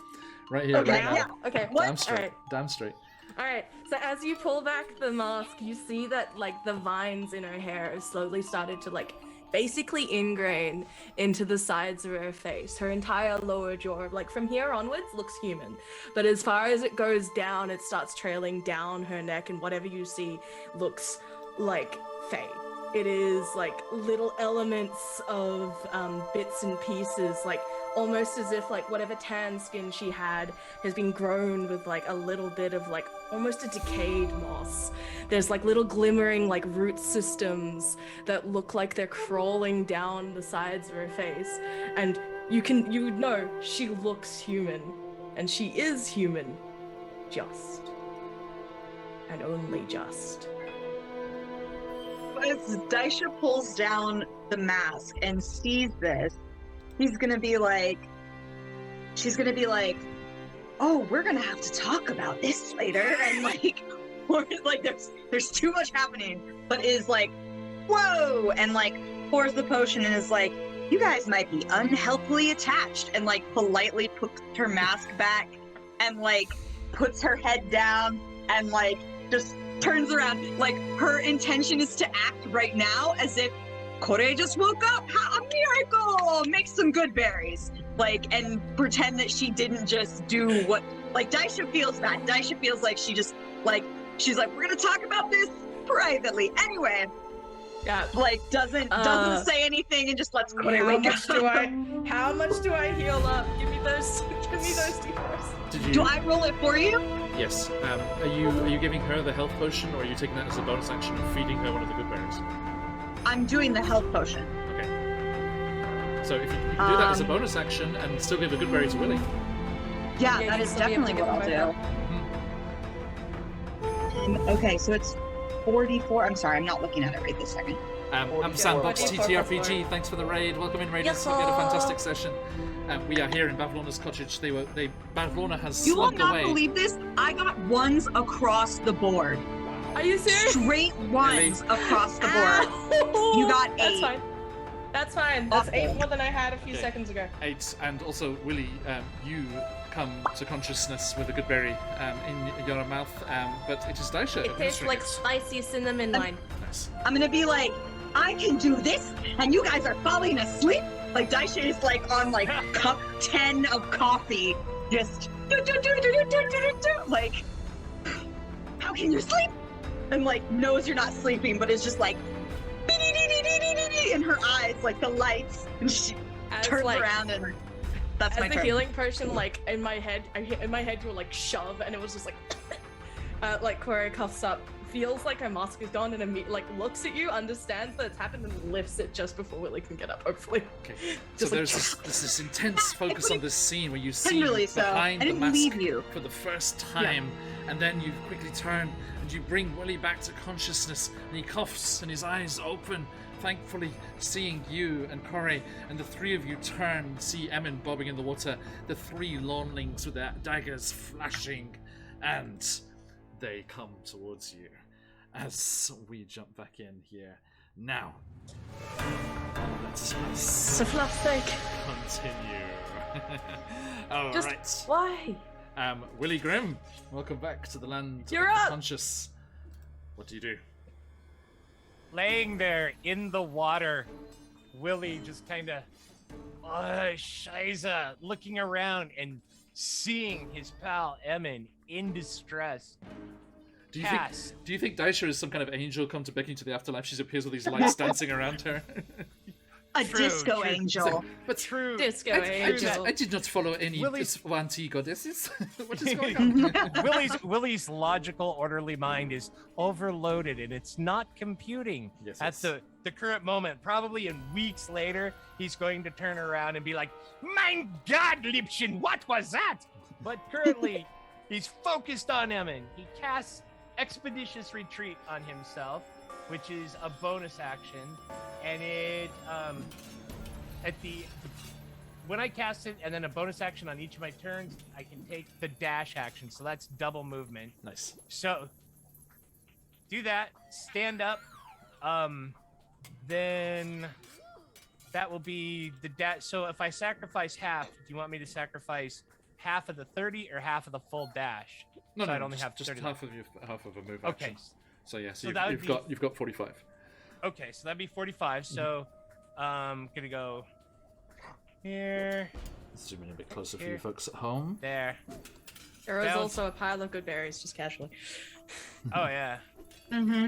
S2: Right here,
S6: Okay,
S2: right now.
S6: yeah.
S3: Okay.
S2: Damn straight.
S3: Alright.
S2: Damn straight.
S3: Alright, so as you pull back the mask, you see that the vines in her hair have slowly started to basically ingrain into the sides of her face. Her entire lower jaw, from here onwards, looks human. But as far as it goes down, it starts trailing down her neck, and whatever you see looks like Fae. It is little elements of bits and pieces, almost as if whatever tan skin she had has been grown with a little bit of almost a decayed moss. There's little glimmering root systems that look like they're crawling down the sides of her face, and you know she looks human, and she is human, just and only just.
S6: As Daisha pulls down the mask and sees this, she's gonna be like, oh, we're gonna have to talk about this later, and there's too much happening, but is whoa, and pours the potion and is like, you guys might be unhealthily attached, and politely puts her mask back and puts her head down and just turns around. Her intention is to act right now as if Kore just woke up. A miracle! Make some good berries. And pretend that she didn't just do what. Daisha feels bad. Daisha feels like she just, she's like, we're gonna talk about this privately. Anyway.
S3: Yeah.
S6: Doesn't say anything and just lets Kore wake up.
S3: How much do I heal up? Give me those d4s.
S6: Do I roll it for you?
S2: Yes. Are you giving her the health potion, or are you taking that as a bonus action and feeding her one of the good berries?
S6: I'm doing the health potion.
S2: Okay. So if you can do that as a bonus action and still give a good berry to Willie.
S6: Yeah,
S3: Yeah,
S6: that
S3: you
S6: is
S3: still be able
S6: definitely
S3: to
S6: what
S3: get
S6: I'll
S3: them
S6: do. Okay, so it's 44. I'm sorry, I'm not looking at it right this second.
S4: 44.
S2: Sandbox
S3: 44.
S2: TTRPG, thanks for the raid. Welcome in, raiders.
S3: Yes,
S2: We had a fantastic session. We are here in Bavlona's cottage. Bavlona has
S6: You will
S2: slugged
S6: not
S2: away.
S6: believe this. I got ones across the board.
S3: Are you serious?
S6: Straight ones across the board.
S3: Ow!
S6: You got
S3: That's
S6: 8.
S3: fine. That's fine. That's
S6: Awful.
S3: 8 more than I had a few
S2: Okay.
S3: seconds ago.
S2: 8, and also Willie, you come to consciousness with a good berry in your mouth, but it is Daisha.
S3: It tastes
S2: administering
S3: like
S2: it.
S3: spicy cinnamon wine.
S2: Nice.
S6: I'm gonna be like, I can do this, and you guys are falling asleep. Like Daisha is like on like cup 10 of coffee, just like, how can you sleep? And like knows you're not sleeping, but it's just like in her eyes, like the lights, and she
S3: As
S6: turns
S3: like,
S6: around and that's my
S3: as the
S6: turn.
S3: healing potion, like in my head, you were like shove, and it was just like Corey cuffs up, feels like her mask is gone, and like looks at you, understands that it's happened, and lifts it just before Willie can get up. Hopefully.
S2: Okay. So
S3: Just like-
S2: there's this intense focus on this scene where you see
S6: Tenderly so.
S2: behind
S6: I
S2: the
S6: didn't
S2: mask
S6: leave you.
S2: for the first time, and then you quickly turn and you bring Willie back to consciousness, and he coughs and his eyes open, thankfully seeing you and Corey, and the three of you turn, see Emin bobbing in the water, the 3 lonelings with their daggers flashing, and they come towards you. As we jump back in here now, let's
S3: For fluff's sake.
S2: continue. All
S3: Just
S2: right.
S3: why?
S2: Willie Grimm, welcome back to the land
S3: You're
S2: of the
S3: up.
S2: conscious. What do you do?
S5: Laying there in the water, Willie just kind of, Shiza, looking around and seeing his pal Emin in distress.
S2: Do you
S5: Cass.
S2: think Daisha is some kind of angel come to beckoning to the afterlife? She appears with these lights dancing around her.
S6: A
S5: True,
S6: disco
S5: true.
S6: angel.
S2: But
S5: True.
S3: Disco
S2: I
S3: angel.
S2: did not follow any
S5: Willie's-
S2: Swanti goddesses. What is going on?
S5: Willie's logical, orderly mind is overloaded and it's not computing
S2: Yes,
S5: at
S2: yes.
S5: the current moment. Probably in weeks later, he's going to turn around and be like, "Mein God, Liebchen, what was that?" But currently, he's focused on Emin. He casts Expeditious Retreat on himself, which is a bonus action, and it when I cast it and then a bonus action on each of my turns, I can take the dash action, so that's double movement.
S2: Nice.
S5: So do that, stand up, then that will be the dash. So if I sacrifice half, do you want me to sacrifice half of the 30 or half of the full dash?
S2: No,
S5: So
S2: no,
S5: I'd only have
S2: just
S5: 30
S2: half of a move
S5: Okay.
S2: action. So yeah,
S5: So
S2: so
S5: that would
S2: you've got 45.
S5: Okay, so that'd be 45. So gonna go here,
S2: Zoom in a bit closer for
S5: Here.
S2: you folks at home.
S5: there.
S3: There was
S5: Bounce.
S3: also a pile of good berries, just casually.
S5: Oh yeah.
S6: Mm-hmm.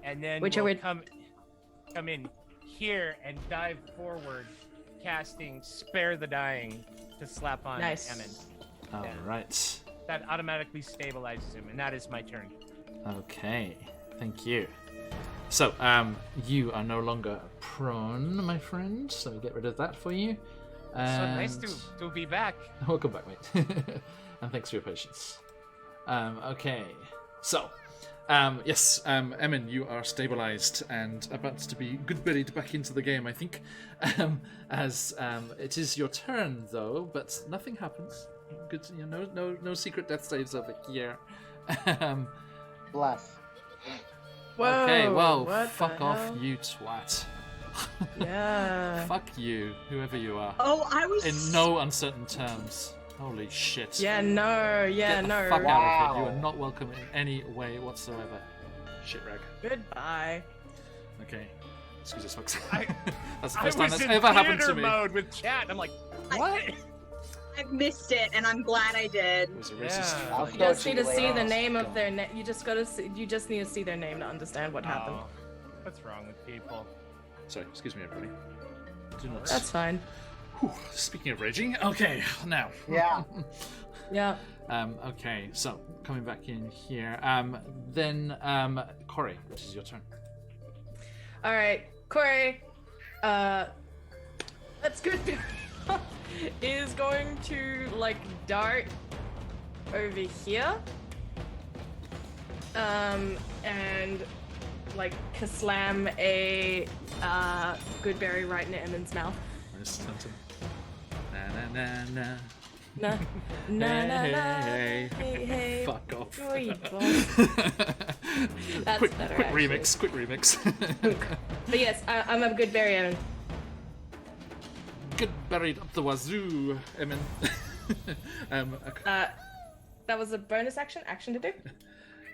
S5: And then
S3: Which I
S5: we'll
S3: would-
S5: come in here and dive forward, casting Spare the Dying to slap on
S3: Nice.
S5: Emin.
S2: All
S5: Yeah.
S2: right.
S5: That automatically stabilizes him, and that is my turn.
S2: Okay. Thank you. So, you are no longer prone, my friend. So get rid of that for you.
S5: So nice
S2: And-
S5: to be back.
S2: Welcome back, mate. And thanks for your patience. Okay. So, yes, Emin, you are stabilized and about to be good buried back into the game, I think. As it is your turn, though, but nothing happens. Good, no secret death saves over here.
S4: Bless.
S2: Okay, well,
S3: what
S2: fuck
S3: the
S2: off,
S3: hell?
S2: you twat.
S3: Yeah.
S2: Fuck you, whoever you are.
S6: Oh, I was
S2: In no uncertain terms. Holy shit.
S3: Yeah, no, yeah,
S2: Get the
S3: no.
S2: fuck out of here. You
S4: Wow.
S2: are not welcome in any way whatsoever. Shit rag.
S3: Goodbye.
S2: Okay. Excuse us, folks.
S5: I-
S2: That's the
S5: I
S2: first time
S5: was
S2: that's
S5: in
S2: ever happened to
S5: theater
S2: me.
S5: mode with chat. I'm like, what?
S6: I've missed it, and I'm glad I did.
S2: It was a racist.
S5: Yeah.
S4: I'll
S2: flag.
S3: You
S4: go
S3: just
S4: to
S3: need
S4: you
S3: to see
S4: later.
S3: the name of their name. You just need to see their name to understand what happened.
S5: Oh, what's wrong with people?
S2: Sorry, excuse me, everybody. Do not.
S3: That's fine.
S2: Whew, speaking of raging, okay, now.
S4: Yeah.
S3: Yeah.
S2: Okay, so coming back in here. Then, Corey, this is your turn.
S3: All right, Corey. That's good. Is going to like dart over here. And like slam a good berry right into Emin's mouth.
S2: Where's Stanton? Na na na na.
S3: Na na na na.
S2: Hey,
S3: Hey hey.
S2: Fuck off.
S3: Oh, you boss. That's
S2: quick
S3: better,
S2: remix, quick remix.
S3: But yes, I'm a good berry, Emin.
S2: Good buried up the wazoo, Emin.
S3: That was a bonus action to do.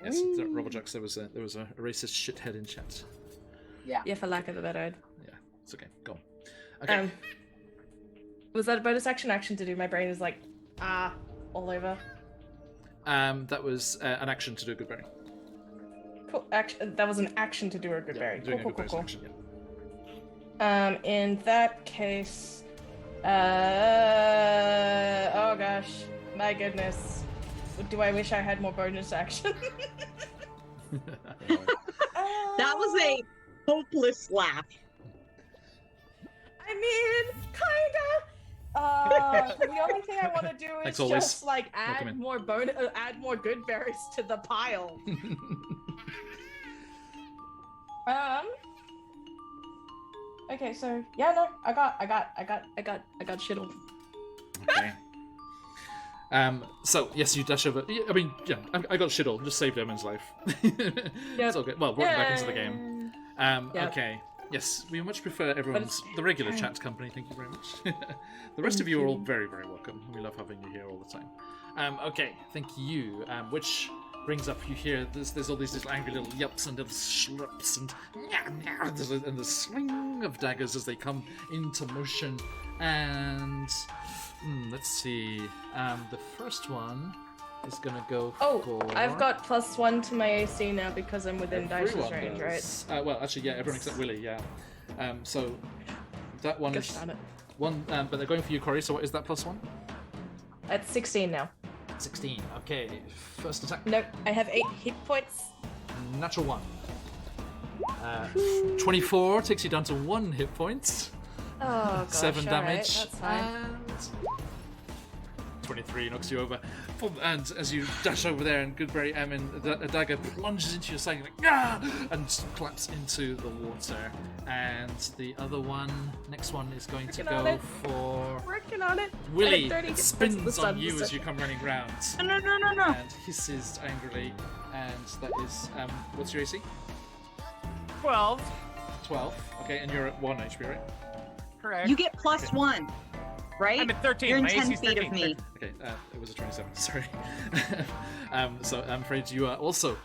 S2: Yes, Robojax, there was a racist shithead in chat.
S3: Yeah, for lack of a better word.
S2: Yeah, it's okay. Go on. Okay.
S3: Was that a bonus action to do? My brain is like, all over.
S2: That was an action to do a good berry.
S3: Cool. That was an action to do a good berry.
S2: Doing
S3: Cool,
S2: a good
S3: cool,
S2: bonus
S3: cool.
S2: action, yeah.
S3: In that case, oh gosh, my goodness. Do I wish I had more bonus action?
S6: That was a hopeless laugh.
S3: I mean, kinda. The only thing I want to do is
S2: Thanks always.
S3: just like
S2: Welcome
S3: add
S2: in.
S3: add more good berries to the pile. Okay, so yeah, no, I got shit all.
S2: Okay. So yes, you dash over. I mean, yeah, I got shit all. Just saved Emin's life. It's all good. Well, brought him back into the game.
S3: Yep.
S2: Okay. Yes, we much prefer everyone's the regular chat company. Thank you very much. The rest of you are all very, very welcome. We love having you here all the time. Okay, thank you. Which brings up you hear there's all these little angry little yelps and little slurps and the swing of daggers as they come into motion. And let's see. The first one is gonna go for...
S3: I've got +1 to my AC now because I'm within Daisha's
S2: Everyone
S3: range,
S2: does.
S3: right?
S2: Well, actually, yeah, everyone except Willy, yeah. So that one
S3: Gosh
S2: is
S3: darn it.
S2: one, but they're going for you, Corey. So what is that +1?
S3: At 16 now.
S2: 16. Okay, first attack.
S3: Nope, I have 8 hit points.
S2: Natural 1. 24 takes you down to 1 hit point.
S3: Oh gosh,
S2: 7
S3: alright,
S2: damage.
S3: that's fine.
S2: And 23 knocks you over. And as you dash over there, and Goodberry Emin, a dagger plunges into your side, and collapse into the water. And the other one, next one, is going to go for
S3: Working on it.
S2: Willy.
S3: I had 30
S2: It
S3: hit
S2: spins
S3: points this
S2: on
S3: time,
S2: you
S3: this
S2: as you come running round,
S6: No.
S2: and hisses angrily. And that is what's your AC?
S5: 12.
S2: 12. Okay, and you're at 1 HP, right?
S5: Correct.
S6: You get +1, right?
S5: I'm at 13.
S6: You're in
S5: My
S6: 10
S5: AC's
S6: feet
S5: 13.
S6: of me.
S2: Okay, it was a 27. Sorry. So I'm afraid you are also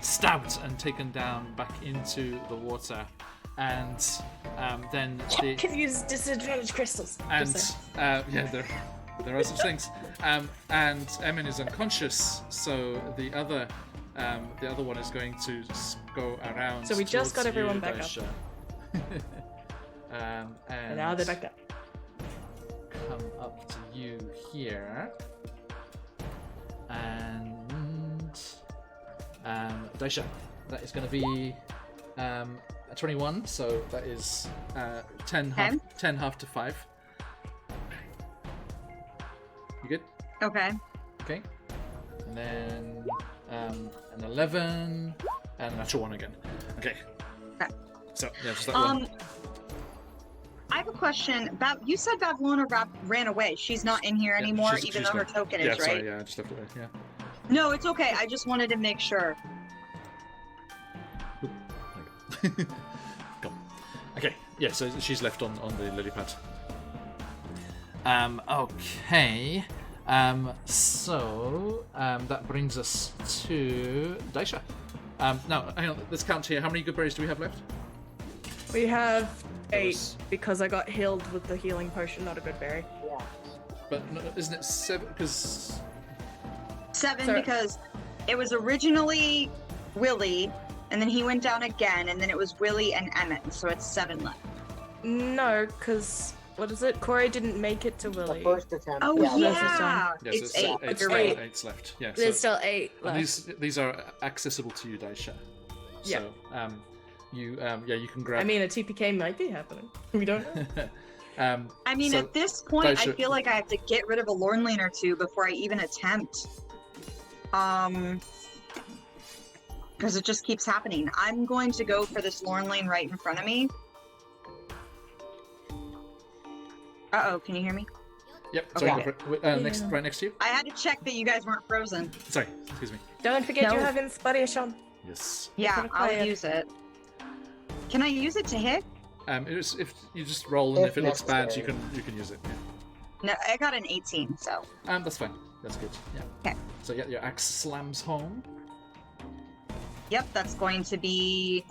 S2: stabbed and taken down back into the water, and then the
S3: Can use disadvantage crystals.
S2: and
S3: Just
S2: yeah, there are such things. And Emin is unconscious, so the other one is going to go around.
S3: So we just got
S2: towards
S3: everyone
S2: you,
S3: back up.
S2: Daisha.
S3: and
S2: And
S3: now they're back up.
S2: come up to you here, and Daisha, that is going to be a 21, so that is 10 half to 5. You good?
S6: Okay.
S2: Okay. And then an 11 and a natural 1 again. Okay.
S6: Okay.
S2: So yeah, just that one.
S6: I have a question. You said Babylona ran away. She's not in here anymore, even though her token
S2: yeah,
S6: is, right?
S2: sorry, yeah, I just left it there. Yeah.
S6: No, it's okay. I just wanted to make sure.
S2: Go. Okay, yeah, so she's left on the lily pad. Okay. So that brings us to Daisha. Now, hang on, let's count here. How many good berries do we have left?
S3: We have
S2: There
S3: 8
S2: was-
S3: because I got healed with the healing potion, not a good berry.
S4: Yeah.
S2: But no, isn't it 7? Because
S6: 7
S3: So-
S6: because it was originally Willy, and then he went down again, and then it was Willy and Emmett, so it's 7 left.
S3: No, because what is it? Corey didn't make it to
S4: The
S3: Willy.
S4: first attempt.
S6: Oh
S3: yeah,
S6: yeah,
S3: that's fine.
S2: yes,
S6: it's 8.
S2: Eight's
S6: You're
S2: left,
S6: right.
S2: 8's left. Yeah.
S3: There's
S2: So,
S3: still 8
S2: and
S3: left.
S2: these are accessible to you, Daisha.
S3: Yeah.
S2: So you can grab.
S3: I mean, a TPK might be happening. We don't know.
S6: I mean,
S2: so,
S6: at this point, I
S2: Daisha-
S6: feel like I have to get rid of a Lorn Lane or two before I even attempt. because it just keeps happening. I'm going to go for this Lauren lane right in front of me. Uh-oh, can you hear me?
S2: Yep. Sorry.
S6: Okay.
S2: Go for it. Next, right next to you.
S6: I had to check that you guys weren't frozen.
S2: Sorry. Excuse me.
S3: Don't forget
S6: No.
S3: you have inspiration.
S2: Yes.
S6: Yeah,
S3: gonna
S6: I'll
S3: play it.
S6: use it. Can I use it to hit?
S2: If you just roll and
S4: If
S2: if it looks bad, you
S4: necessary.
S2: can use it. Yeah.
S6: No, I got an 18, so.
S2: That's fine. That's good. Yeah.
S6: Okay.
S2: So yeah, your axe slams home.
S6: Yep, that's going to be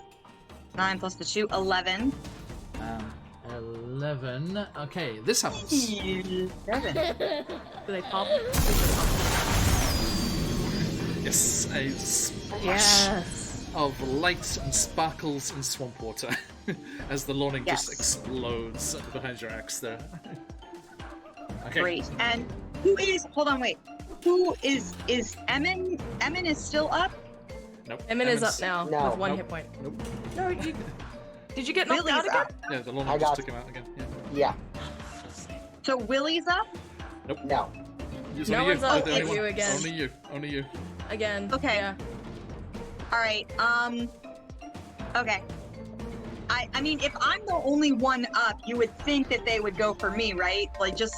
S6: 9 plus the 2, 11.
S2: 11. Okay, this happens.
S6: 11.
S3: Do they pop?
S2: Yes, a splash
S3: Yes.
S2: of light and sparkles in swamp water as the Lorning just
S6: Yes.
S2: explodes behind your axe there. Okay.
S6: Great. And who is, hold on, wait. Who is Emin? Emin is still up?
S2: Nope.
S3: Emin is up
S2: Emmett's-
S3: now
S4: No.
S3: with 1
S2: Nope.
S3: hit point.
S2: Nope.
S3: No, did you get knocked
S6: Willie's
S3: out again?
S6: up.
S2: Yeah, the
S4: I
S2: Lorning
S4: got
S2: just took him out again. Yeah.
S4: Yeah.
S6: So Willie's up?
S4: No.
S2: It's
S3: No
S2: only
S3: one's
S2: you.
S3: up
S2: The
S3: with
S2: only
S3: you
S2: one.
S3: again.
S2: Only you. Only you.
S3: Again.
S6: Okay.
S3: Yeah.
S6: Alright, okay. I mean, if I'm the only one up, you would think that they would go for me, right? Like, just,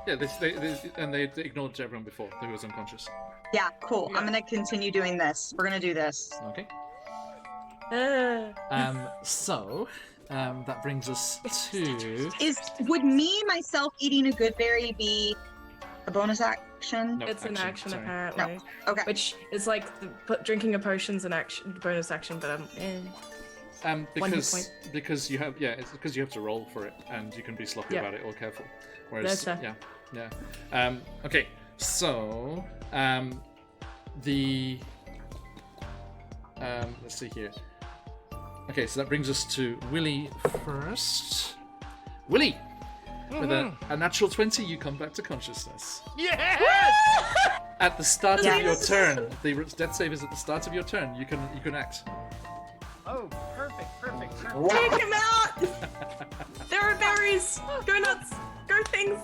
S2: Yeah, they ignored everyone before who was unconscious.
S6: yeah, cool.
S3: Yeah.
S6: I'm gonna continue doing this. We're gonna do this.
S2: Okay.
S3: Uh,
S2: So, that brings us to.
S6: Would me, myself, eating a good berry be a bonus action?
S2: No,
S3: it's an action
S2: sorry.
S3: apparently.
S6: Okay.
S3: Which is like drinking a potion's an action bonus action, but One hit
S2: Because you have it's because you have to roll for it and you can be sloppy
S3: Yeah.
S2: about it or careful. Whereas
S3: That's fair.
S2: yeah. Okay, so the let's see here. Okay, so that brings us to Willie first. Willie, with a natural 20, you come back to consciousness.
S5: Yes!
S2: At the start of
S6: Yes.
S2: your turn, the death save is at the start of your turn. You can act.
S5: Oh, perfect.
S3: take him out! There are berries! Go nuts! Go things!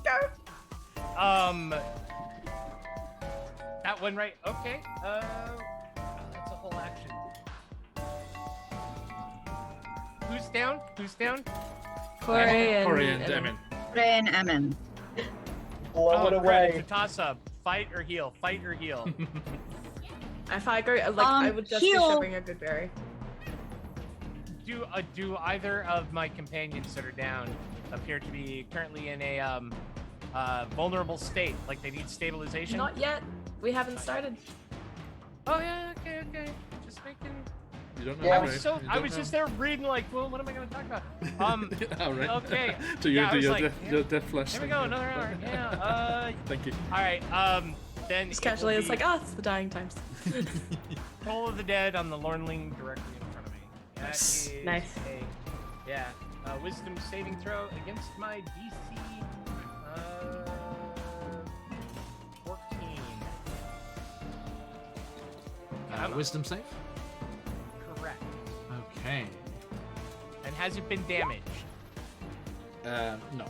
S3: Go!
S5: That one right. Okay. That's a whole action. Who's down?
S3: Corey and
S2: Emin.
S6: Ray and Emin.
S4: Blow it
S5: crap,
S4: away.
S5: it's a toss-up. Fight or heal.
S3: If I go, I would just
S6: heal.
S3: be shipping a good berry.
S5: Do either of my companions that are down appear to be currently in a vulnerable state? Like they need stabilization?
S3: Not yet. We haven't started.
S5: Oh yeah, okay. Just making.
S2: You don't know.
S4: Yeah.
S2: right?
S5: I was just there reading like, well, what am I gonna talk about?
S2: All right.
S5: Okay.
S2: So you
S5: Yeah, I
S2: do
S5: was
S2: your,
S5: like,
S2: your death flash.
S5: Here we
S2: thing.
S5: go, another hour. Yeah.
S2: Thank you.
S5: All right. Then
S3: Just
S5: it will
S3: casually, it's
S5: be
S3: like, oh, it's the dying times.
S5: Toll of the Dead on the Lornling directly in front of me. That
S2: Nice.
S5: is
S3: Nice.
S5: Wisdom saving throw against my DC. 14. Come on.
S2: Wisdom save.
S5: Correct.
S2: Okay.
S5: And has it been damaged?
S2: No.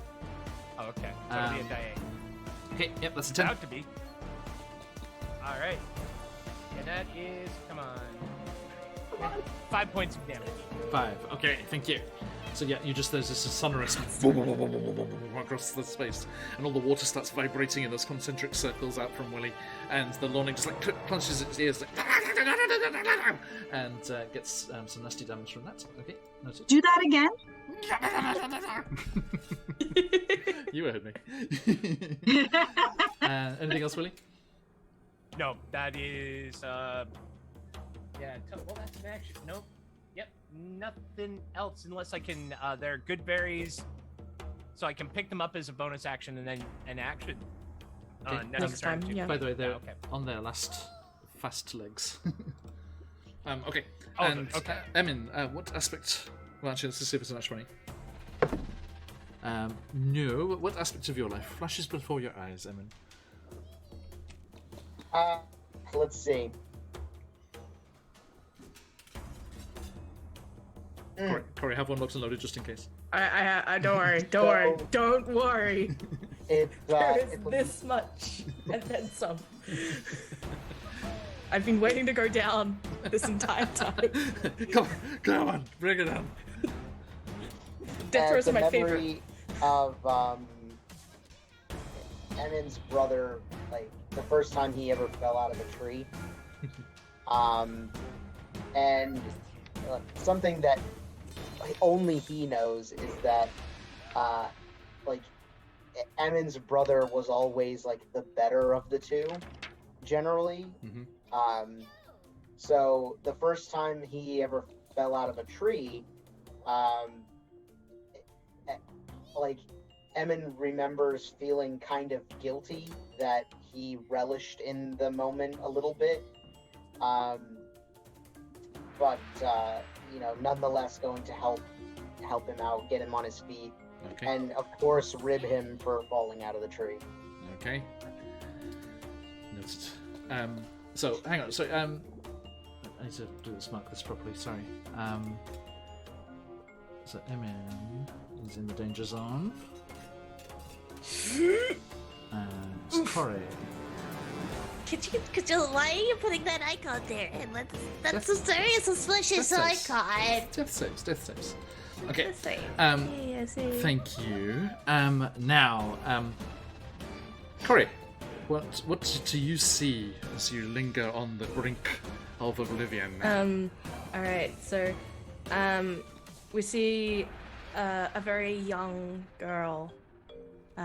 S5: Oh, okay. So it'll be a die 8.
S2: Okay. Yep, that's a 10.
S5: About to be. All right. And that is, come on, 5 points of damage.
S2: 5. Okay, thank you. So yeah, there's this sonorous across the space, and all the water starts vibrating in those concentric circles out from Willie, and the Lorning just like clenches its ears, like, and gets some nasty damage from that. Okay, noted.
S6: Do that again?
S2: You heard me. Anything else, Willie?
S5: No, that is, well, that's an action. Nope. Yep, nothing else unless I can, they're good berries, so I can pick them up as a bonus action and then an action.
S2: Okay.
S3: Next time,
S5: too.
S3: yeah.
S2: By the way, they're
S5: okay.
S2: on their last fast legs. Okay.
S5: Oh,
S2: And
S5: okay.
S2: Emin, what aspect? Well, actually, let's just see if it's an actual money. No. What aspect of your life flashes before your eyes, Emin?
S4: Let's see.
S2: Corey, have one locked and loaded just in case.
S3: I don't worry. Don't worry.
S4: It's
S3: There is
S4: it's
S3: this much, and then some. I've been waiting to go down this entire time.
S2: Come on, bring it on.
S3: Death throws
S4: the
S3: are my favorite.
S4: memory of Emin's brother, like the first time he ever fell out of a tree. And something that only he knows is that like Emin's brother was always like the better of the two, generally. So the first time he ever fell out of a tree, like Emin remembers feeling kind of guilty that he relished in the moment a little bit, but you know, nonetheless going to help him out, get him on his feet, and of course rib him for falling out of the tree.
S2: Okay. Noted. So hang on. So I need to mark this properly. Sorry. So Emin is in the danger zone. And Corey.
S7: Why are you putting that icon there? And that's a very suspicious icon.
S2: Death saves. Okay.
S7: Death save.
S2: Thank you. Now, Corey, what do you see as you linger on the brink of oblivion?
S3: Alright, so we see a very young girl.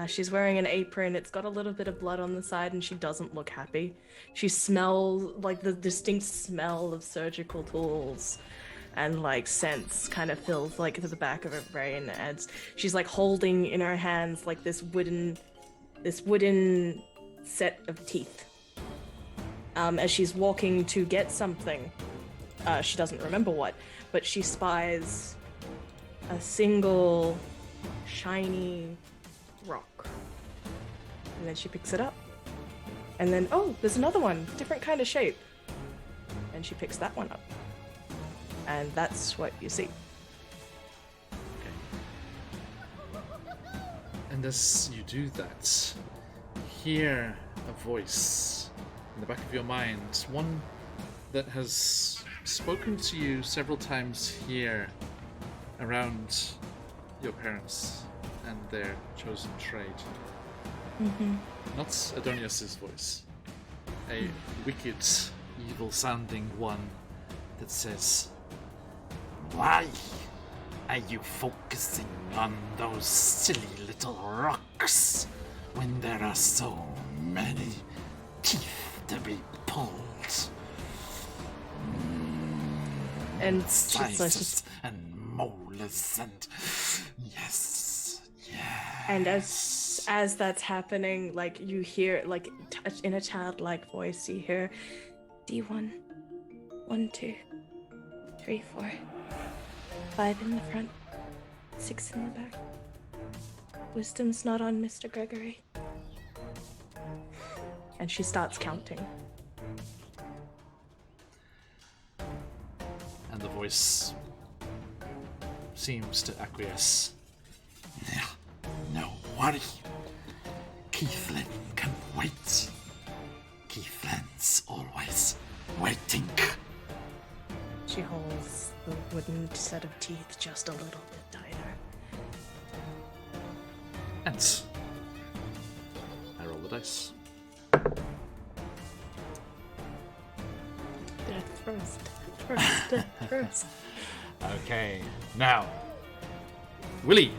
S3: She's wearing an apron. It's got a little bit of blood on the side, and she doesn't look happy. She smells like the distinct smell of surgical tools, and like scents kind of fills like to the back of her brain. And she's like holding in her hands like this wooden set of teeth. As she's walking to get something, she doesn't remember what, but she spies a single shiny rock, and then she picks it up, and then there's another one, different kind of shape, and she picks that one up, and that's what you see.
S2: And as you do that, hear a voice in the back of your mind, one that has spoken to you several times here around your parents and their chosen trade. Not Adonius's voice, a wicked, evil-sounding one that says,
S1: Why are you focusing on those silly little rocks when there are so many teeth to be pulled?
S3: And
S1: Incisors and molars and yes.
S3: And as that's happening, like you hear, like in a childlike voice, you hear D1, 1, 2, 3, 4, 5 in the front, 6 in the back. Wisdom's not on Mr. Gregory. And she starts counting.
S2: and the voice seems to acquiesce.
S1: No worry. Keithlin can wait. Keithlin's always waiting.
S3: She holds the wooden set of teeth just a little bit tighter.
S2: And I roll the dice.
S3: Death first.
S2: Okay, now, Willie,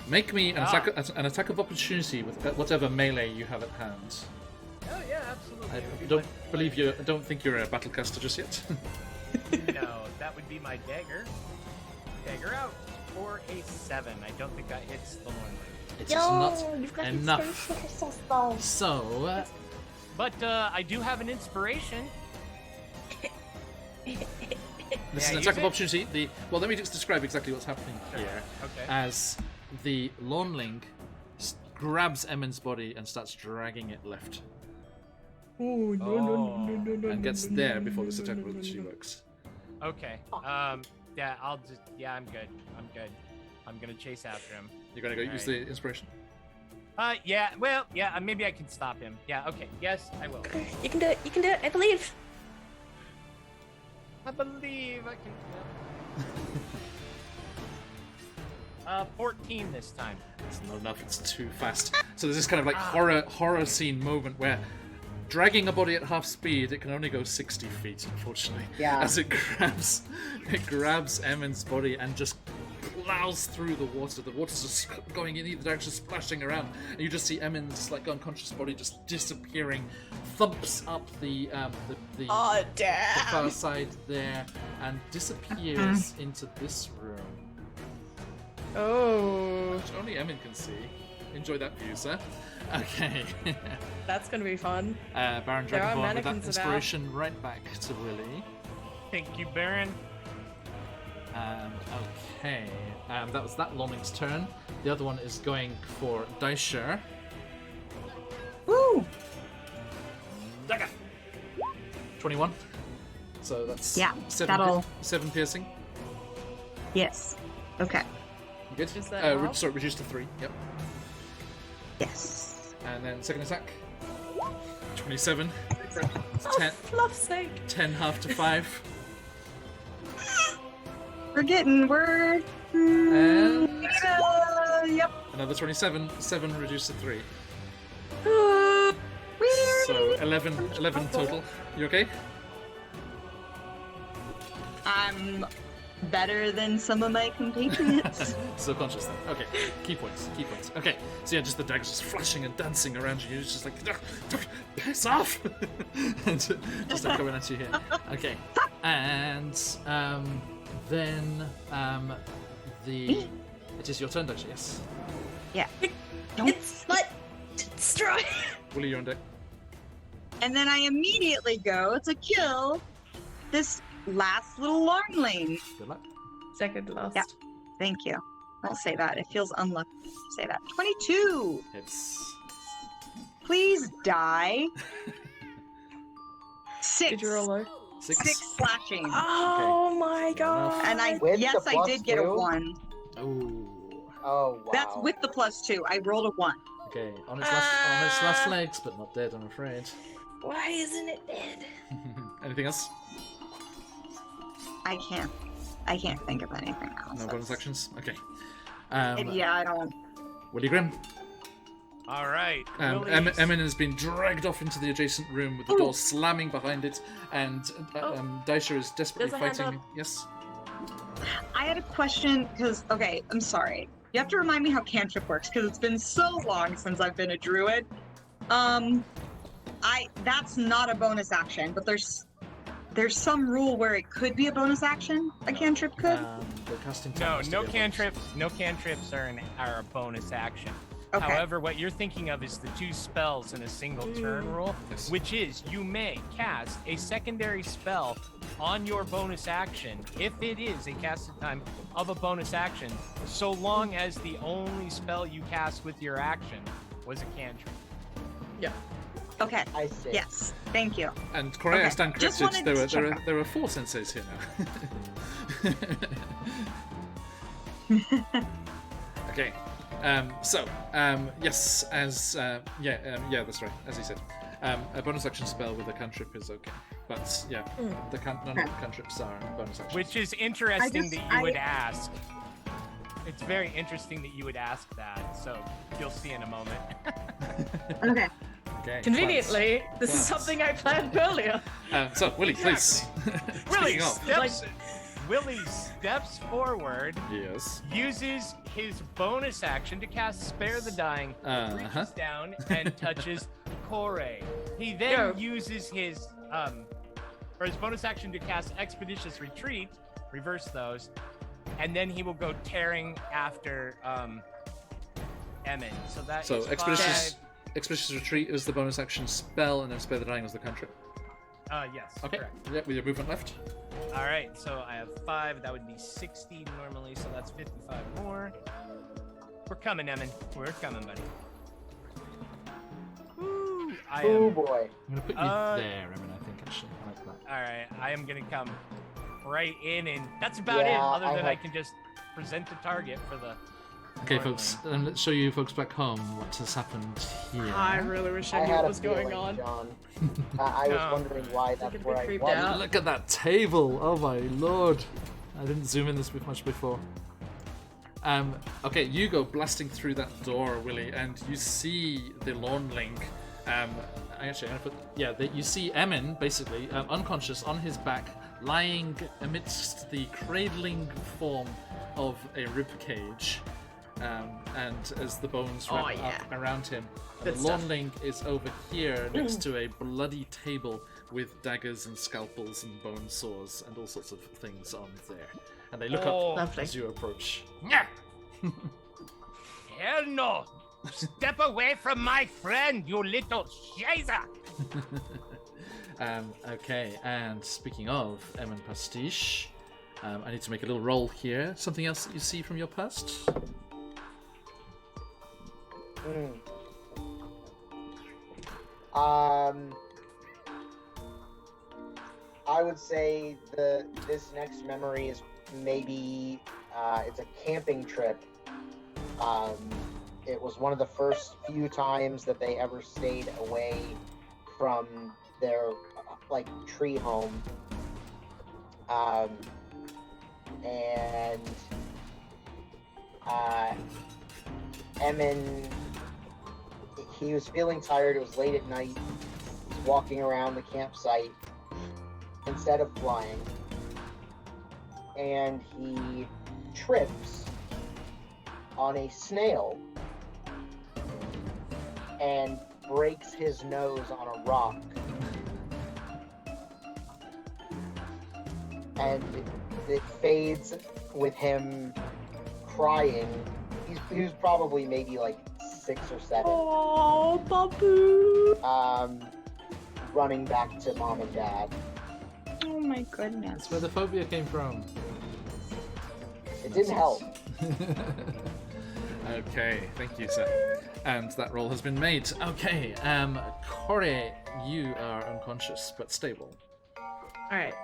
S2: make me an attack of opportunity with whatever melee you have at hand.
S5: Oh yeah, absolutely.
S2: I don't think you're a battlecaster just yet.
S5: No, that would be my dagger. Dagger out for a 7. I don't think that hits the Lornley.
S2: It's not enough. So,
S5: But I do have an inspiration.
S2: this is an attack of opportunity. Let me just describe exactly what's happening here.
S5: Okay.
S2: As the Lawnling grabs Emmon's body and starts dragging it left, and gets there before this attack ability works.
S5: Okay. Yeah, I'm good. I'm gonna chase after him.
S2: You're gonna go use the inspiration.
S5: Yeah, well, yeah, maybe I can stop him. Yeah, okay, yes, I will.
S3: You can do it. You can do it. I believe.
S5: I believe I can. 14 this time.
S2: It's not enough. It's too fast. So there's this kind of like horror scene moment where, dragging a body at half speed, it can only go 60 feet, unfortunately.
S6: Yeah.
S2: As it grabs Emmen's body and just plows through the water. The water's just going in either direction, splashing around, and you just see Emmen's like unconscious body just disappearing, thumps up the
S3: Oh damn!
S2: the far side there, and disappears into this room.
S3: Oh,
S2: Which only Emmen can see. Enjoy that view, sir. Okay.
S3: that's gonna be fun.
S2: Baron
S3: There are
S2: Dragonborn with that
S3: mannequins about.
S2: inspiration right back to Willy.
S5: Thank you, Baron.
S2: Okay. That was that Loming's turn. The other one is going for Daisher.
S6: Woo!
S2: Dagger! 21. So that's
S6: Yeah,
S2: 7 piercing.
S6: Yes. Okay.
S2: You good?
S3: Is that half?
S2: Sorry, reduced to 3. Yep.
S6: Yes.
S2: And then second attack. 27. It's
S3: Oh,
S2: 10,
S3: fluff's sake!
S2: 10 half to 5.
S6: We're
S2: And
S6: yep.
S2: another 27. 7 reduced to 3.
S6: Weird.
S2: So 11 total. You okay?
S6: I'm better than some of my compatriots.
S2: Subconscious then. Okay. Key points. Okay. So yeah, just the daggers just flashing and dancing around you. It's just like, piss off! And just like going at you here. Okay. And then it is your turn, Daisha, yes.
S6: Yeah.
S3: It's like destroy.
S2: Willy, you're on deck.
S6: And then I immediately go to kill this last little long lane.
S2: Good luck.
S3: Second last.
S6: Yeah. Thank you. I'll say that. It feels unlucky to say that. 22.
S2: Hits.
S6: Please die. 6.
S3: Did you roll low?
S2: 6.
S6: 6 slashing.
S3: Oh my god!
S6: And I
S4: With
S6: yes,
S4: the
S6: I did get a
S4: +2?
S6: 1.
S2: Oh.
S4: Oh wow.
S6: That's with the +2. I rolled a 1.
S2: Okay. On its last legs, but not dead, I'm afraid.
S3: Why isn't it dead?
S2: Anything else?
S6: I can't think of anything else.
S2: No bonus actions? Okay.
S6: Yeah, I don't.
S2: Willy Grim.
S5: All right.
S2: Emmen has been dragged off into the adjacent room with the door slamming behind it, and Daisha is desperately
S3: There's a hand
S2: fighting.
S3: up.
S2: Yes.
S6: I had a question because okay, I'm sorry. You have to remind me how cantrip works because it's been so long since I've been a druid. That's not a bonus action, but there's some rule where it could be a bonus action. A cantrip could.
S2: They're casting
S5: No,
S2: time
S5: no
S2: to get
S5: cantrips. No cantrips are a bonus action.
S6: Okay.
S5: However, what you're thinking of is the 2 spells in a single turn rule,
S2: Yes.
S5: which is you may cast a secondary spell on your bonus action if it is a casted time of a bonus action, so long as the only spell you cast with your action was a cantrip.
S3: Yeah.
S6: Okay.
S4: I see.
S6: Yes. Thank you.
S2: And correct, I
S6: Okay,
S2: stand
S6: just
S2: corrected.
S6: wanted to check.
S2: There were 4 senseis here now. Okay. Yes, yeah, that's right. As he said, a bonus action spell with a cantrip is okay, but yeah, none of the cantrips are bonus actions.
S5: Which is interesting that you
S6: I-
S5: would ask. It's very interesting that you would ask that, so you'll see in a moment.
S6: Okay.
S2: Okay,
S3: Conveniently, this is
S2: Plans.
S3: something I planned earlier.
S2: So Willy, please.
S5: Willie
S2: Speaking of.
S5: Willie steps forward,
S2: Yes.
S5: uses his bonus action to cast Spare the Dying, reaches down and touches Kore. He then uses his bonus action to cast Expeditious Retreat, reverse those, and then he will go tearing after Emmen. So that
S2: So
S5: is
S2: Expeditious Retreat is the bonus action spell, and then Spare the Dying is the cantrip.
S5: Yes.
S2: Okay.
S5: Correct.
S2: Yeah, with your movement left.
S5: All right, so I have 5. That would be 60 normally, so that's 55 more. We're coming, Emmen. We're coming, buddy. Woo!
S4: Oh boy.
S2: I'm gonna put you there, Emin. I think actually. I like that.
S5: All right, I am gonna come right in, and that's about it.
S4: Yeah,
S5: Other
S4: I
S5: than I
S4: have-
S5: can just present the target for the
S2: Okay, folks, let's show you folks back home what has happened here.
S3: I really wish I
S4: I
S3: knew
S4: had
S3: what
S4: a
S3: was going
S4: feeling,
S3: on.
S4: John. I was
S5: No.
S4: wondering why that's
S3: gonna be
S4: where I
S3: creeped
S4: was.
S3: out.
S2: Look at that table! Oh my lord! I didn't zoom in this much before. Okay, you go blasting through that door, Willie, and you see the Lawnling. Actually, I'm gonna put you see Emin basically unconscious on his back, lying amidst the cradling form of a rib cage, and as the bones wrap up around him. And the Lawnling is over here next to a bloody table with daggers and scalpels and bone saws and all sorts of things on there. And they look up
S3: Lovely.
S2: as you approach.
S5: Hell no! Step away from my friend, you little shizer!
S2: Okay, and speaking of Emin Pastiche, I need to make a little roll here. Something else that you see from your past?
S4: I would say this next memory is maybe it's a camping trip. It was one of the first few times that they ever stayed away from their tree home. And Emin, he was feeling tired. It was late at night. He was walking around the campsite instead of flying, and he trips on a snail and breaks his nose on a rock. And it fades with him crying. He was probably maybe like 6 or 7.
S3: Oh, Babu!
S4: Running back to mom and dad.
S6: Oh my goodness.
S2: That's where the phobia came from.
S4: It didn't help.
S2: Okay, thank you, sir. And that roll has been made. Okay, Corey, you are unconscious but stable.
S3: Alright.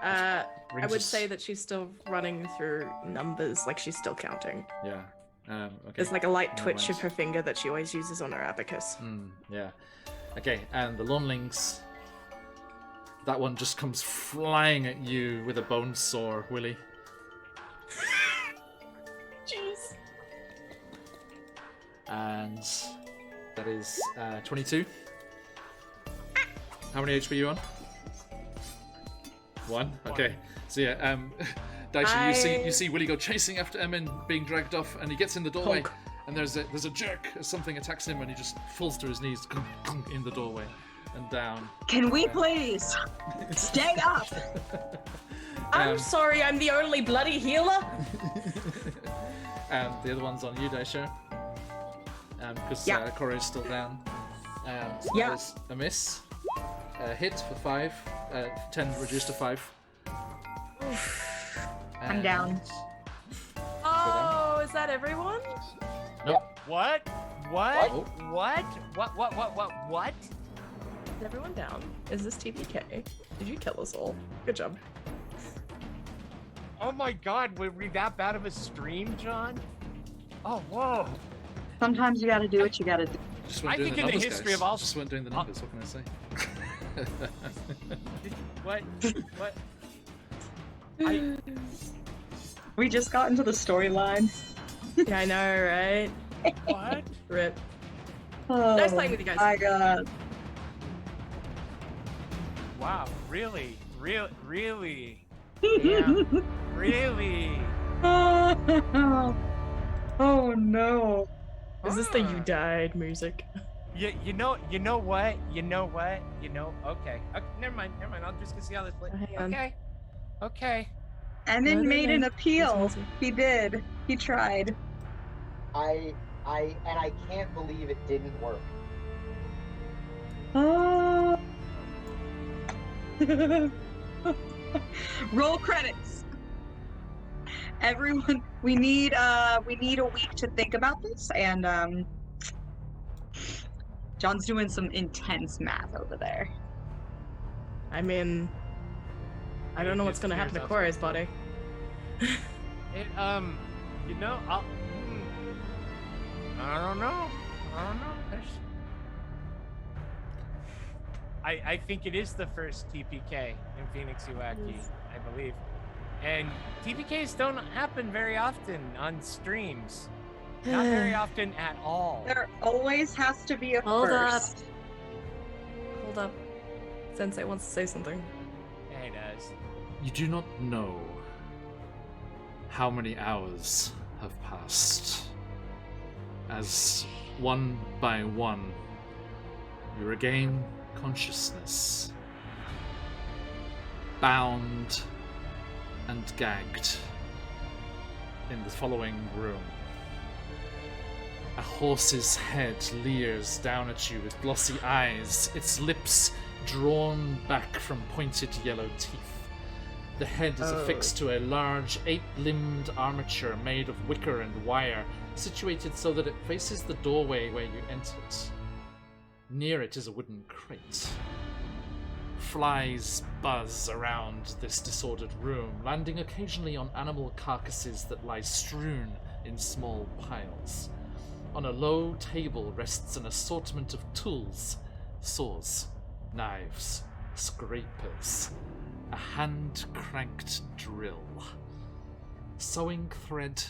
S3: I
S2: Brings
S3: would
S2: us-
S3: say that she's still running through numbers, like she's still counting.
S2: Yeah. Okay.
S3: There's like a light
S2: Never
S3: twitch
S2: mind.
S3: of her finger that she always uses on her abacus.
S2: Yeah. Okay, and the Lawnlings. That one just comes flying at you with a bone saw, Willie.
S3: Jeez.
S2: And that is 22. How many HP are you on? 1? Okay. So yeah, Daisha, you see Willie go chasing after Emin, being dragged off, and he gets in the doorway,
S3: Honk.
S2: and there's a jerk as something attacks him, and he just falls to his knees in the doorway and down.
S6: Can we please stay up?
S3: I'm sorry, I'm the only bloody healer.
S2: And the other one's on you, Daisha. Because
S3: Yeah.
S2: Corey's still down. And
S6: Yeah.
S2: that was a miss. Hit for 5. 10 reduced to 5.
S6: I'm down.
S3: Oh, is that everyone?
S2: Nope.
S5: What?
S4: What?
S5: What? What?
S3: Is everyone down? Is this TPK? Did you kill us all? Good job.
S5: Oh my god, were we that bad of a stream, John? Oh, whoa.
S6: Sometimes you gotta do what you gotta do.
S2: Just weren't
S5: I
S2: doing
S5: think
S2: the
S5: in the
S2: numbers,
S5: history
S2: guys.
S5: of all-
S2: Just weren't doing the numbers, what can I say?
S5: What? What?
S6: We just got into the storyline.
S3: Yeah, I know, right?
S5: What?
S3: Rip.
S6: Oh,
S3: Nice playing with you guys.
S6: my god.
S5: Wow, really? Really?
S3: Yeah.
S5: Really?
S6: Oh no.
S3: Is this the "You Died" music?
S5: You know what? Okay. Never mind. I'll just go see how this plays.
S3: Hang on.
S5: Okay.
S6: Emin
S3: No, no,
S6: made
S3: no.
S6: an appeal.
S3: Listen.
S6: He did. He tried.
S4: I can't believe it didn't work.
S6: Oh. Roll credits. Everyone, we need a week to think about this, and John's doing some intense math over there.
S3: I mean, I don't know what's gonna happen to Corey's body.
S5: I'll I don't know. I think it is the first TPK in Phoenix Uaki, I believe. And TPKs don't happen very often on streams. Not very often at all.
S6: There always has to be a
S3: Hold
S6: first.
S3: Hold up. Sensei wants to say something.
S5: Yeah, he does.
S2: You do not know how many hours have passed as one by one you regain consciousness, bound and gagged in the following room. A horse's head leers down at you with glossy eyes, its lips drawn back from pointed yellow teeth. The head is affixed to a large, 8-limbed armature made of wicker and wire, situated so that it faces the doorway where you entered. Near it is a wooden crate. Flies buzz around this disordered room, landing occasionally on animal carcasses that lie strewn in small piles. On a low table rests an assortment of tools: saws, knives, scrapers, a hand-cranked drill, sewing thread,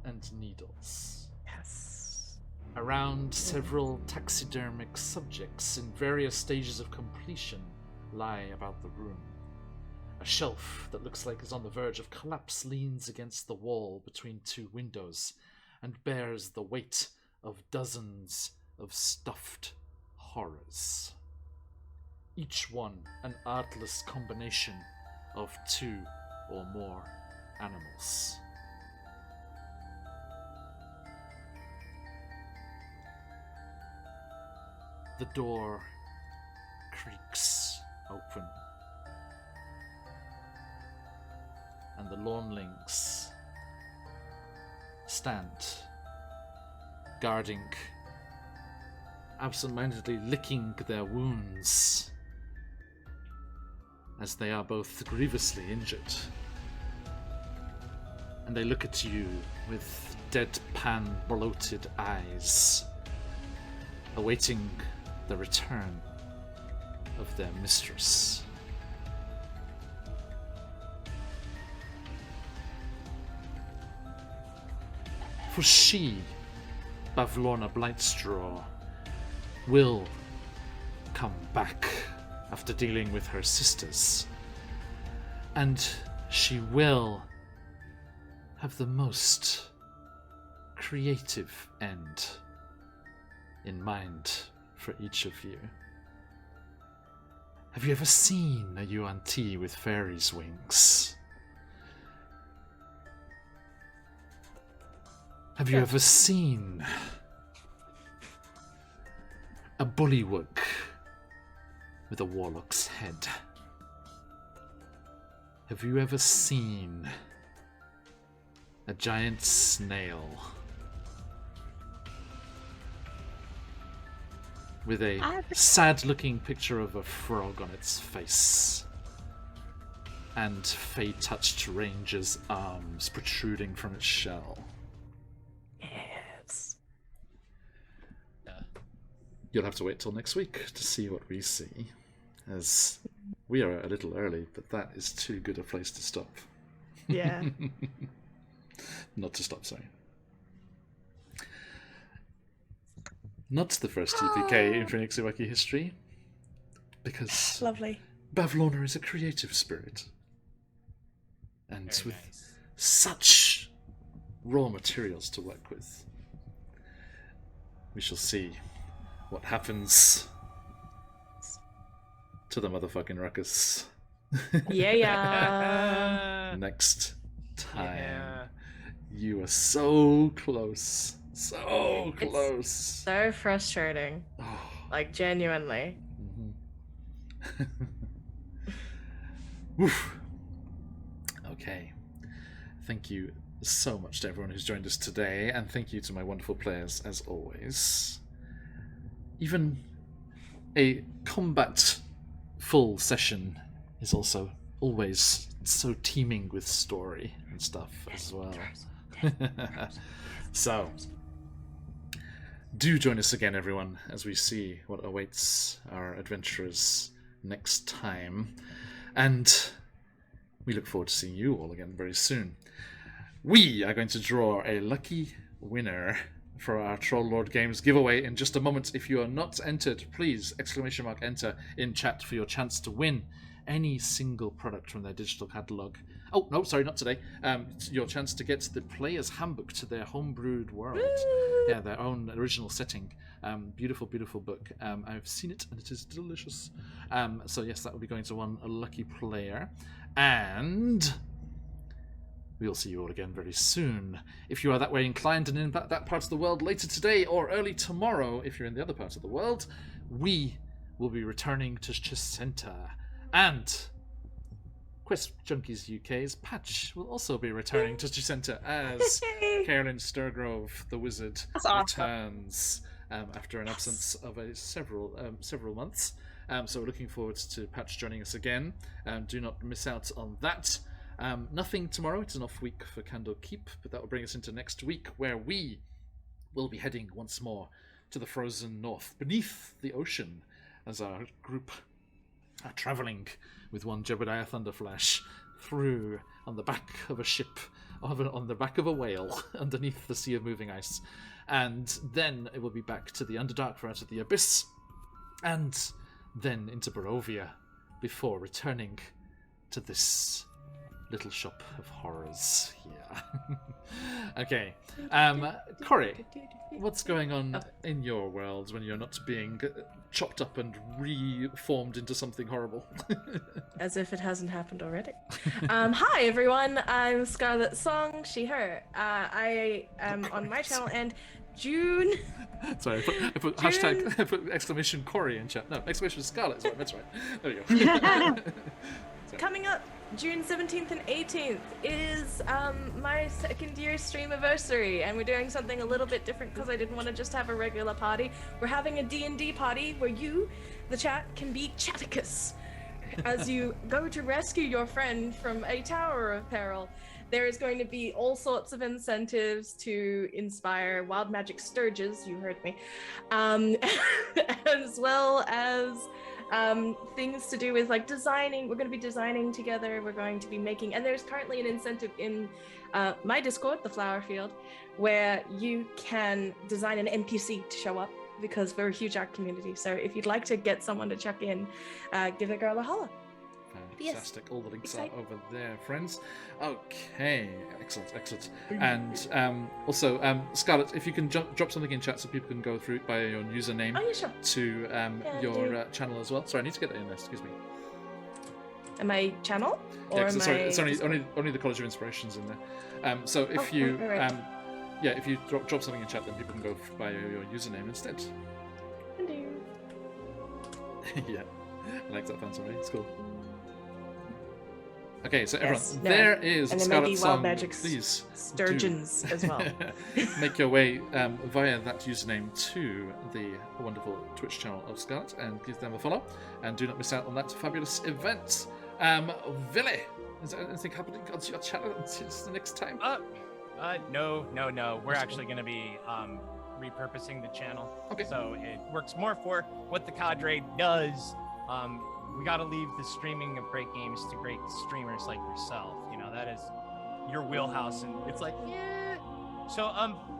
S2: and needles.
S3: Yes.
S2: Around, several taxidermic subjects in various stages of completion lie about the room. A shelf that looks like it's on the verge of collapse leans against the wall between two windows and bears the weight of dozens of stuffed horrors. Each one an artless combination of 2 or more animals. The door creaks open, and the lawnlings stand, guarding, absent-mindedly licking their wounds, as they are both grievously injured. And they look at you with deadpan, bloated eyes, awaiting the return of their mistress. For she, Bavlorna Blightstraw, will come back after dealing with her sisters, and she will have the most creative end in mind for each of you. Have you ever seen a Yuan-Ti with fairies' wings? Have you ever seen a bullywug with a warlock's head? Have you ever seen a giant snail with a sad-looking picture of a frog on its face and Fey-touched ranger's arms protruding from its shell?
S3: Yes.
S2: You'll have to wait till next week to see what we see, as we are a little early, but that is too good a place to stop.
S3: Yeah.
S2: Not to stop, sorry. Not the first TPK in Phoenix Uaki history, because
S3: Lovely.
S2: Bavlorna is a creative spirit. And
S5: Very
S2: with
S5: nice.
S2: such raw materials to work with, we shall see what happens to the motherfucking ruckus
S3: Yeah.
S2: next time.
S5: Yeah.
S2: You are so close. So close.
S3: So frustrating.
S2: Oh.
S3: Like, genuinely.
S2: Mhm. Woof. Okay. Thank you so much to everyone who's joined us today, and thank you to my wonderful players as always. Even a combat full session is also always so teeming with story and stuff as well. So, Do join us again, everyone, as we see what awaits our adventurers next time. And we look forward to seeing you all again very soon. We are going to draw a lucky winner for our Troll Lord Games giveaway in just a moment. If you are not entered, please !enter in chat for your chance to win any single product from their digital catalogue. Oh, no, sorry, not today. Your chance to get the Player's Handbook to their homebrewed world. Yeah, their own original setting. Beautiful, beautiful book. I've seen it, and it is delicious. So yes, that will be going to one lucky player. And we'll see you all again very soon. If you are that way inclined and in that part of the world later today or early tomorrow, if you're in the other part of the world, we will be returning to Chisenta. And QuestJunkiesUK's Patch will also be returning to Chisenta as Carolyn Sturgrove, the wizard, returns after an absence of several months. So we're looking forward to Patch joining us again. Do not miss out on that. Nothing tomorrow. It's an off week for Candlekeep, but that will bring us into next week, where we will be heading once more to the frozen north, beneath the ocean, as our group are travelling with one Jebediah Thunderflash through on the back of a ship, on the back of a whale, underneath the sea of moving ice. And then it will be back to the Underdark for Out of the Abyss, and then into Barovia, before returning to this little shop of horrors here. Okay. Corey, what's going on in your world when you're not being chopped up and reformed into something horrible?
S3: As if it hasn't happened already. Hi everyone, I'm Scarlet Song, she, her. I am on my channel, and June...
S2: Sorry, I put hashtag, I put exclamation Corey in chat. No, exclamation Scarlet, that's right. There we go.
S3: Coming up June 17th and 18th is my second year streamiversary, and we're doing something a little bit different because I didn't want to just have a regular party. We're having a D&D party where you, the chat, can be Chaticus as you go to rescue your friend from a tower of peril. There is going to be all sorts of incentives to inspire wild magic sturges, you heard me, as well as things to do with like designing. We're going to be designing together. We're going to be making, and there's currently an incentive in my Discord, the Flower Field, where you can design an NPC to show up, because we're a huge art community. So if you'd like to get someone to check in, give a girl a holler.
S2: Fantastic. Yes. All the links are over there, friends. Okay, excellent. And also, Scarlet, if you can drop something in chat so people can go through by your username to your channel as well. Sorry, I need to get that in there. Excuse me.
S3: Am I channel? Or
S2: sorry, it's only the College of Inspirations in there. So if you if you drop something in chat, then people can go by your username instead.
S3: Hello.
S2: Yeah, I like that fancy way. It's cool. Okay, so everyone, there is Scarlet Song. Please
S3: sturgeons as well.
S2: Make your way via that username to the wonderful Twitch channel of Scarlet and give them a follow. And do not miss out on that fabulous event. Villy, is there anything happening on your channel the next time?
S5: No. We're actually going to be repurposing the channel. Okay. So it works more for what the cadre does. We got to leave the streaming of great games to great streamers like yourself. You know, that is your wheelhouse, and it's like, yeah. So,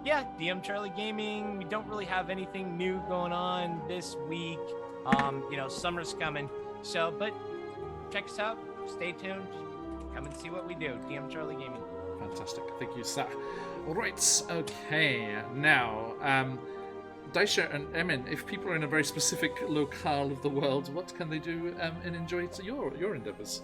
S5: DM Charlie Gaming. We don't really have anything new going on this week. Summer's coming. So, but check us out. Stay tuned. Come and see what we do. DM Charlie Gaming.
S2: Fantastic. Thank you, sir. All right. Okay. Now, Daisha and Emin, if people are in a very specific locale of the world, what can they do and enjoy your endeavors?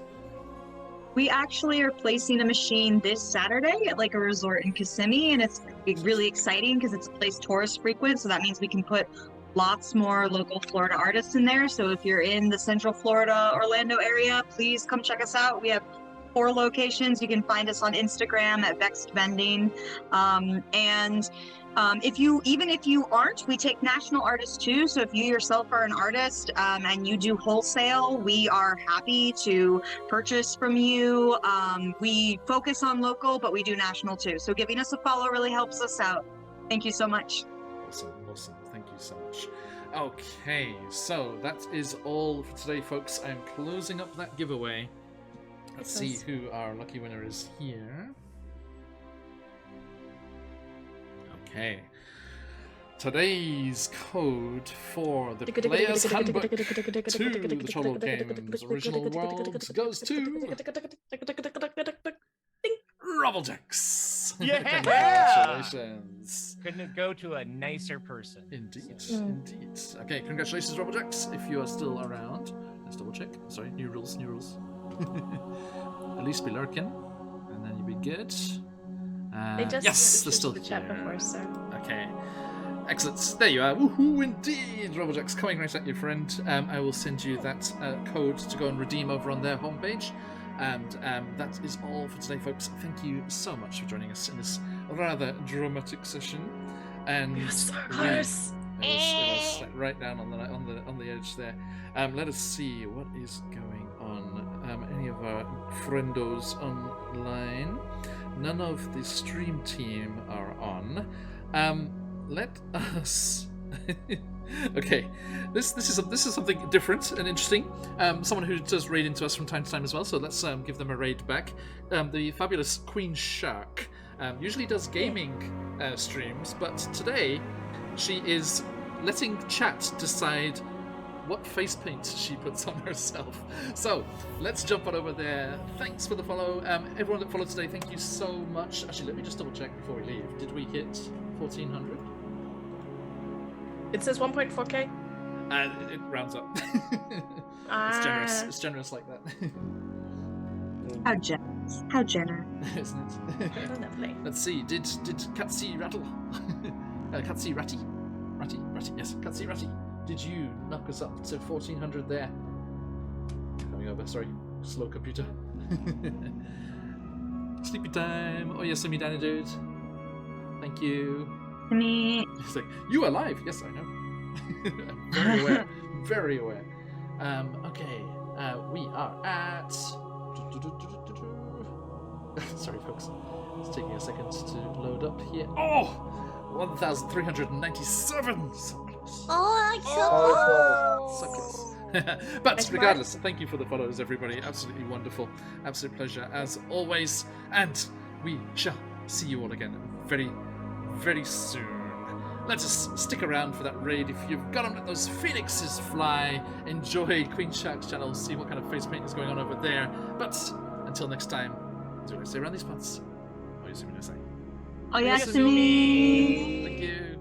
S6: We actually are placing a machine this Saturday at like a resort in Kissimmee, and it's really exciting because it's a place tourists frequent, so that means we can put lots more local Florida artists in there. So if you're in the Central Florida, Orlando area, please come check us out. We have 4 locations. You can find us on Instagram at Vexed Vending. If you aren't, we take national artists too. So if you yourself are an artist and you do wholesale, we are happy to purchase from you. We focus on local, but we do national too. So giving us a follow really helps us out. Thank you so much.
S2: Awesome. so much. Okay, so that is all for today, folks. I'm closing up that giveaway. Let's see who our lucky winner is here. Okay. Today's code for the Player's Handbook to the Cholo Games Original Worlds goes to Robblejax.
S5: Yeah!
S2: Congratulations.
S5: Couldn't it go to a nicer person?
S2: Indeed, indeed. Okay, congratulations, Robblejax. If you are still around, let's double check. Sorry, new rules, new rules. At least be lurking, and then you'll be good. Yes, they're still
S3: the chat
S2: here.
S3: before, so.
S2: Okay. Excellent. There you are. Woohoo, indeed. Robblejack's coming right at you, friend. I will send you that code to go and redeem over on their homepage. And that is all for today, folks. Thank you so much for joining us in this rather dramatic session. And
S3: You're so close.
S2: it was like right down on the edge there. Let us see what is going on. Any of our friendos online? None of the stream team are on. Let us. Okay, this is something different and interesting. Someone who does raid into us from time to time as well. So let's give them a raid back. The fabulous Queen Shark usually does gaming streams, but today she is letting chat decide what face paint she puts on herself. So let's jump on over there. Thanks for the follow. Everyone that followed today, thank you so much. Actually, let me just double check before we leave. Did we hit 1400?
S3: It says 1.4k.
S2: It rounds up. It's generous. It's generous like that.
S6: How generous. How generous.
S2: Isn't it?
S3: Lovely.
S2: Let's see. Did Katsi rattle? Katsi Ratty? Ratty? Yes, Katsi Ratty. Did you knock us up to 1400 there? Coming over. Sorry, slow computer. Sleepy time. Oh yes, me Danny dude. Thank you.
S6: Me.
S2: It's like, you are live. Yes, I know. Very aware. Very aware. Okay. We are at. Sorry, folks. It's taking a second to load up here. Oh, 1,397. So close.
S7: Oh,
S2: So close. But regardless, thank you for the follows, everybody. Absolutely wonderful. Absolute pleasure as always. And we shall see you all again very, very soon. Let us stick around for that raid. If you've got them, let those phoenixes fly. Enjoy Queen Shark's channel. See what kind of face paint is going on over there. But until next time, do I say around these parts? Oh, you see me, I say.
S6: Oh, yes, me.
S2: Thank you.